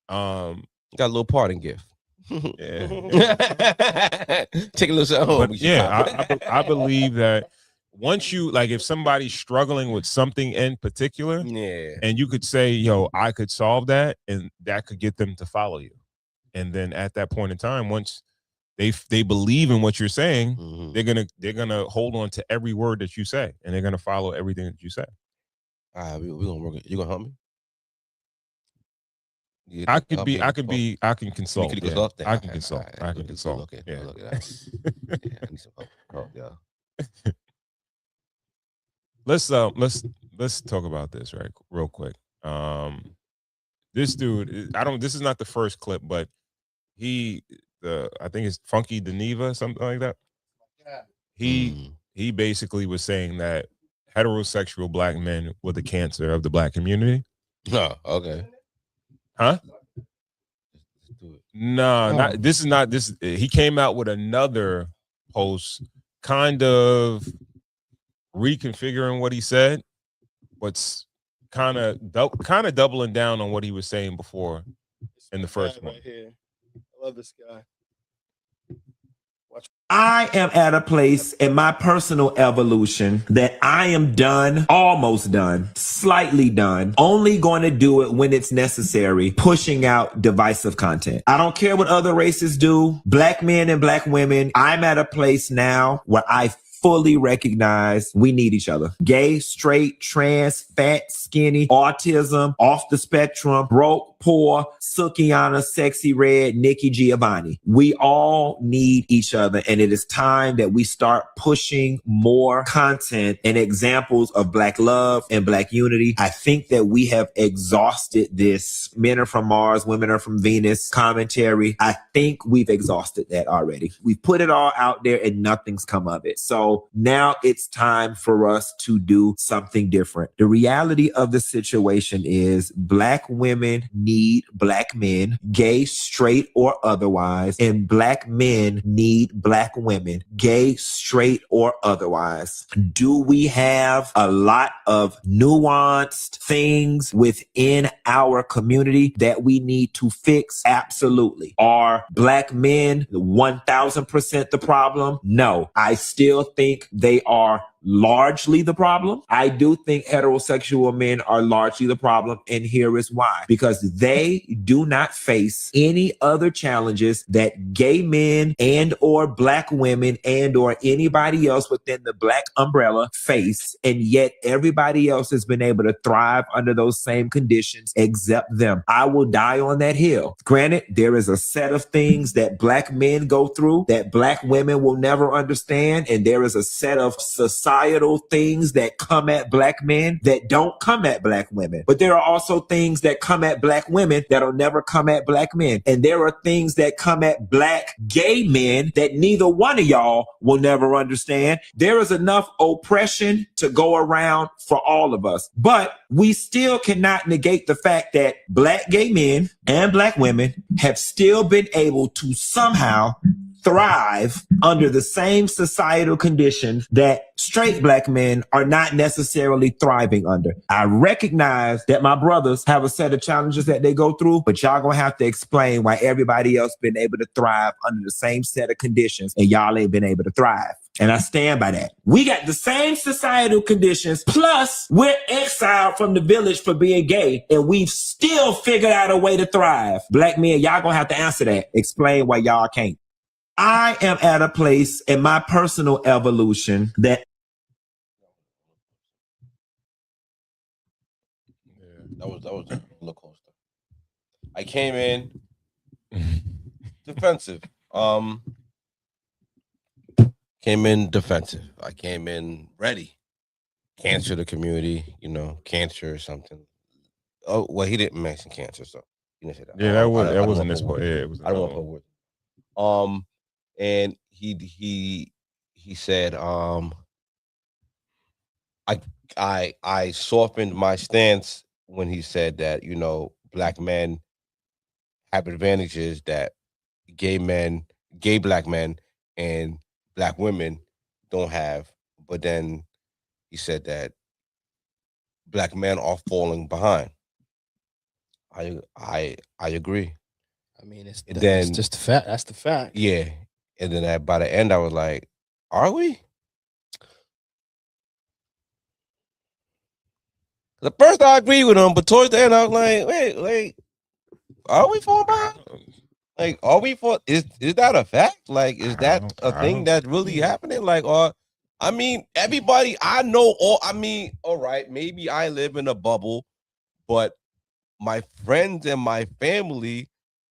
got a little parting gift. Yeah. Take a little home. But yeah, I believe that once you like, if somebody's struggling with something in particular, and you could say, "Yo, I could solve that," and that could get them to follow you. And then at that point in time, once they believe in what you're saying, they're gonna hold on to every word that you say, and they're gonna follow everything that you say. All right, we're gonna work. You gonna help me? I can consult. You can Yeah. consult. I can consult. I can consult. Okay. Yeah. Look at that. Yeah, I need some help. Yeah. Let's talk about this real quick. This dude, this is not the first clip, but I think it's Funky Deneva, something like that. He basically was saying that heterosexual black men were the cancer of the black community. Oh, okay. Huh? No, this is not this. He came out with another post, kind of reconfiguring what he said, but kind of doubling down on what he was saying before in the first one. Right here. I love this guy. I am at a place in my personal evolution that I am done, almost done, slightly done, only going to do it when it's necessary, pushing out divisive content. I don't care what other races do, black men and black women. I'm at a place now where I fully recognize we need each other. Gay, straight, trans, fat, skinny, autism, off the spectrum, broke, poor, Sukiana, Sexy Red, Nikki Giovanni. We all need each other, and it is time that we start pushing more content and examples of black love and black unity. I think that we have exhausted this men are from Mars, women are from Venus commentary. I think we've exhausted that already. We've put it all out there and nothing's come of it. So now it's time for us to do something different. The reality of the situation is black women need black men, gay, straight, or otherwise, and black men need black women, gay, straight, or otherwise. Do we have a lot of nuanced things within our community that we need to fix? Absolutely. Are black men 1000% the problem? No. I still think they are largely the problem. I do think heterosexual men are largely the problem, and here is why. Because they do not face any other challenges that gay men and or black women and or anybody else within the black umbrella face, and yet everybody else has been able to thrive under those same conditions except them. I will die on that hill. Granted, there is a set of things that black men go through that black women will never understand, and there is a set of societal things that come at black men that don't come at black women. But there are also things that come at black women that'll never come at black men. And there are things that come at black gay men that neither one of y'all will never understand. There is enough oppression to go around for all of us. But we still cannot negate the fact that black gay men and black women have still been able to somehow thrive under the same societal conditions that straight black men are not necessarily thriving under. I recognize that my brothers have a set of challenges that they go through, but y'all gonna have to explain why everybody else been able to thrive under the same set of conditions and y'all ain't been able to thrive. And I stand by that. We got the same societal conditions, plus we're exiled from the village for being gay, and we've still figured out a way to thrive. Black men, y'all gonna have to answer that. Explain why y'all can't. I am at a place in my personal evolution that that was a roller coaster. I came in defensive. Came came in defensive. I came in ready. Cancer the community, cancer or something. Oh well, he didn't mention cancer, so he didn't say that. Yeah, that wasn't this part. Word. Yeah, it was. I don't want to put words. And he said, I softened my stance when he said that black men have advantages that gay black men and black women don't have. But then he said that black men are falling behind. I agree. I mean, it's just the fact. That's the fact. Yeah. And then by the end, I was like, are we? The first I agreed with him, but towards the end, I was like, wait, are we falling behind? Like, are we for? Is that a fact? Like, is that a thing that's really happening? Like, I mean, everybody I know, all right, maybe I live in a bubble, but my friends and my family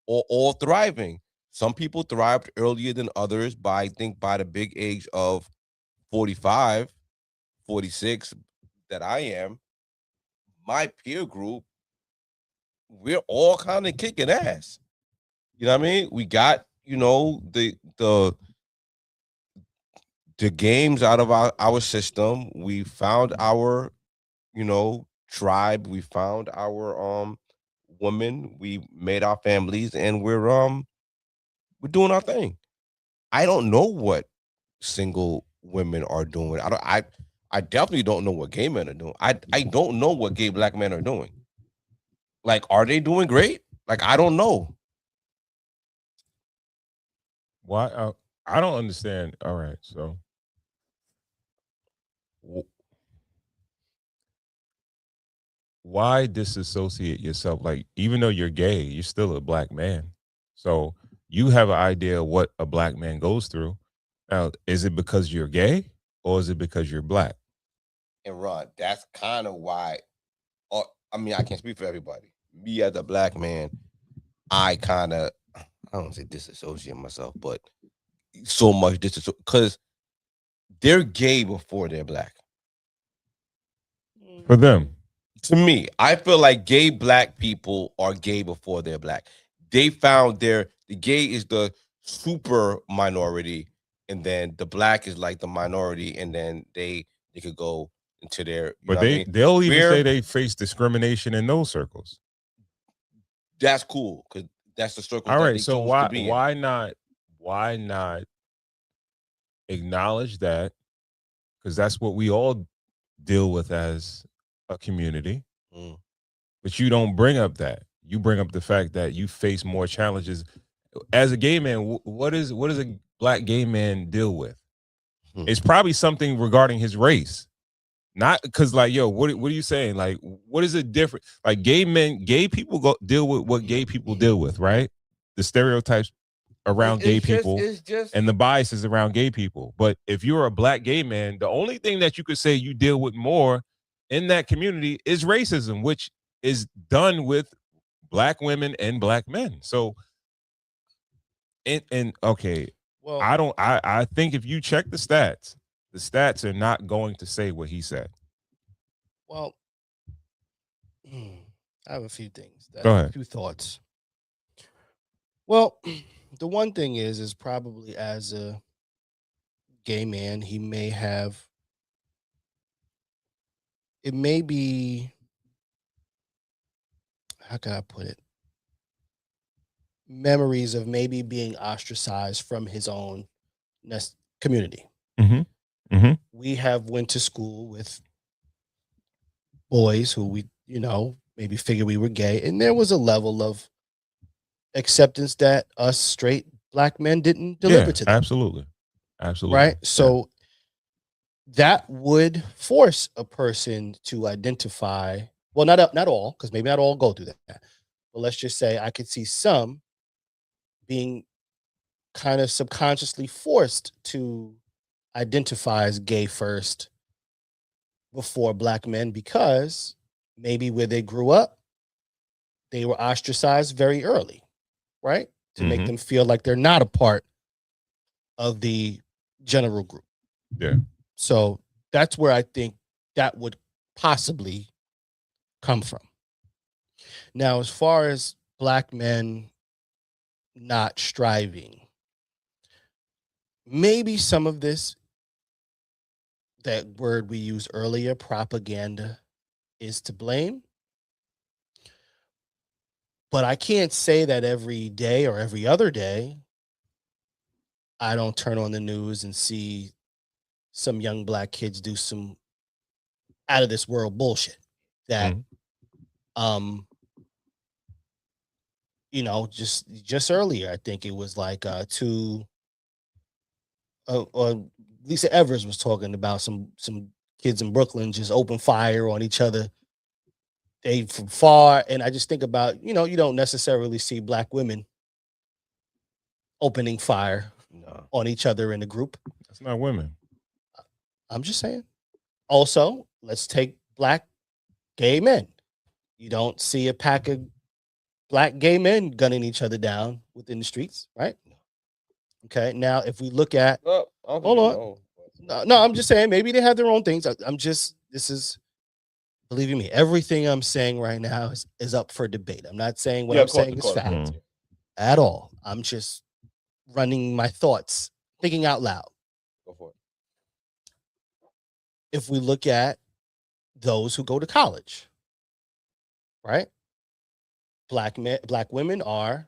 are all thriving. Some people thrived earlier than others by the big age of 45, 46 that I am. My peer group, we're all kind of kicking ass. You know what I mean? We got, the games out of our system. We found our, tribe. We found our women. We made our families, and we're doing our thing. I don't know what single women are doing. I definitely don't know what gay men are doing. I don't know what gay black men are doing. Like, are they doing great? Like, I don't know. Why? I don't understand. All right, so why disassociate yourself? Like, even though you're gay, you're still a black man. So you have an idea of what a black man goes through. Now, is it because you're gay or is it because you're black? And Ron, that's kind of why. I mean, I can't speak for everybody. Me as a black man, I don't say disassociate myself, but so much disassociate because they're gay before they're black. For them. To me, I feel like gay black people are gay before they're black. They found the gay is the super minority, and then the black is like the minority, and then they could go into their. But they'll even say they face discrimination in those circles. That's cool because that's the circle. All right, so why not acknowledge that? Because that's what we all deal with as a community. But you don't bring up that. You bring up the fact that you face more challenges as a gay man. What does a black gay man deal with? It's probably something regarding his race. Not because, like, yo, what are you saying? Like, what is it different? Like, gay people deal with what gay people deal with, right? The stereotypes around gay people and the biases around gay people. But if you're a black gay man, the only thing that you could say you deal with more in that community is racism, which is done with black women and black men. So, and okay, well, I think if you check the stats are not going to say what he said. Well, I have a few things. Go ahead. A few thoughts. Well, the one thing is probably as a gay man, he may have, it may be, how can I put it? Memories of maybe being ostracized from his own community. We have went to school with boys who we, maybe figured we were gay, and there was a level of acceptance that us straight black men didn't deliver to them. Absolutely. Right? So that would force a person to identify, well, not all, because maybe not all go through that. But let's just say I could see some being kind of subconsciously forced to identify as gay first before black men, because maybe where they grew up, they were ostracized very early, right? To make them feel like they're not a part of the general group. Yeah. So that's where I think that would possibly come from. Now, as far as black men not striving, maybe some of this, that word we used earlier, propaganda, is to blame. But I can't say that every day or every other day I don't turn on the news and see some young black kids do some out of this world bullshit that just earlier, I think it was like two or Lisa Evers was talking about some kids in Brooklyn just open fire on each other. They from far, and I just think about, you don't necessarily see black women opening fire on each other in a group. That's not women. I'm just saying. Also, let's take black gay men. You don't see a pack of black gay men gunning each other down within the streets, right? Okay. Now, if we look at, hold on. No, I'm just saying maybe they have their own things. Believe me, everything I'm saying right now is up for debate. I'm not saying what I'm saying is fact at all. I'm just running my thoughts, thinking out loud. Go for it. If we look at those who go to college, right? Black women are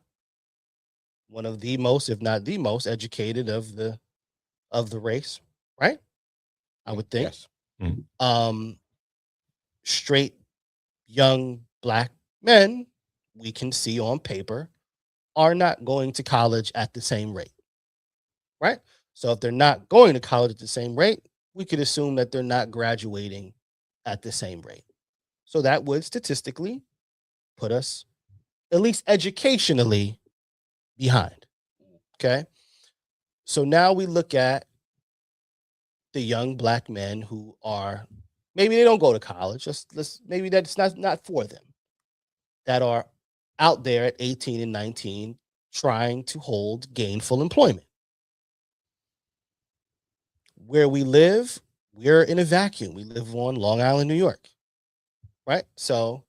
one of the most, if not the most, educated of the race, right? I would think. Yes. Straight young black men, we can see on paper, are not going to college at the same rate, right? So if they're not going to college at the same rate, we could assume that they're not graduating at the same rate. So that would statistically put us, at least educationally, behind. Okay. So now we look at the young black men who are, maybe they don't go to college. Maybe that's not for them, that are out there at 18 and 19 trying to hold gainful employment. Where we live, we're in a vacuum. We live on Long Island, New York, right? So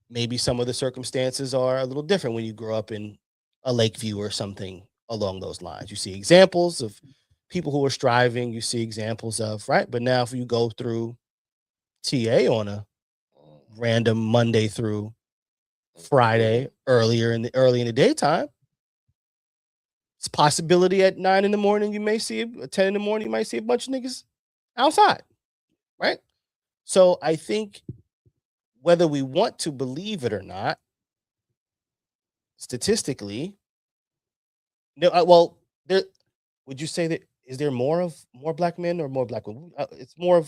maybe some of the circumstances are a little different when you grow up in a Lakeview or something along those lines. You see examples of people who are striving. You see examples of, right? But now if you go through TA on a random Monday through Friday, early in the daytime, it's a possibility at 9 in the morning you may see, 10 in the morning you might see a bunch of niggas outside, right? So I think whether we want to believe it or not, statistically, would you say that is there more black men or more black women? It's more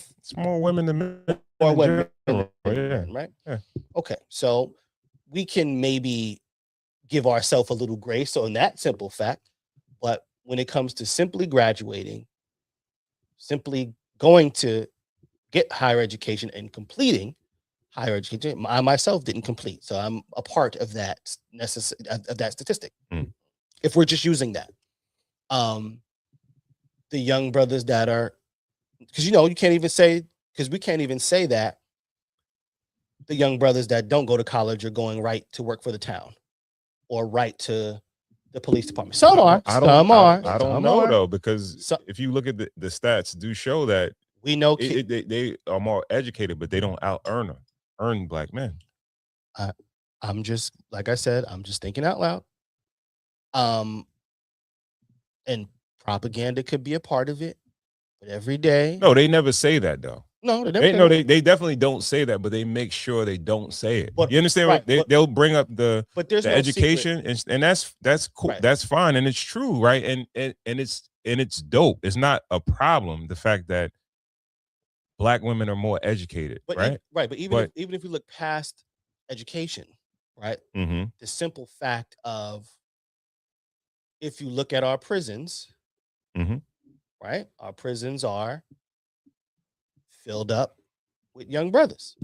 women than men. More women, general, men, right? Yeah. Okay, so we can maybe give ourselves a little grace on that simple fact, but when it comes to simply graduating, simply going to get higher education and completing higher education, I myself didn't complete, so I'm a part of that statistic. If we're just using that, the young brothers that are, because you can't even say, because we can't even say that the young brothers that don't go to college are going right to work for the town or right to the police department. Some are. I don't know though, because if you look at the stats, do show that we know they are more educated, but they don't earn black men. I'm just, like I said, I'm just thinking out loud. And propaganda could be a part of it, but every day. No, they never say that though. No, they definitely don't say that, but they make sure they don't say it. But, you understand? Right, they'll bring up the no education, and that's cool. Right. That's fine, and it's true, right? And it's dope. It's not a problem, the fact that black women are more educated, right? But even if we look past education, right? Mm-hmm. The simple fact of, if you look at our prisons, right? Our prisons are filled up with young brothers,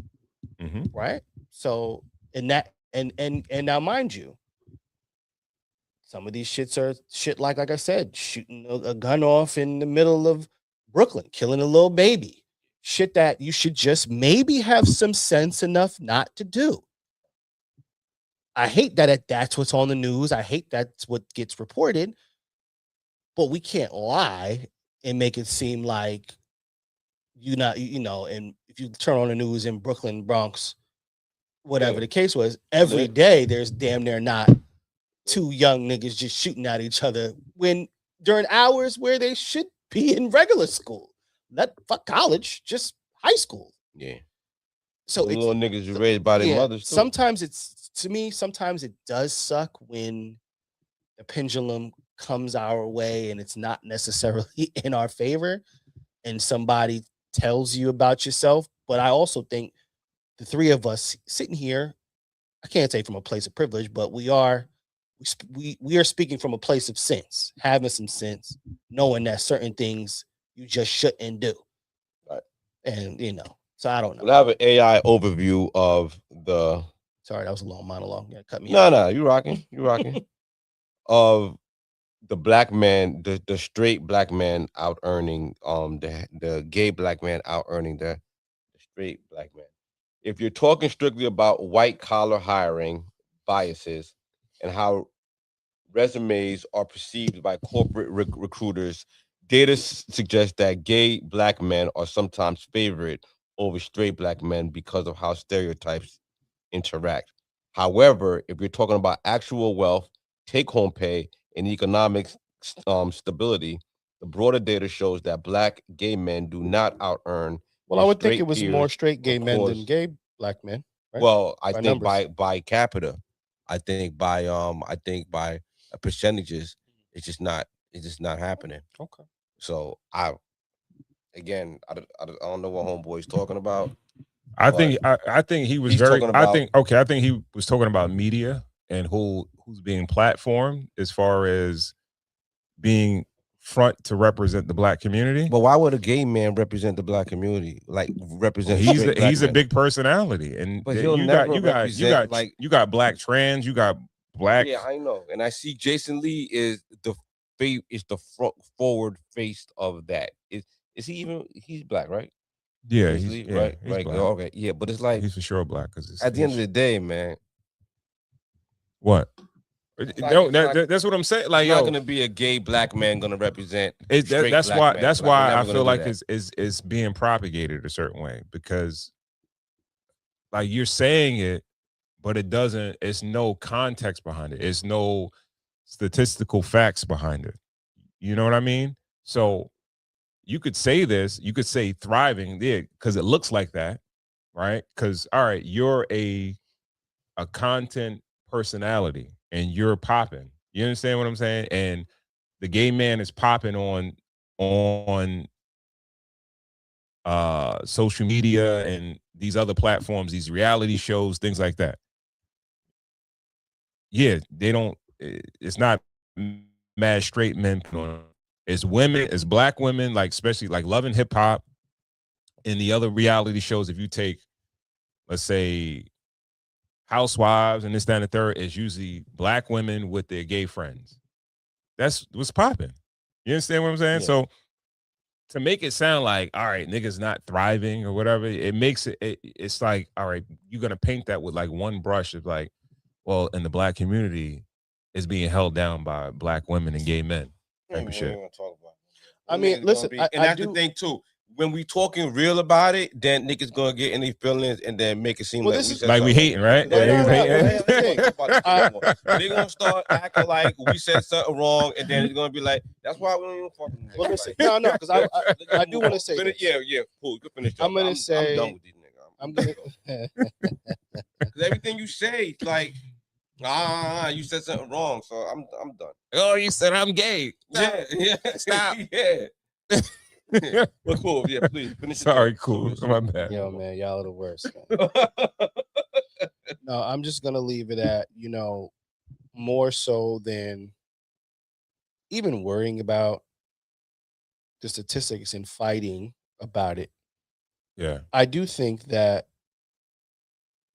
right? So, and now, mind you, some of these shits are shit like I said, shooting a gun off in the middle of Brooklyn, killing a little baby. Shit that you should just maybe have some sense enough not to do. I hate that that's what's on the news. I hate that's what gets reported. But we can't lie and make it seem like and if you turn on the news in Brooklyn, Bronx, whatever the case was, every day there's damn near not two young niggas just shooting at each other when during hours where they should be in regular school. Not fuck college, just high school. Yeah. So the little niggas raised by their mothers too. Sometimes it does suck when the pendulum comes our way and it's not necessarily in our favor and somebody tells you about yourself. But I also think the three of us sitting here, I can't say from a place of privilege, but we are speaking from a place of sense, having some sense, knowing that certain things you just shouldn't do. Right. And so I don't know. We'll have an AI overview of the. Sorry, that was a long monologue. Yeah, cut me. No, you rocking. Of the black man, the straight black man out earning the gay black man out earning the straight black man. If you're talking strictly about white collar hiring biases and how resumes are perceived by corporate recruiters, data suggests that gay black men are sometimes favored over straight black men because of how stereotypes interact. However, if you're talking about actual wealth, take-home pay, and economic stability, the broader data shows that black gay men do not out-earn. Well, I would think it was more straight gay men than gay black men. Right? Well, I think by capita, I think by percentages, it's just not happening. Okay. So I don't know what homeboy's talking about. I think he was very. I think he was talking about media and who's being platformed as far as being front to represent the black community. But why would a gay man represent the black community? Like represent? He's a big personality, and but you got black trans, you got black. Yeah, I know, and I see Jason Lee is the forward face of that. Is he even? He's black, right? Yeah, he's right. Black. Okay, yeah, but it's like he's for sure black because at the end of the day, man. What? That's what I'm saying. Like, it's not going to be a gay black man going to represent. That's why I feel like it's being propagated a certain way because, like, you're saying it, but it doesn't. It's no context behind it. It's no statistical facts behind it. You know what I mean? So you could say this. You could say thriving there because it looks like that, right? Because all right, you're a content personality. And you're popping. You understand what I'm saying? And the gay man is popping on social media and these other platforms, these reality shows, things like that. Yeah, they don't. It's not mad straight men. It's women. It's black women, like especially like Love and Hip Hop, and the other reality shows. If you take, let's say, Housewives and this, that, and the third, is usually black women with their gay friends. That's what's popping. You understand what I'm saying? Yeah. So to make it sound like, all right, niggas not thriving or whatever, it makes it's like, all right, you're gonna paint that with like one brush of like, well, in the black community is being held down by black women and gay men type of shit. I mean, listen, that's the thing too. When we talking real about it, then niggas gonna get any feelings and then make it seem we hating, right? They gonna start acting like we said something wrong, and then it's gonna be like, that's why we don't even fucking. Well, listen, no, because I do want to say, yeah, cool. You finish. I'm gonna say, I'm done with these niggas. I'm gonna because everything you say, like, you said something wrong, so I'm done. Oh, you said I'm gay. Yeah, Stop. Yeah. Well, cool. Yeah, please finish. Sorry, cool. My bad. Yo, man, y'all are the worst. No, I'm just gonna leave it at, more so than even worrying about the statistics and fighting about it. Yeah, I do think that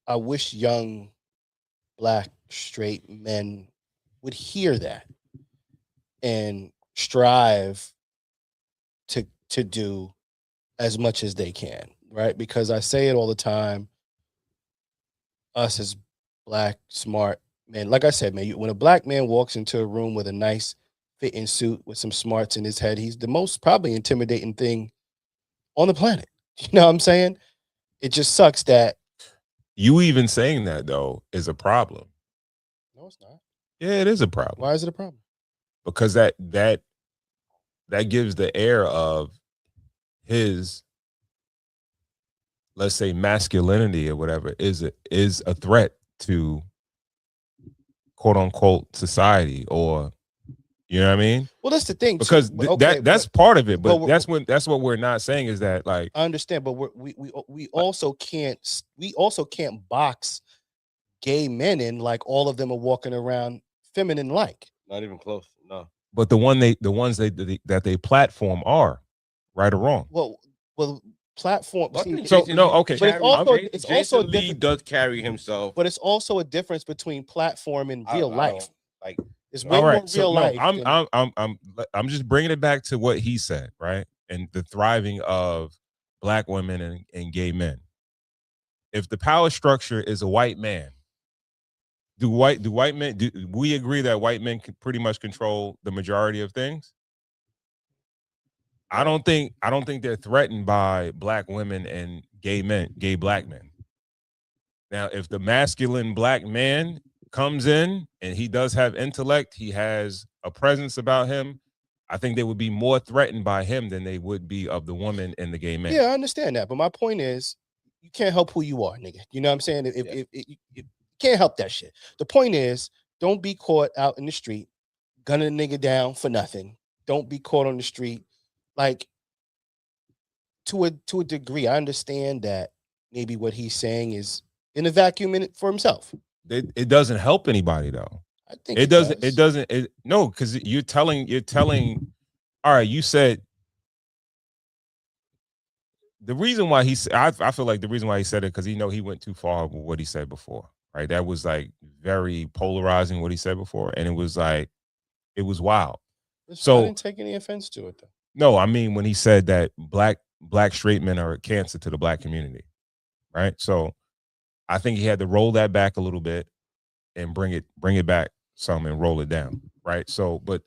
I wish young black straight men would hear that and strive to do as much as they can, right? Because I say it all the time, us as black, smart men, like I said, man, when a black man walks into a room with a nice fitting suit with some smarts in his head, he's the most probably intimidating thing on the planet. You know what I'm saying? It just sucks that you even saying that though is a problem. No, it's not. Yeah, it is a problem. Why is it a problem? Because that gives the air of his, let's say, masculinity or whatever is a threat to quote unquote society, or you know what I mean? Well, that's the thing, because too. that's part of it. But but that's what we're not saying is that, like, I understand, but we also can't box gay men in like all of them are walking around feminine like. Not even close. No. but the ones that they platform are right or wrong. Well, platform. So no, okay. But it's also a Lee different, does carry himself. but it's also a difference between platform and real life. Like, it's way all right, more real so life. I'm just bringing it back to what he said, right? And the thriving of black women and gay men. If the power structure is a white man, do white men, do we agree that white men can pretty much control the majority of things? I don't think they're threatened by black women and gay black men. Now, if the masculine black man comes in and he does have intellect, he has a presence about him, I think they would be more threatened by him than they would be of the woman and the gay man. Yeah, I understand that, but my point is, you can't help who you are, nigga. You know what I'm saying? If you can't help that shit. The point is, don't be caught out in the street gunning a nigga down for nothing. Don't be caught on the street. Like, to a degree, I understand that maybe what he's saying is in a vacuum for himself. It doesn't help anybody though. I think it doesn't. It doesn't. No, because you're telling. All right, you said the reason why he said. I feel like the reason why he said it because he went too far with what he said before. Right, that was like very polarizing what he said before, and it was wild. So I didn't take any offense to it though. No, I mean when he said that black straight men are a cancer to the black community, right? So I think he had to roll that back a little bit and bring it back some and roll it down, right? So, but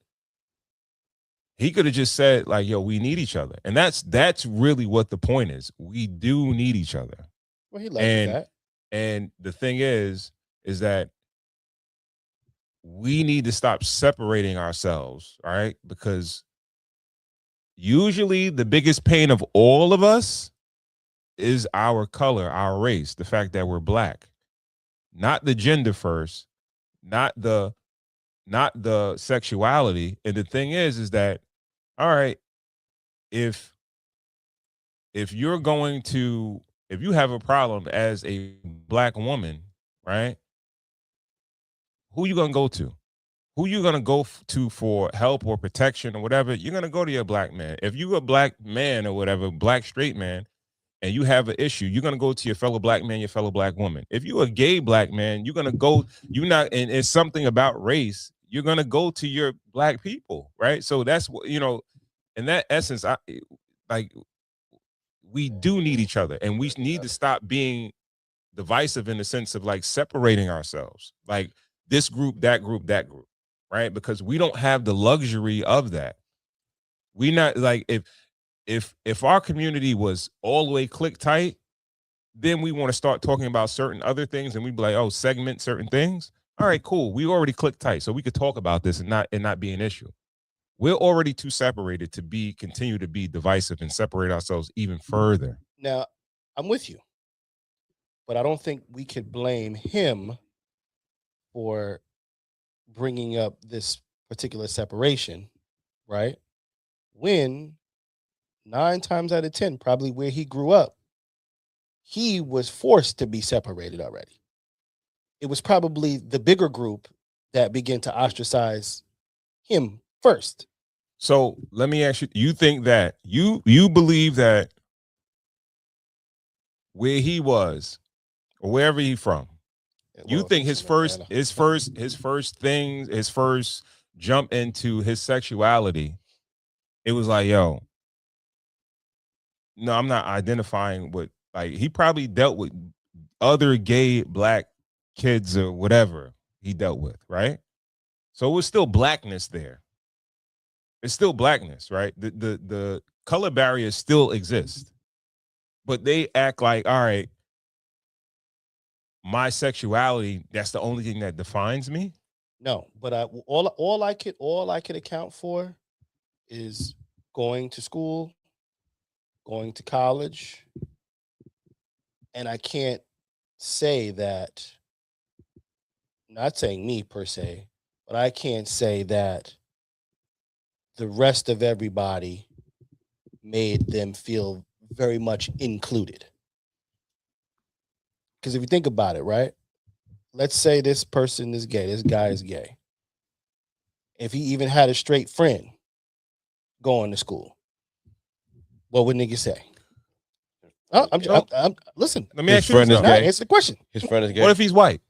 he could have just said like, "Yo, we need each other," and that's really what the point is. We do need each other. Well, he likes that. And the thing is that we need to stop separating ourselves, all right? Because usually the biggest pain of all of us is our color, our race, the fact that we're black. Not the gender first, not the sexuality. And the thing is that, all right, if you have a problem as a black woman, right? Who you gonna go to? Who you gonna go to for help or protection or whatever? You're gonna go to your black man. If you a black man or whatever, black straight man, and you have an issue, you're gonna go to your fellow black man, your fellow black woman. If you a gay black man, you're gonna go. And it's something about race. You're gonna go to your black people, right? So that's what in that essence, we do need each other, and we need to stop being divisive in the sense of like separating ourselves, like this group, that group, that group, right? Because we don't have the luxury of that. We not like if our community was all the way click tight, then we want to start talking about certain other things, and we'd be like, oh, segment certain things. All right, cool. We already click tight, so we could talk about this and not be an issue. We're already too separated to continue to be divisive and separate ourselves even further. Now, I'm with you, but I don't think we could blame him for bringing up this particular separation, right? When 9 times out of 10, probably where he grew up, he was forced to be separated already. It was probably the bigger group that began to ostracize him first. So let me ask you, you think that you believe that where he was or wherever he's from, You think his first jump into his sexuality, it was like, yo, no, I'm not identifying with, like, he probably dealt with other gay black kids or whatever he dealt with, right? So it was still blackness there. It's still blackness, right? The color barrier still exists. But they act like, all right, my sexuality, that's the only thing that defines me. No, but all I could account for is going to school, going to college, and I can't say that, not saying me per se, but I can't say that the rest of everybody made them feel very much included. Because if you think about it, right? Let's say this person is gay, this guy is gay. If he even had a straight friend going to school, what would niggas say? Listen. Let me ask you this. Answer the question. His friend is gay. What if he's white?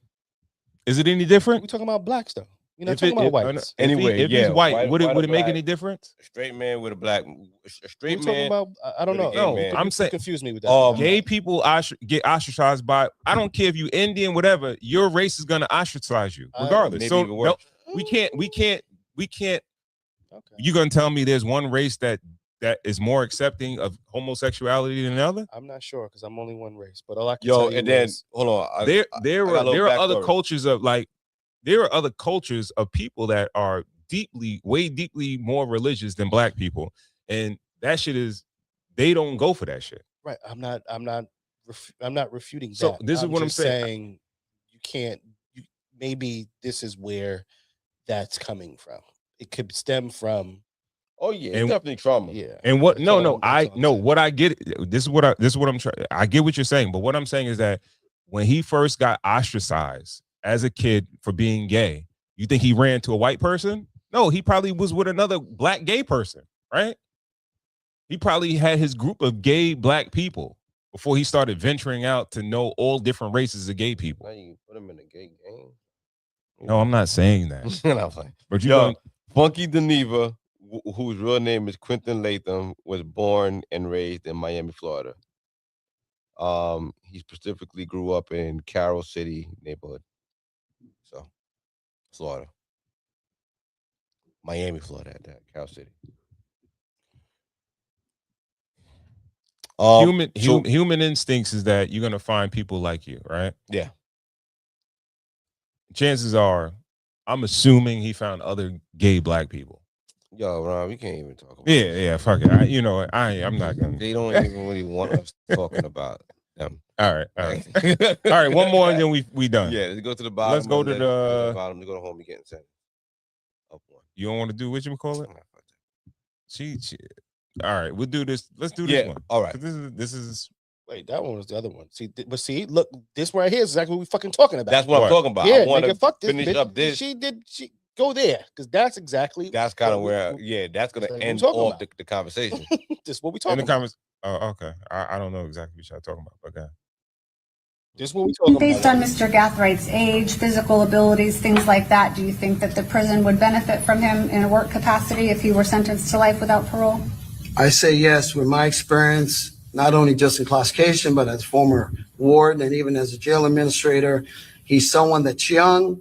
Is it any different? We're talking about blacks, though. You're not talking about whites. Anyway, if he's white, would it make any difference? A straight man with a straight man. About, I don't know. No, I'm saying, confuse me with that. Gay people get ostracized by, I don't care if you Indian, whatever, your race is gonna ostracize you regardless. So no, we can't. Okay. You're gonna tell me there's one race that is more accepting of homosexuality than the other? I'm not sure because I'm only one race, but all I can tell you and then is, hold on. There are other cultures of people that are way deeply more religious than black people, and that shit is, they don't go for that shit. Right. I'm not refuting that. So this is what I'm saying. You can't. Maybe this is where that's coming from. It could stem from. Oh yeah, it's definitely trauma. Yeah. And what? No. What I get. This is what I'm trying. I get what you're saying, but what I'm saying is that when he first got ostracized as a kid for being gay, you think he ran to a white person? No, he probably was with another black gay person, right? He probably had his group of gay black people before he started venturing out to know all different races of gay people. Now you can put him in a gay game. No, I'm not saying that. No, but Funky Deneva, whose real name is Quentin Latham, was born and raised in Miami, Florida. He specifically grew up in Carroll City neighborhood. So, Florida. Miami, Florida at that, Carroll City. Human instincts is that you're gonna find people like you, right? Yeah. Chances are, I'm assuming he found other gay black people. Yo, Ron, we can't even talk about Yeah, fuck it. I'm not gonna. They don't even really want us talking about them. All right. All right. One more, and then we done. Yeah, let's go to the bottom. Let's go to the bottom to go to home. You getting sent up one. You don't want to do what you call it? She. All right, we'll do this. Let's do this one. All right. This is. Wait, that one was the other one. See, look, this right here is exactly what we fucking talking about. That's what I'm talking about. Yeah, I want to finish bitch. Up this. She go there because that's exactly. That's kind of where, that's gonna end off the conversation. This is what we talking about. Oh, okay. I don't know exactly what y'all talking about. Okay. This is what we talking about. Based on Mr. Gathrigh's age, physical abilities, things like that, do you think that the prison would benefit from him in a work capacity if he were sentenced to life without parole? I say yes. With my experience, not only just in classification, but as former warden and even as a jail administrator, he's someone that's young,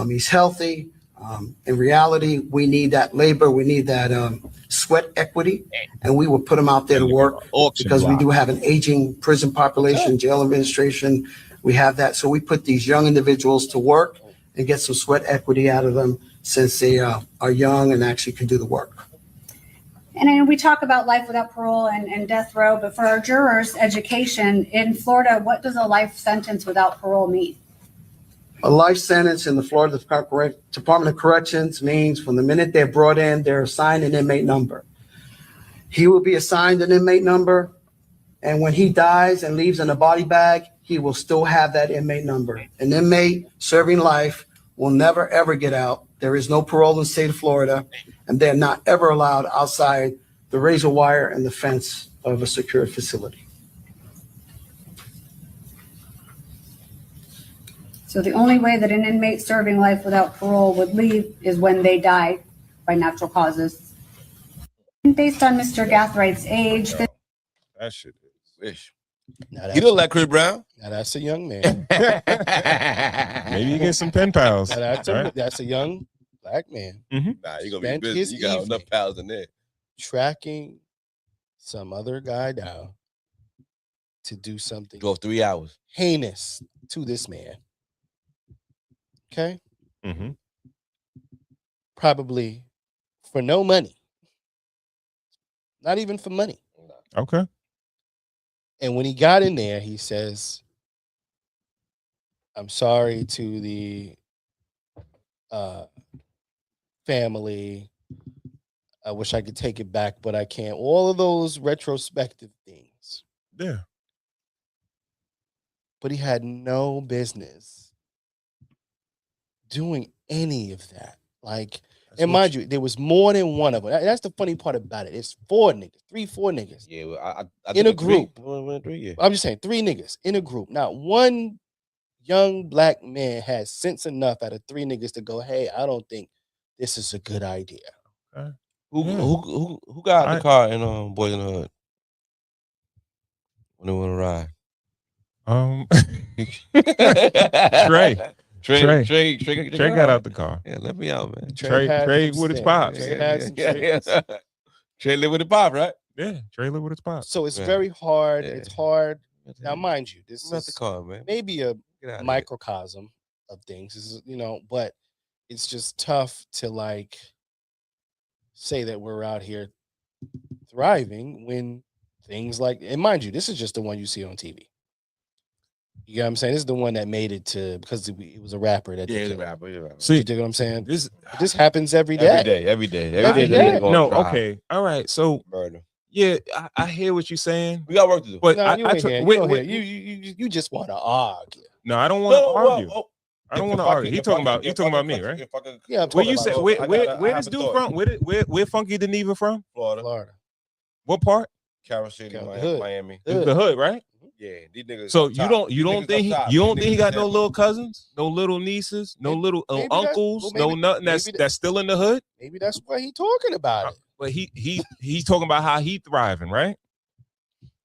he's healthy. In reality, we need that labor, we need that sweat equity, and we will put him out there to work because we do have an aging prison population, jail administration. We have that. So we put these young individuals to work and get some sweat equity out of them since they are young and actually can do the work. And I know we talk about life without parole and death row, but for our jurors' education in Florida, what does a life sentence without parole mean? A life sentence in the Florida Department of Corrections means from the minute they're brought in, they're assigned an inmate number. He will be assigned an inmate number, and when he dies and leaves in a body bag, he will still have that inmate number. An inmate serving life will never, ever get out. There is no parole in the state of Florida, and they're not ever allowed outside the razor wire and the fence of a secured facility. So the only way that an inmate serving life without parole would leave is when they die by natural causes. And based on Mr. Gathrigh's age, That shit is. Wish. Now He look like Chris Brown. Now that's a young man. Maybe you get some pen pals. Now right? that's a young black man. Nah, you gonna be Spent busy. his You got enough evening pals in there. tracking some other guy down to do something Drove 3 hours. heinous to this man. Okay? Mm-hmm. Probably for no money. Not even for money. Okay. And when he got in there, he says, I'm sorry to the family. I wish I could take it back, but I can't. All of those retrospective things. Yeah. But he had no business doing any of that. Like, and mind you, there was more than one of them. That's the funny part about it. It's 4 niggas. Yeah, well, I In a group. Three, yeah. I'm just saying 3 niggas in a group. Now, one young black man has sense enough out of 3 niggas to go, hey, I don't think this is a good idea. Okay. Who got the car in Boys in the Hood when they want to ride? Trey got out the car. Yeah, let me out, man. Trey with his pops. Trey live with his pop, right? Yeah, Trey live with his pops. So it's Yeah. very hard. Yeah. It's hard. Now, mind you, this Not is the car, man. maybe a Get out of here. microcosm of things. This is, but it's just tough to like say that we're out here thriving when things like, and mind you, this is just the one you see on TV. You know what I'm saying? This is the one that made it to, because he was a rapper. That Yeah, they he's a killed. rapper. He's a rapper. See, you dig what I'm saying? This happens every day. Every day. No, okay. All right. So, Murder. yeah, I hear what you're saying. We got work to do. But No, you ain't here. You don't wait, hear. You just want to argue. No, I don't want to argue. well, I don't if want to I argue. could- He if talking I about could- talking if I about me, could- right? if I could- Yeah, I'm Where you talking said about where I where have where a this dude thought. from? Where Funky Deneva from? Florida, What part? Carroll City, Carroll, the hood. Miami. It's the hood, right? Yeah, these niggas. So up you top. don't These niggas think up top. you don't These think he niggas got no that- little cousins, no little nieces, no little maybe that's- uncles, well, no maybe- nothing that's maybe that's still in the hood? Maybe that's why he talking about it. But he's talking about how he thriving, right?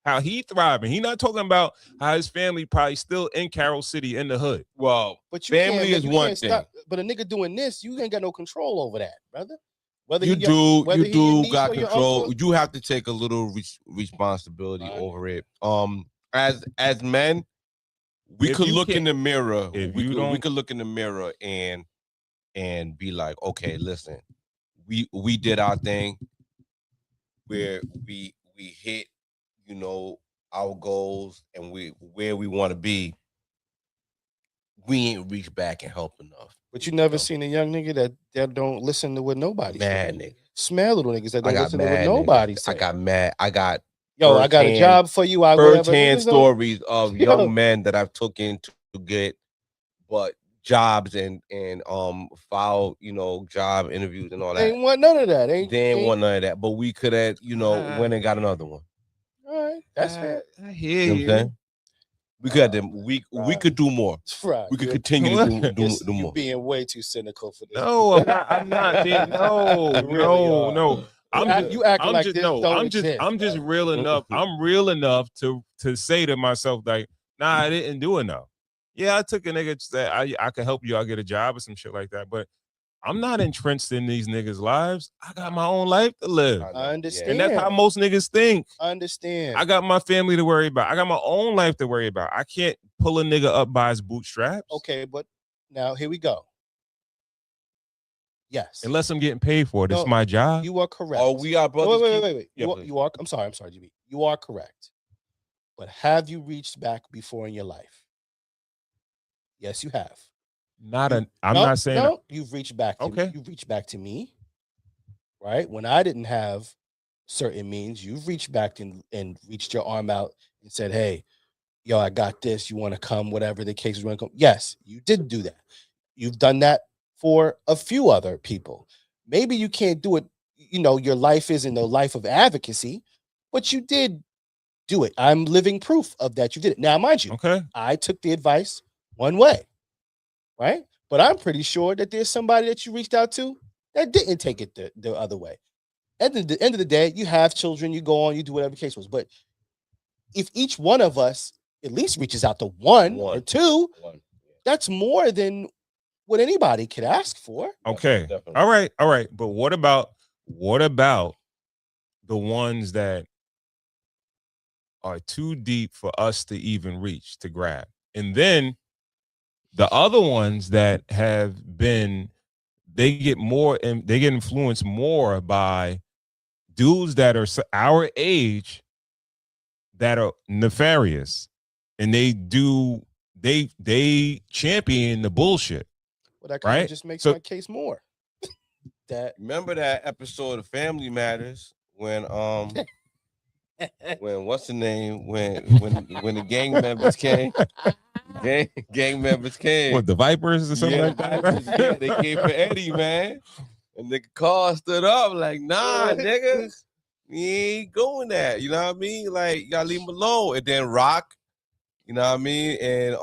How he thriving. He not talking about how his family probably still in Carroll City in the hood. Well, But you family can't- is you one can't thing. stop- but a nigga doing this, you ain't got no control over that, brother. Whether You he your- whether he your niece got or your control. uncle- You have to take a little responsibility over it. As men, we If could you look in can't- the mirror. if We you could, don't- could look in the mirror and be like, okay, listen, we did our thing where we hit, our goals and where we want to be. We ain't reached back and helped enough. But you never seen a young nigga that don't listen to what nobody Mad say. nigga. Smell little niggas that I don't got listen to what mad nobody niggas. say. I got mad. I got I got a job for you. I whatever. First-hand Niggas don't- stories of Yo. young men that I've took in to get, but jobs and file job interviews and all that. Ain't want none of that. They ain't want none of that. But we could have went and got another one. All right, that's fair. I hear You know what I'm saying? We could have them. We could do more. Right. We could continue to do more. You're being way too cynical for this. No, I'm not. Dude. No, really no. You acting I'm like just this no. don't I'm just exist, I'm just real enough. I'm real enough to say to myself like, nah, I didn't do enough. Yeah, I took a nigga that I could help you. I'll get a job or some shit like that. But I'm not entrenched in these niggas' lives. I got my own life to live. I understand. And that's how most niggas think. I understand. I got my family to worry about. I got my own life to worry about. I can't pull a nigga up by his bootstraps. Okay, but now here we go. Yes. Unless I'm getting paid for it. It's No, my job. You are correct. Oh, we are brothers. Wait. Yeah, You are. I'm sorry, GB. You are correct. But have you reached back before in your life? Yes, you have. I'm not saying no. You've reached back. Okay. You've reached back to me, right? When I didn't have certain means, you've reached back and reached your arm out and said, "Hey, yo, I got this. You want to come? Whatever the case is, want to come." Yes, you did do that. You've done that for a few other people. Maybe you can't do it. Your life isn't a life of advocacy, but you did do it. I'm living proof of that. You did it. Now, mind you, okay. I took the advice one way. right? But I'm pretty sure that there's somebody that you reached out to that didn't take it the other way. At the end of the day, you have children, you go on, you do whatever the case was. But if each one of us at least reaches out to one or two, that's more than what anybody could ask for. Okay. Definitely. All right. But what about the ones that are too deep for us to even reach to grab? And then the other ones that have been, they get influenced more by dudes that are our age that are nefarious, and they champion the bullshit. Well, that kind right? of just makes So- my case more. That Remember that episode of Family Matters when what's the name when the gang members came? Gang members came. What, the Vipers or something like that? Vipers, yeah, they came for Eddie, man. And the car stood up like, nah, nigga, we ain't going that. You know what I mean? Like, you gotta leave him alone. And then Rock, you know what I mean? And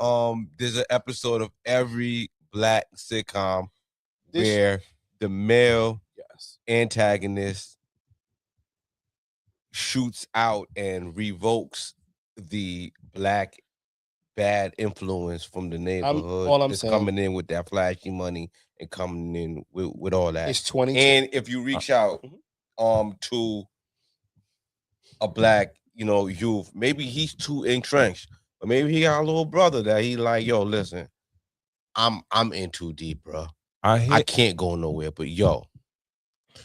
there's an episode of every black sitcom where the male antagonist shoots out and revokes the black bad influence from the neighborhood. all I'm that's saying- coming in with that flashy money and coming in with all that. It's 20. And if you reach out to a black, youth, maybe he's too entrenched, but maybe he got a little brother that he like, yo, listen, I'm in too deep, bro. I can't go nowhere, but yo,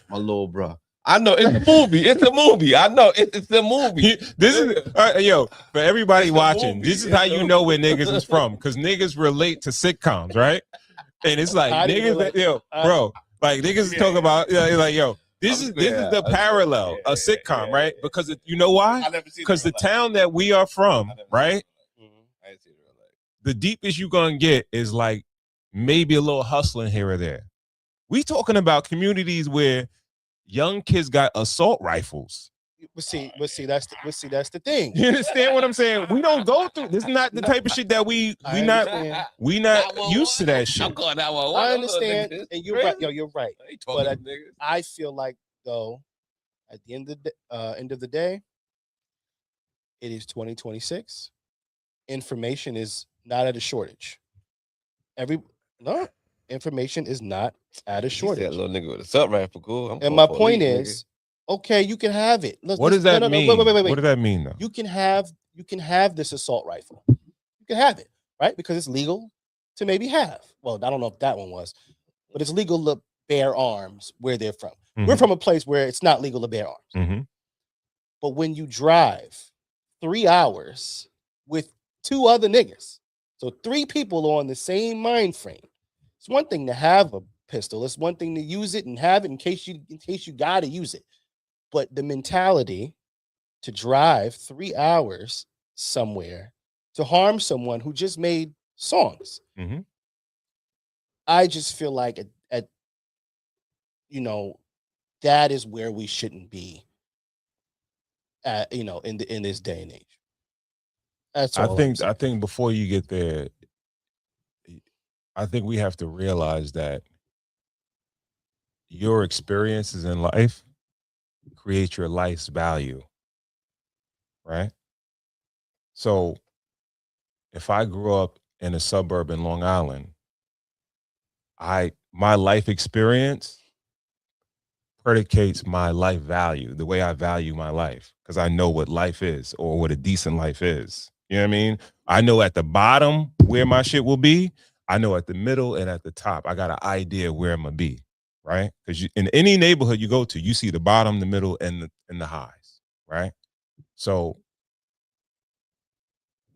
my little bro. I know it's a movie. It's a movie. I know it's a movie. This is for everybody watching. This is how you know where niggas is from, because niggas relate to sitcoms, right? And it's like niggas, bro, like niggas talk about, like, yo, this is the parallel, a sitcom, right? Because you know why? Because the town that we are from, right? The deepest you gonna get is like maybe a little hustling here or there. We talking about communities where young kids got assault rifles. But see, that's the thing. You understand what I'm saying? We don't go through. This is not the type of shit that we not used to that shit. I understand, and you're right. Yo, you're right. But I feel like though, at the end of the day, it is 2026. Information is not at a shortage. Information is not at a shortage. That little nigga with a assault rifle, cool. And my point is, okay, you can have it. What does that mean? Wait. What does that mean, though? You can have this assault rifle. You can have it, right? Because it's legal to maybe have. Well, I don't know if that one was, but it's legal to bear arms where they're from. Mm-hmm. We're from a place where it's not legal to bear arms. Mm-hmm. But when you drive 3 hours with 2 other niggas, so 3 people on the same mind frame, it's one thing to have a pistol. It's one thing to use it and have it in case you got to use it. But the mentality to drive 3 hours somewhere to harm someone who just made songs, mm-hmm. I just feel like that is where we shouldn't be at, in this day and age. That's all I think before you get there, I think we have to realize that your experiences in life create your life's value, right? So if I grew up in a suburb in Long Island, my life experience predicates my life value, the way I value my life, because I know what life is or what a decent life is. You know what I mean? I know at the bottom where my shit will be. I know at the middle and at the top, I got an idea where I'm gonna be, right? Because in any neighborhood you go to, you see the bottom, the middle, and the highs, right? So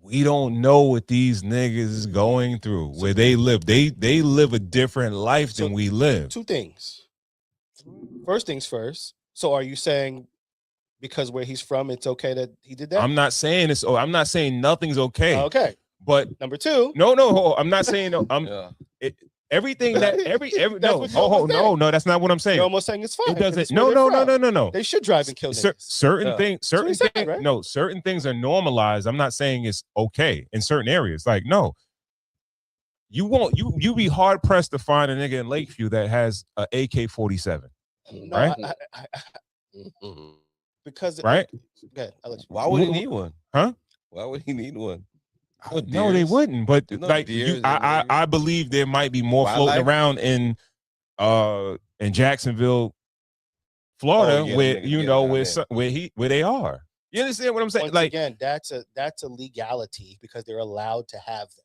we don't know what these niggas is going through, where they live. They live a different life than we live. 2 things. First things first. So are you saying because where he's from, it's okay that he did that? I'm not saying it's. I'm not saying nothing's okay. Okay. But number 2. No. I'm not saying no. Everything that no. That's not what I'm saying. You're almost saying it's fine. It doesn't. No. They should drive and kill niggas. Certain things. Right? No, certain things are normalized. I'm not saying it's okay in certain areas. Like no. You won't. You be hard pressed to find a nigga in Lakeview that has a AK-47. No, Right? Because right? Okay, I'll let you. Why would he need one? Huh? Why would he need one? No, they wouldn't. But There's no like deers I believe there might be more floating Wildlife? around in Jacksonville, Florida, Oh, yeah, where niggas you get know it out where they are. You understand what I'm saying? Once Like again, that's a legality because they're allowed to have them.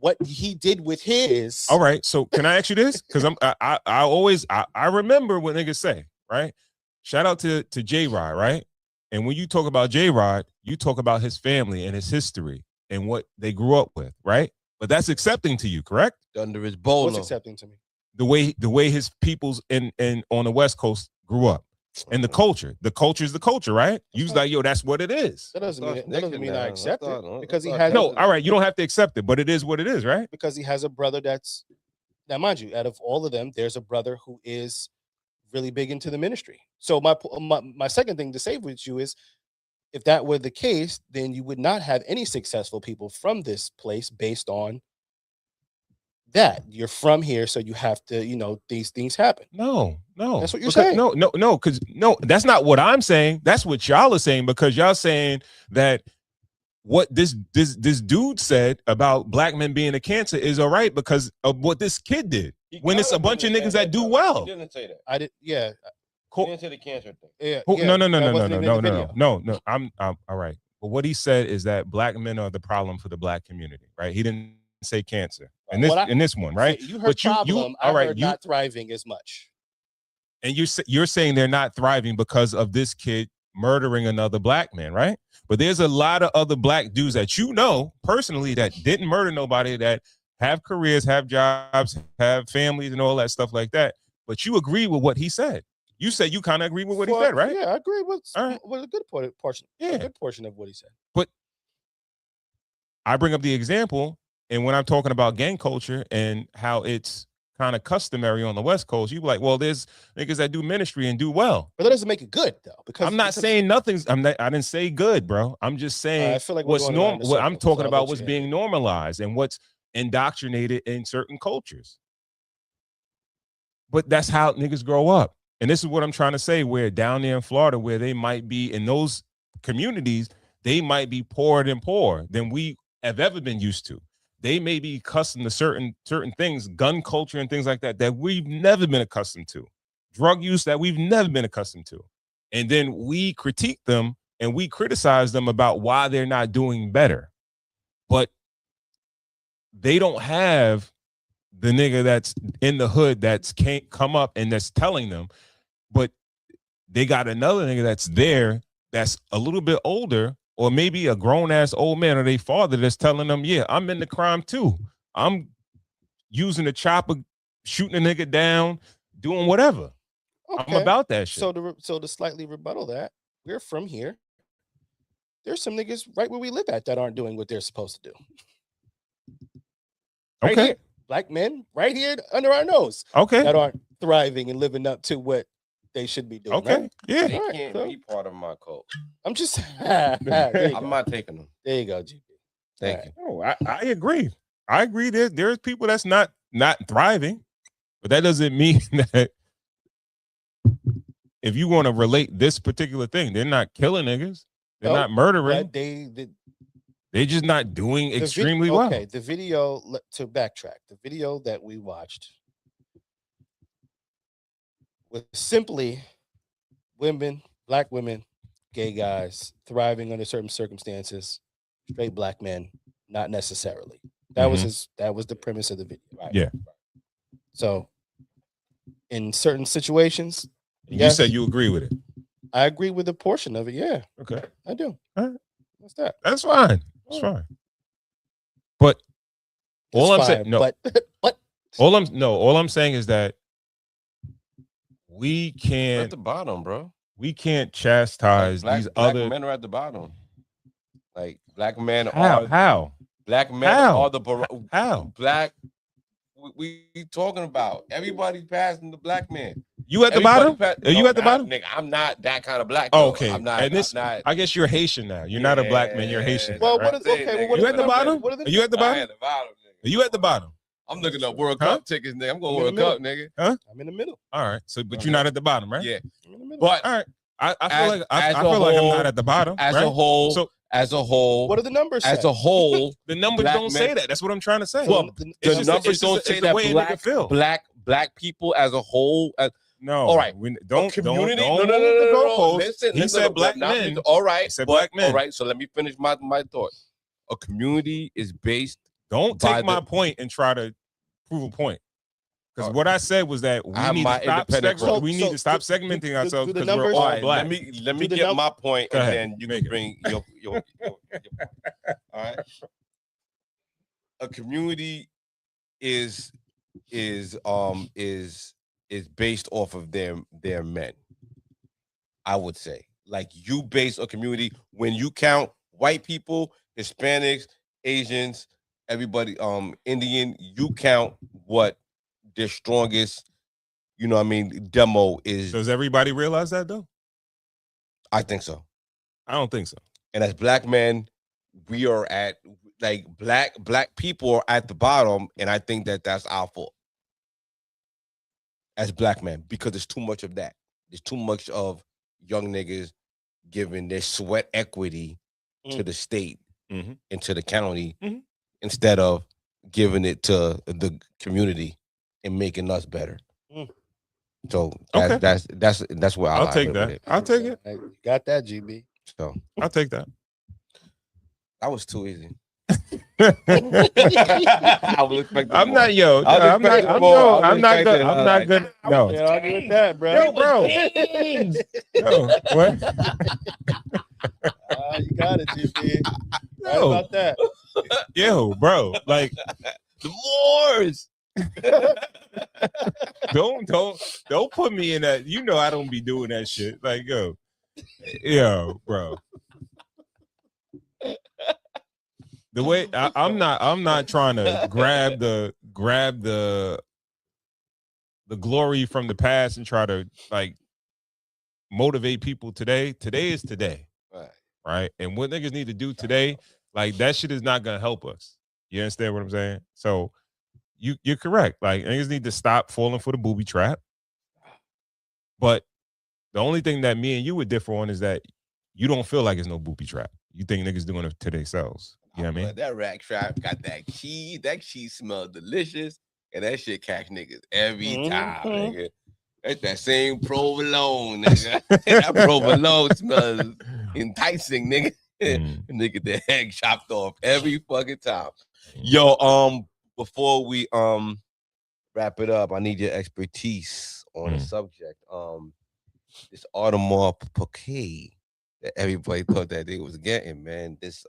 What he did with his. all right. So can I ask you this? Because I remember what niggas say, right? Shout out to J-Rod, right? And when you talk about J-Rod, you talk about his family and his history and what they grew up with, right? But that's accepting to you, correct? Under his bolo. What's accepting to me? The way his peoples in on the West Coast grew up. And the culture is the culture, right? You was like, yo, that's what it is. That doesn't mean I accept it because he thought- has No, all right, you don't have to accept it, but it is what it is, right? because he has a brother that's now, mind you, out of all of them, there's a brother who is really big into the ministry. So my second thing to say with you is, if that were the case, then you would not have any successful people from this place based on that. You're from here, so you have to, these things happen. No, That's what you're because- saying. No, that's not what I'm saying. That's what y'all are saying because y'all saying that what this dude said about black men being a cancer is all right because of what this kid did. When it's a bunch of niggas that do well. He didn't say that. I did, yeah. He didn't say the cancer thing. Yeah, No. that wasn't even in the video. No. I'm all right. But what he said is that black men are the problem for the black community, right? He didn't say cancer. And this one, right? You heard But problem. I heard not thriving as much. And you're saying they're not thriving because of this kid murdering another black man, right? But there's a lot of other black dudes that you know personally that didn't murder nobody, that have careers, have jobs, have families, and all that stuff like that. But you agree with what he said. You said you kind of agree with what he said, right? Yeah, I agree with right. a good portion. Yeah. A good portion of what he said. But I bring up the example, and when I'm talking about gang culture and how it's kind of customary on the West Coast, you be like, well, there's niggas that do ministry and do well. But that doesn't make it good though. Because I'm not saying nothing's. I didn't say good, bro. I'm just saying I feel like we're what's going around normal. in What I'm circles, talking so I'll about let what's you being normalized and what's indoctrinated in certain cultures. But that's how niggas grow up. And this is what I'm trying to say, where down there in Florida, where they might be in those communities, they might be poorer than we have ever been used to. They may be accustomed to certain things, gun culture and things like that we've never been accustomed to, drug use that we've never been accustomed to. And then we critique them and we criticize them about why they're not doing better. But they don't have the nigga that's in the hood that's can't come up and that's telling them, but they got another nigga that's there that's a little bit older, or maybe a grown-ass old man or their father that's telling them, yeah, I'm in the crime too. I'm using the chopper, shooting a nigga down, doing whatever. Okay. I'm about that shit. So to slightly rebuttal that, we're from here. There's some niggas right where we live at that aren't doing what they're supposed to do. Right Okay. here. Black men right here under our nose. Okay. That aren't thriving and living up to what they should be doing. Okay. Right? Yeah. They All right, can't so- be part of my cult. I'm just there you I'm go. not taking them. There you go, GP. Thank All you. Oh, I agree. I agree. There's people that's not thriving, but that doesn't mean that if you want to relate this particular thing, they're not killing niggas, they're No, not murdering, But they're they're just not doing extremely well. Okay, the video, to backtrack, the video that we watched was simply women, black women, gay guys thriving under certain circumstances, straight black men, not necessarily. That was that was the premise of the video. Right? Yeah. So in certain situations, You yes, said you agree with it. I agree with a portion of it. Yeah, Okay. I do. All right. What's that? That's fine. That's fine. But all I'm It's saying, fine, no, but all I'm saying is that we We're can't at the bottom, bro. chastise Black, these black other men are at the bottom. Like black men how are black men How? are the how black. We talking about everybody passing the black man. you at the Everybody bottom? Are you at the bottom? Nigga, I'm not that kind of black. Oh, though. okay. I'm not. And this, I'm not. I guess you're Haitian now. You're not a black man. You're Haitian. well, right? what is okay? Well, what You is at the bottom? What are the Are you at the I bottom? at the bottom. Nigga. Are you at the bottom? I'm looking up World Cup tickets, nigga. I'm going I'm in World the Cup, nigga. Huh? I'm in the middle. All right. So, but you're not at the bottom, right? Yeah. I'm in the middle. But all right. I feel as- like as I a feel like I'm whole- not at the bottom. As right? a whole, So as a whole, What do the numbers as say? a whole, the numbers black don't men- say that. That's what I'm trying to say. Well, the It's the just- numbers it's just- don't it's say the that way a nigga feel. black people as a whole. No. All right. Don't community. Don't no. move the goalposts. Listen, He said black men. All right. He said but- black men. All right. So let me finish my thought. A community is based. Don't by take my the- point and try to prove a point. Because what I said was that we I have need my to stop independent segment. vote. we need to stop segmenting ourselves do the because we're numbers- all All right, black. let me Do the get num- my point, Go and ahead. then you Make can it. bring your all right. A community is based off of their men. I would say, like, you base a community when you count white people, Hispanics, Asians, everybody, Indian. You count what their strongest, you know what I mean, demo is. Does everybody realize that though? I think so. I don't think so. And as black men, we are at, like, black people are at the bottom, and I think that that's our fault as black men, because there's too much of that. There's too much of young niggas giving their sweat equity to the state Mhm. and to the county Mhm. instead of giving it to the community and making us better. Mm. So Okay. that's where I'll lie take with that. it. I'll take it. Hey, you got that, GB. So I'll take that. that was too easy. I was expecting I'm more. not yo. I was I'm not. expecting I'm, more. no, I was I'm not good. expecting, I'm not good. No. Yeah, I'll give it that, bro. Yo, bro. Yo, what? You got it, GB. Right Yo. about that. Yo, bro. Like, The Moors. don't put me in that. You know I don't be doing that shit. Like, yo, bro. The way I'm not trying to grab the glory from the past and try to, like, motivate people today. Today is today, right? And what niggas need to do today, like, that shit is not gonna help us. You understand what I'm saying? So you're correct. Like, niggas need to stop falling for the booby trap. But the only thing that me and you would differ on is that you don't feel like it's no booby trap. You think niggas doing it to themselves. You know what I mean? That rack trap got that cheese. That cheese smells delicious, and that shit catch niggas every time, nigga. That's that same provolone, nigga. That provolone smells enticing, nigga. Nigga, the head chopped off every fucking time. Yo, before we wrap it up, I need your expertise on the subject. This Audemars Piguet that everybody thought that they was getting, man. This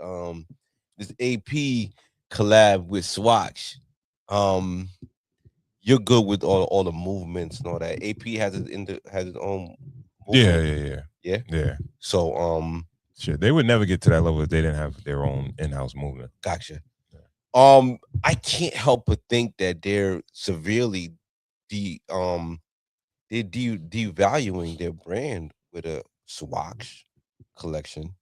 AP collab with Swatch. You're good with all the movements and all that. AP has its own movement. Yeah. So shit, they would never get to that level if they didn't have their own in-house movement. Gotcha. I can't help but think that they're severely devaluing their brand with a Swatch collection.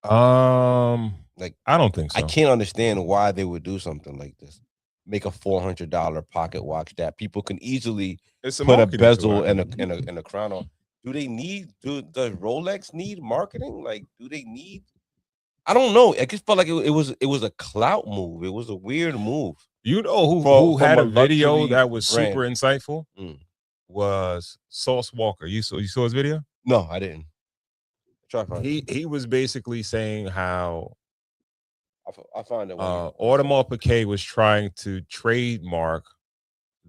Like, I don't think so. I can't understand why they would do something like this. Make a $400 pocket watch that people can easily It's a put a marketing bezel tool, and a crown on. Do they need? Does Rolex need marketing? Like, do they need? I don't know. I just felt like it was a clout move. It was a weird move. You know who had a video that was brand. super insightful? Was Sauce Walker. You saw his video? No, I didn't. Try to find it. He was basically saying how I found it. Audemars Piguet was trying to trademark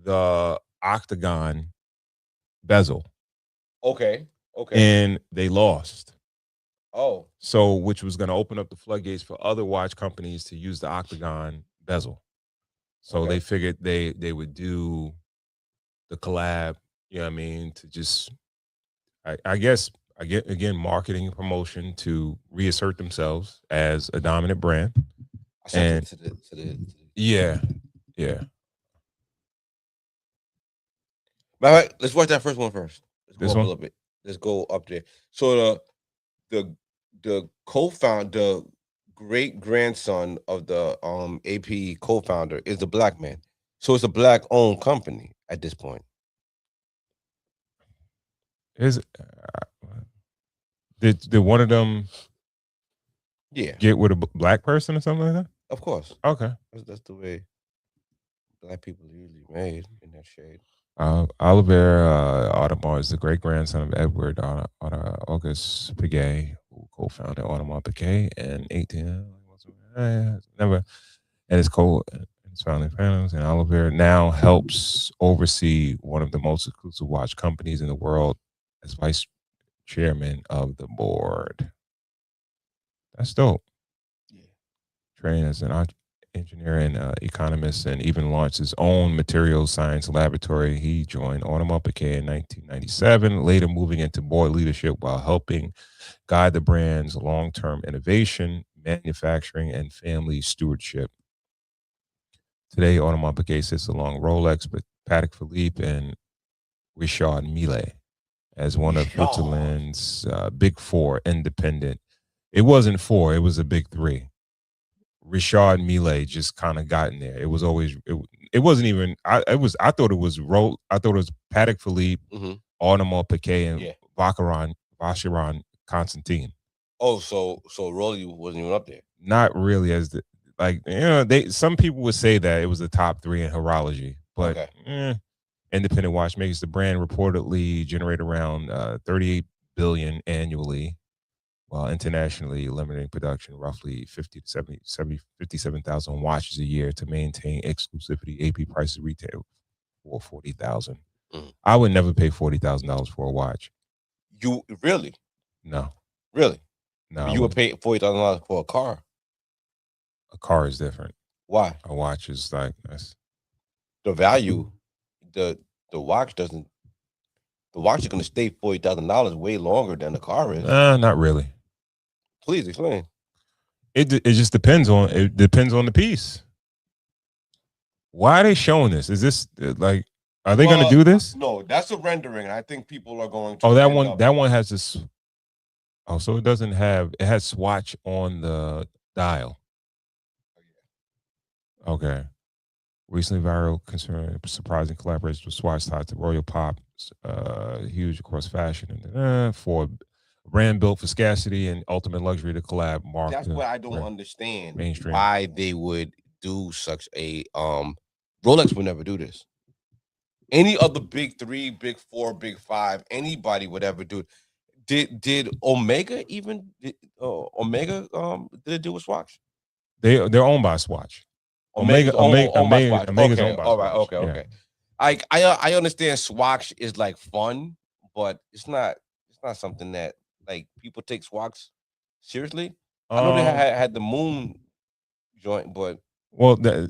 the octagon bezel. Okay. And they lost. Oh. So, which was going to open up the floodgates for other watch companies to use the octagon bezel. So they figured they would do the collab, you know what I mean, to just, I guess, again, marketing and promotion to reassert themselves as a dominant brand. And yeah. All right, let's watch that first one first. Let's go This up one? a little bit. Let's go up there. So the co-founder, great grandson of the AP co-founder is a black man. So it's a black owned company at this point. Is did one of them get with a black person or something like that? Of course. Okay. That's the way black people are usually made in that shade. Oliver Audemars is the great grandson of Edward August Piguet, who co-founded Audemars Piguet in 18. Never, and his founding panels. And Oliver now helps oversee one of the most exclusive watch companies in the world as vice chairman of the board. That's dope. Yeah. Trained as an engineer and economist, and even launched his own materials science laboratory. He joined Audemars Piguet in 1997, later moving into board leadership while helping guide the brand's long-term innovation, manufacturing, and family stewardship. Today, Audemars Piguet sits along Rolex, but Patek Philippe and Richard Mille as one of Switzerland's big four independent. It wasn't four; it was a big three. Richard Mille just kind of got in there. It was always it wasn't even. I thought it was Patek Philippe, Audemars Piguet, and Vacheron Constantin. Oh, so Rolly wasn't even up there. Not really, as the some people would say that it was the top three in horology, but independent watchmakers. The brand reportedly generate around 38 billion annually, while internationally limiting production roughly 57,000 watches a year to maintain exclusivity. AP prices retail for $40,000. I would never pay $40,000 for a watch. You really? No. Really? No. You would pay $40,000 for a car. A car is different. Why? A watch is like that's the value. The watch doesn't. The watch is going to stay $40,000 way longer than the car is. Not really. Please explain. It just depends on the piece. Why are they showing this? Is this like are they going to do this? No, that's a rendering. I think people are going to. Oh, that one has this. Oh, so it has Swatch on the dial. Okay. Recently viral concern surprising collaboration with Swatch tied to Royal Pop, huge across fashion and for a brand built for scarcity and ultimate luxury to collab. That's what I don't understand. Mainstream. Why they would do such a Rolex would never do this. Any other big three, big four, big five, anybody would ever do it. Did Omega even did it do with Swatch? They're owned by Swatch. Omega's owned by Swatch. All right, okay. I understand Swatch is like fun, but it's not something that like people take Swatch seriously. I know they had the moon joint, but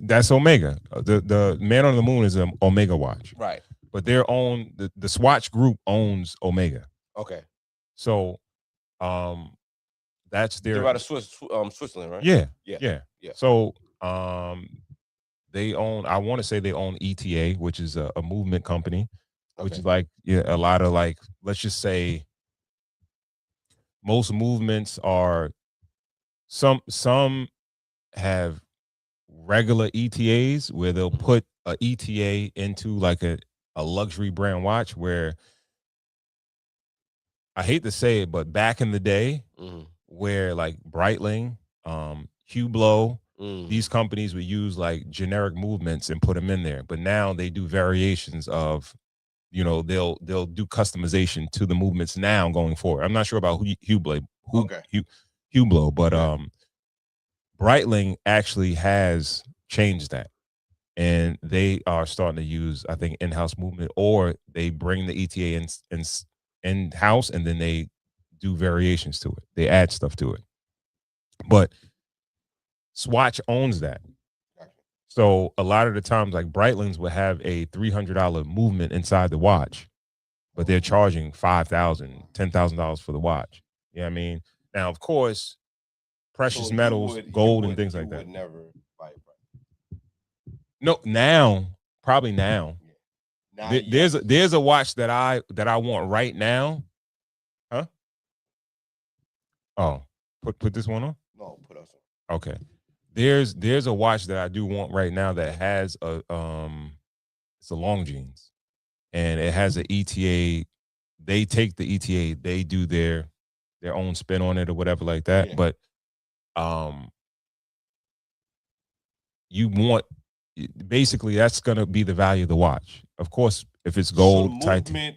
that's Omega. The Man on the Moon is an Omega watch, right? But they're owned. The Swatch Group owns Omega. Okay, so that's their. They're out of Switzerland, right? Yeah. So they own. I want to say they own ETA, which is a movement company, which is like a lot of like, let's just say, most movements are some have regular ETAs where they'll put a ETA into like a luxury brand watch where I hate to say it, but back in the day where like Breitling, Hublot, these companies would use like generic movements and put them in there. But now they do variations of, they'll do customization to the movements now going forward. I'm not sure about Hublot, but Breitling actually has changed that. And they are starting to use, I think, in-house movement, or they bring the ETA in-house and then they do variations to it. They add stuff to it. But Swatch owns that. So a lot of the times, like Breitling's will have a $300 movement inside the watch, but they're charging $5,000, $10,000 for the watch. You know what I mean? Now, of course, precious metals, gold, and things like that. Would never buy it. No, probably now. There's a watch that I want right now. Huh? Oh, put this one on? No, put us on. Okay. There's a watch that I do want right now that has a it's a long jeans, and it has an ETA. They take the ETA, they do their own spin on it or whatever like that. Yeah. But you want basically that's gonna be the value of the watch. Of course, if it's gold, so movement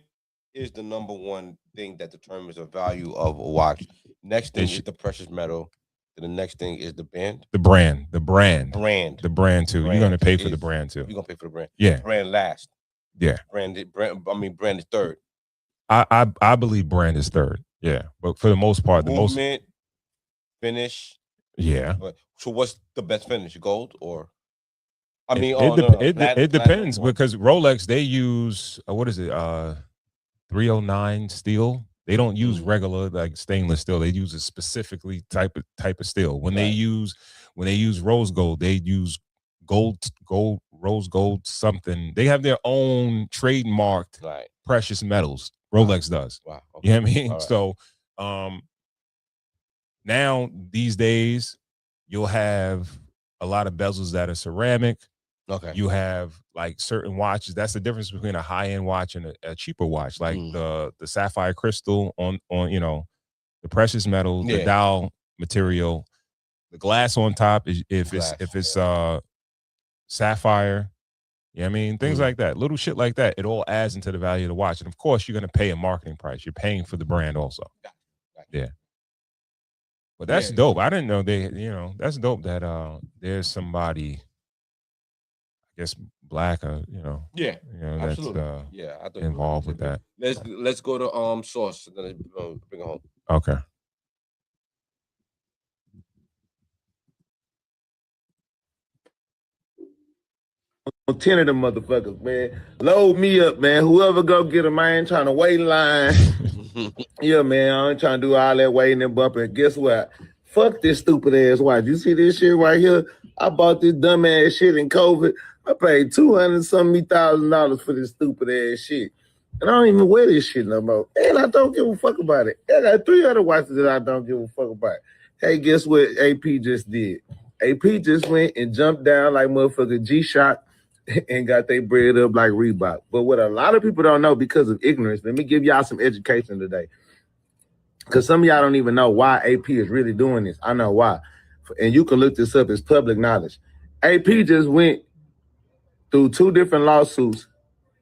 is the number one thing that determines the value of a watch. Next thing is the precious metal. Then the next thing is the band. The brand The brand too. You're gonna pay for the brand too. You're gonna pay for the brand. Yeah. Brand last. Yeah. Brand is third. I believe brand is third. Yeah. But for the most part, Movement, finish. Yeah. But so what's the best finish? Gold or it depends because Rolex, they use what is it? 309 steel. They don't use regular like stainless steel. They use a specifically type of steel. When they use rose gold, they use gold rose gold something. They have their own trademarked precious metals. Rolex does. Wow. You know what I mean? All right. So now these days you'll have a lot of bezels that are ceramic. Okay. You have like certain watches. That's the difference between a high-end watch and a cheaper watch. Like the sapphire crystal on the precious metal, the dial material, the glass on top is if it's sapphire. You know what I mean? Things like that. Little shit like that. It all adds into the value of the watch. And of course, you're gonna pay a marketing price. You're paying for the brand also. Yeah. But that's dope. I didn't know that's dope that there's somebody, I guess black Yeah, that's I thought involved with that. Let's go to source and then bring it home. Okay. On 10 of them motherfuckers, man. Load me up, man. Whoever go get them, I ain't trying to wait in line. Yeah, man, I ain't trying to do all that waiting and bumping. Guess what? Fuck this stupid ass watch. You see this shit right here? I bought this dumb ass shit in COVID. I paid $200,000 for this stupid ass shit. And I don't even wear this shit no more. And I don't give a fuck about it. I got 3 other watches that I don't give a fuck about. Hey, guess what AP just did? AP just went and jumped down like motherfucker G-Shock and got their bread up like Reebok. But what a lot of people don't know because of ignorance, let me give y'all some education today. Because some of y'all don't even know why AP is really doing this. I know why. And you can look this up. It's public knowledge. AP just went through 2 different lawsuits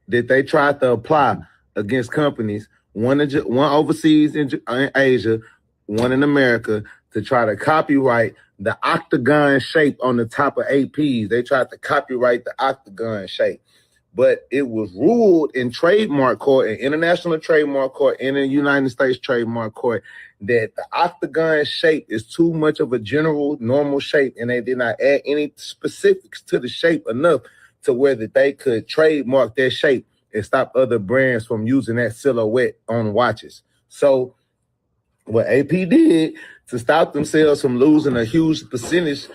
that they tried to apply against companies, one overseas in Asia, one in America, to try to copyright the octagon shape on the top of APs. They tried to copyright the octagon shape, but it was ruled in trademark court, in international trademark court, and in the United States trademark court, that the octagon shape is too much of a general normal shape, and they did not add any specifics to the shape enough to where that they could trademark that shape and stop other brands from using that silhouette on watches. So what AP did to stop themselves from losing a huge percentage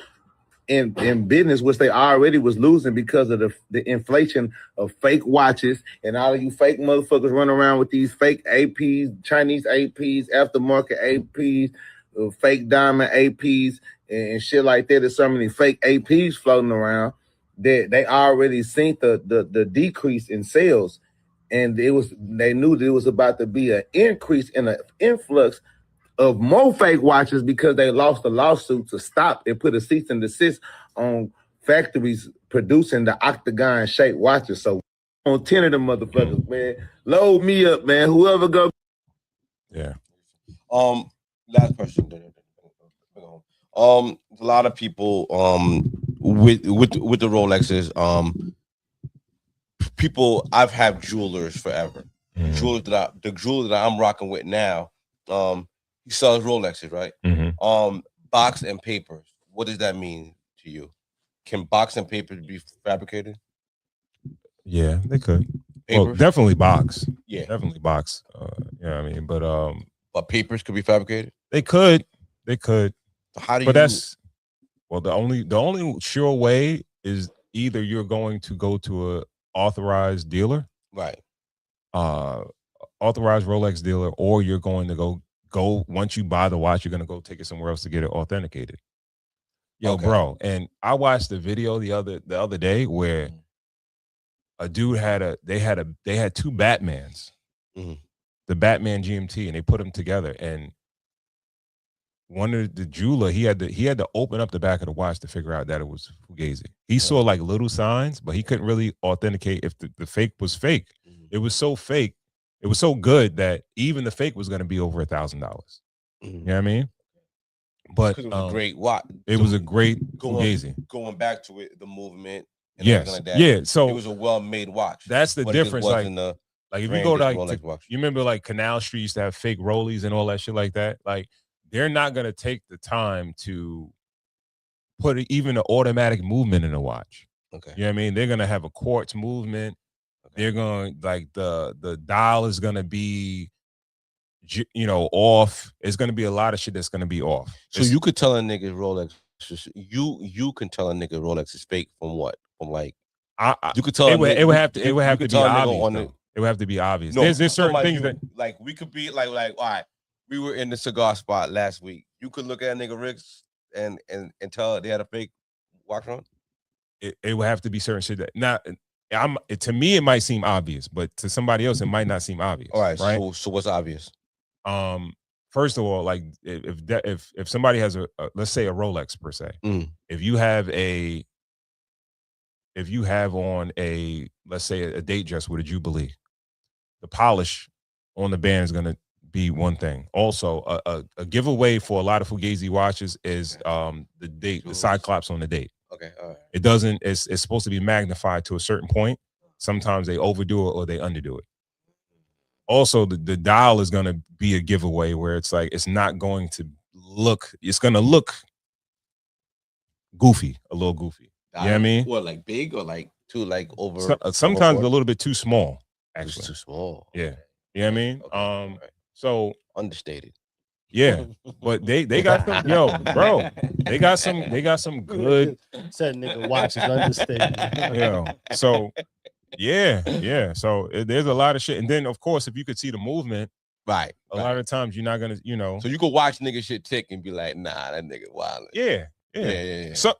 in business, which they already was losing because of the inflation of fake watches, and all of you fake motherfuckers run around with these fake APs, Chinese APs, aftermarket APs, fake diamond APs, and shit like that. There's so many fake APs floating around that they already seen the decrease in sales, and they knew that it was about to be an increase in an influx of more fake watches because they lost the lawsuit to stop and put a cease and desist on factories producing the octagon shaped watches. So on 10 of them motherfuckers, man, load me up, man. Whoever go. Yeah. Last question. A lot of people with the Rolexes, people, I've had jewelers forever. The jeweler that I'm rocking with now, he sells Rolexes, right? Box and papers. What does that mean to you? Can box and papers be fabricated? Yeah, they could. Papers? Well, definitely box. Yeah, definitely box. You know what I mean? But papers could be fabricated. They could. So how do but you? That's the only sure way is either you're going to go to a authorized dealer, right? Authorized Rolex dealer, or you're going to go once you buy the watch, you're going to go take it somewhere else to get it authenticated. Yo, bro, and I watched the video the other day where a dude had they had 2 Batmans, the Batman GMT, and they put them together. And one of the jeweler, he had to open up the back of the watch to figure out that it was Fugazi. He saw like little signs, but he couldn't really authenticate if the fake was fake. It was so fake, it was so good that even the fake was going to be over $1,000. You know what I mean? But it was a great watch. It was a great Fugazi. Going back to it, the movement. And Yes. like that, yeah. So it was a well-made watch. That's the but it just difference. wasn't Like if you go to Rolex watch. you remember like Canal Street used to have fake rollies and all that shit like that. Like they're not gonna take the time to put even an automatic movement in a watch. Okay. You know what I mean? They're gonna have a quartz movement. Okay. They're going like the dial is gonna be off. It's gonna be a lot of shit that's gonna be off. So you could tell a nigga Rolex. You can tell a nigga Rolex is fake from what? From like you could tell it would have to be obvious. It would have to be obvious. No, there's certain things that like we could be like all right. We were in the cigar spot last week. You could look at a nigga Rick's and tell they had a fake watch on. It would have to be certain shit that now. To me it might seem obvious, but to somebody else it might not seem obvious. All right. So what's obvious? First of all, like if somebody has a let's say a Rolex per se, if you have on a let's say a date dress with a Jubilee, the polish on the band is gonna be one thing. Also, a giveaway for a lot of Fugazi watches is the date, the Cyclops on the date. Okay, all right. It doesn't. It's supposed to be magnified to a certain point. Sometimes they overdo it or they underdo it. Also, the dial is going to be a giveaway where it's like it's not going to look. It's going to look goofy, a little goofy. You know what I mean? What, like big or like too like over? Sometimes a little bit too small. Actually, it's too small. Yeah, you know what I mean. Okay. So understated. Yeah, but they got some bro. They got some good. Said nigga watch is understated. So yeah. So there's a lot of shit, and then of course if you could see the movement, right. A lot of times you're not gonna, So you could watch nigga shit tick and be like, nah, that nigga wild. Yeah. So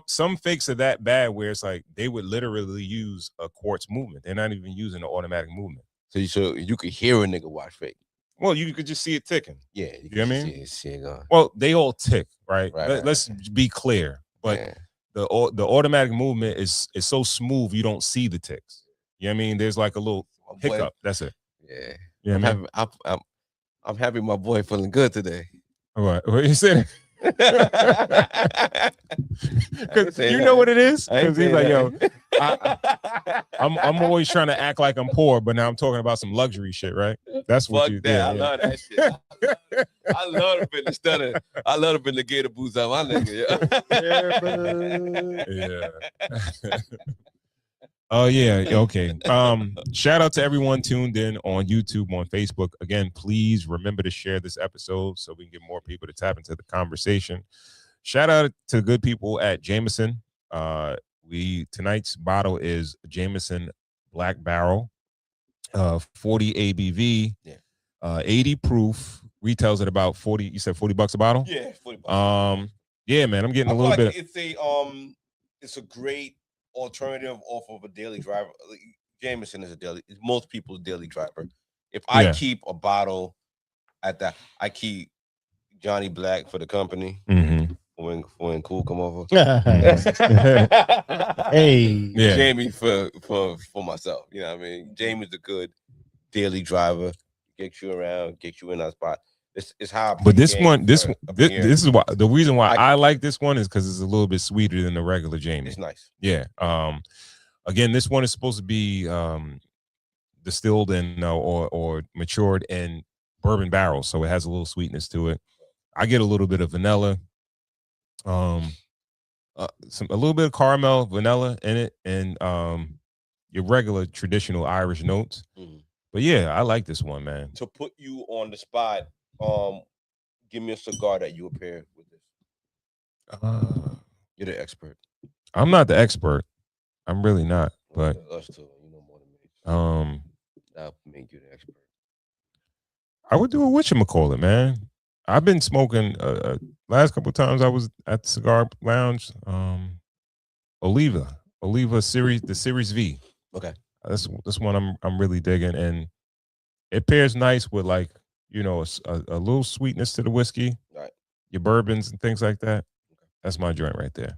some fakes are that bad where it's like they would literally use a quartz movement. They're not even using an automatic movement. So you could hear a nigga watch fake. Well, you could just see it ticking. Yeah, you know what I mean? See it going. Well, they all tick, right? Right. Let's be clear. But the automatic movement is so smooth you don't see the ticks. You know what I mean? There's like a little hiccup. That's it. Yeah. You know what I mean? I'm happy my boy feeling good today. All right. What you saying? Because you know what it is? Because he's like, yo, I'm always trying to act like I'm poor, but now I'm talking about some luxury shit, right? That's what you I love that shit. I love the Bentley Stunner. I love the Bentley Gator boots on my nigga. Yeah. Oh yeah, okay. Shout out to everyone tuned in on YouTube, on Facebook. Again, please remember to share this episode so we can get more people to tap into the conversation. Shout out to good people at Jameson. Tonight's bottle is Jameson Black Barrel, 40 ABV, 80 proof. Retails at about 40. You said $40 a bottle? Yeah, $40. Yeah, man, I'm getting a little bit. It's a great alternative off of a daily driver. Jameson is most people's daily driver. If I keep a bottle at that, I keep Johnny Black for the company. When Cool come over. Hey, Jamie for myself. You know what I mean? Jamie's a good daily driver. Get you around, get you in that spot. It's how. But this is why the reason why I like this one is because it's a little bit sweeter than the regular Jamie. It's nice. Yeah. Again, this one is supposed to be distilled and or matured in bourbon barrels, so it has a little sweetness to it. I get a little bit of vanilla, a little bit of caramel, vanilla in it, and your regular traditional Irish notes. But yeah, I like this one, man. To put you on the spot, give me a cigar that you would pair with this. You're the expert. I'm not the expert. I'm really not. But us too. You know more than me. That'll make you the expert. I would do a whatchamacallit, man. I've been smoking. Last couple of times I was at the cigar lounge. Oliva series, the Series V. Okay. That's one I'm really digging, and it pairs nice with like a little sweetness to the whiskey, Right. your bourbons and things like that. That's my joint right there.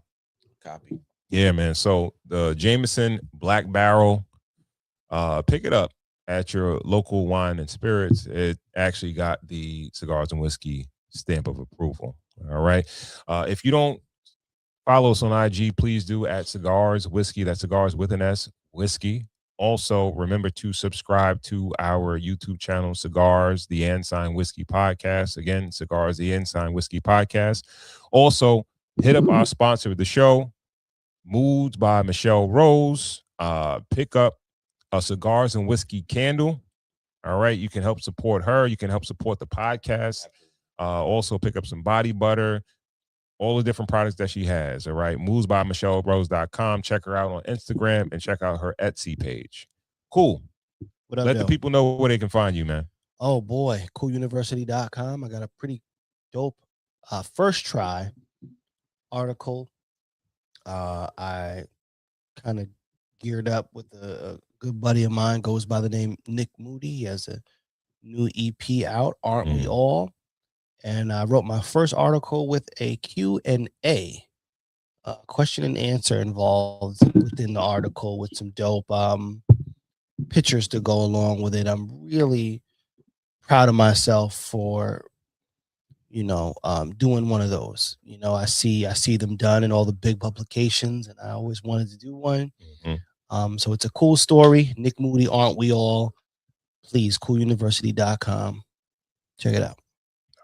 Copy. Yeah, man. So the Jameson Black Barrel, pick it up at your local wine and spirits. It actually got the Cigars and Whiskey stamp of approval. All right. If you don't follow us on IG, please do at Cigars Whiskey. That's Cigars with an S, Whiskey. Also, remember to subscribe to our YouTube channel, Cigars, the Ensign Whiskey Podcast. Again, Cigars, the Ensign Whiskey Podcast. Also, hit up our sponsor of the show, Moods by Michelle Rose. Pick up a Cigars and Whiskey candle. All right. You can help support her. You can help support the podcast. Also, pick up some body butter. All the different products that she has. All right. MovesByMichelleRose.com. Check her out on Instagram and check out her Etsy page. Cool. What up, Let the people know where they can find you, man. Oh boy, cooluniversity.com. I got a pretty dope first try article. I kind of geared up with a good buddy of mine, goes by the name Nick Moody. He has a new EP out, Aren't We All? And I wrote my first article with a Q&A, question and answer involved within the article with some dope pictures to go along with it. I'm really proud of myself for, doing one of those. I see them done in all the big publications, and I always wanted to do one. So it's a cool story. Nick Moody, Aren't We All? Please, cooluniversity.com. Check it out.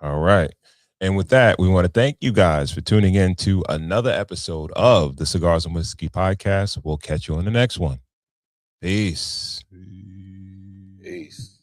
All right. And with that, we want to thank you guys for tuning in to another episode of the Cigars and Whiskey Podcast. We'll catch you on the next one. Peace. Peace.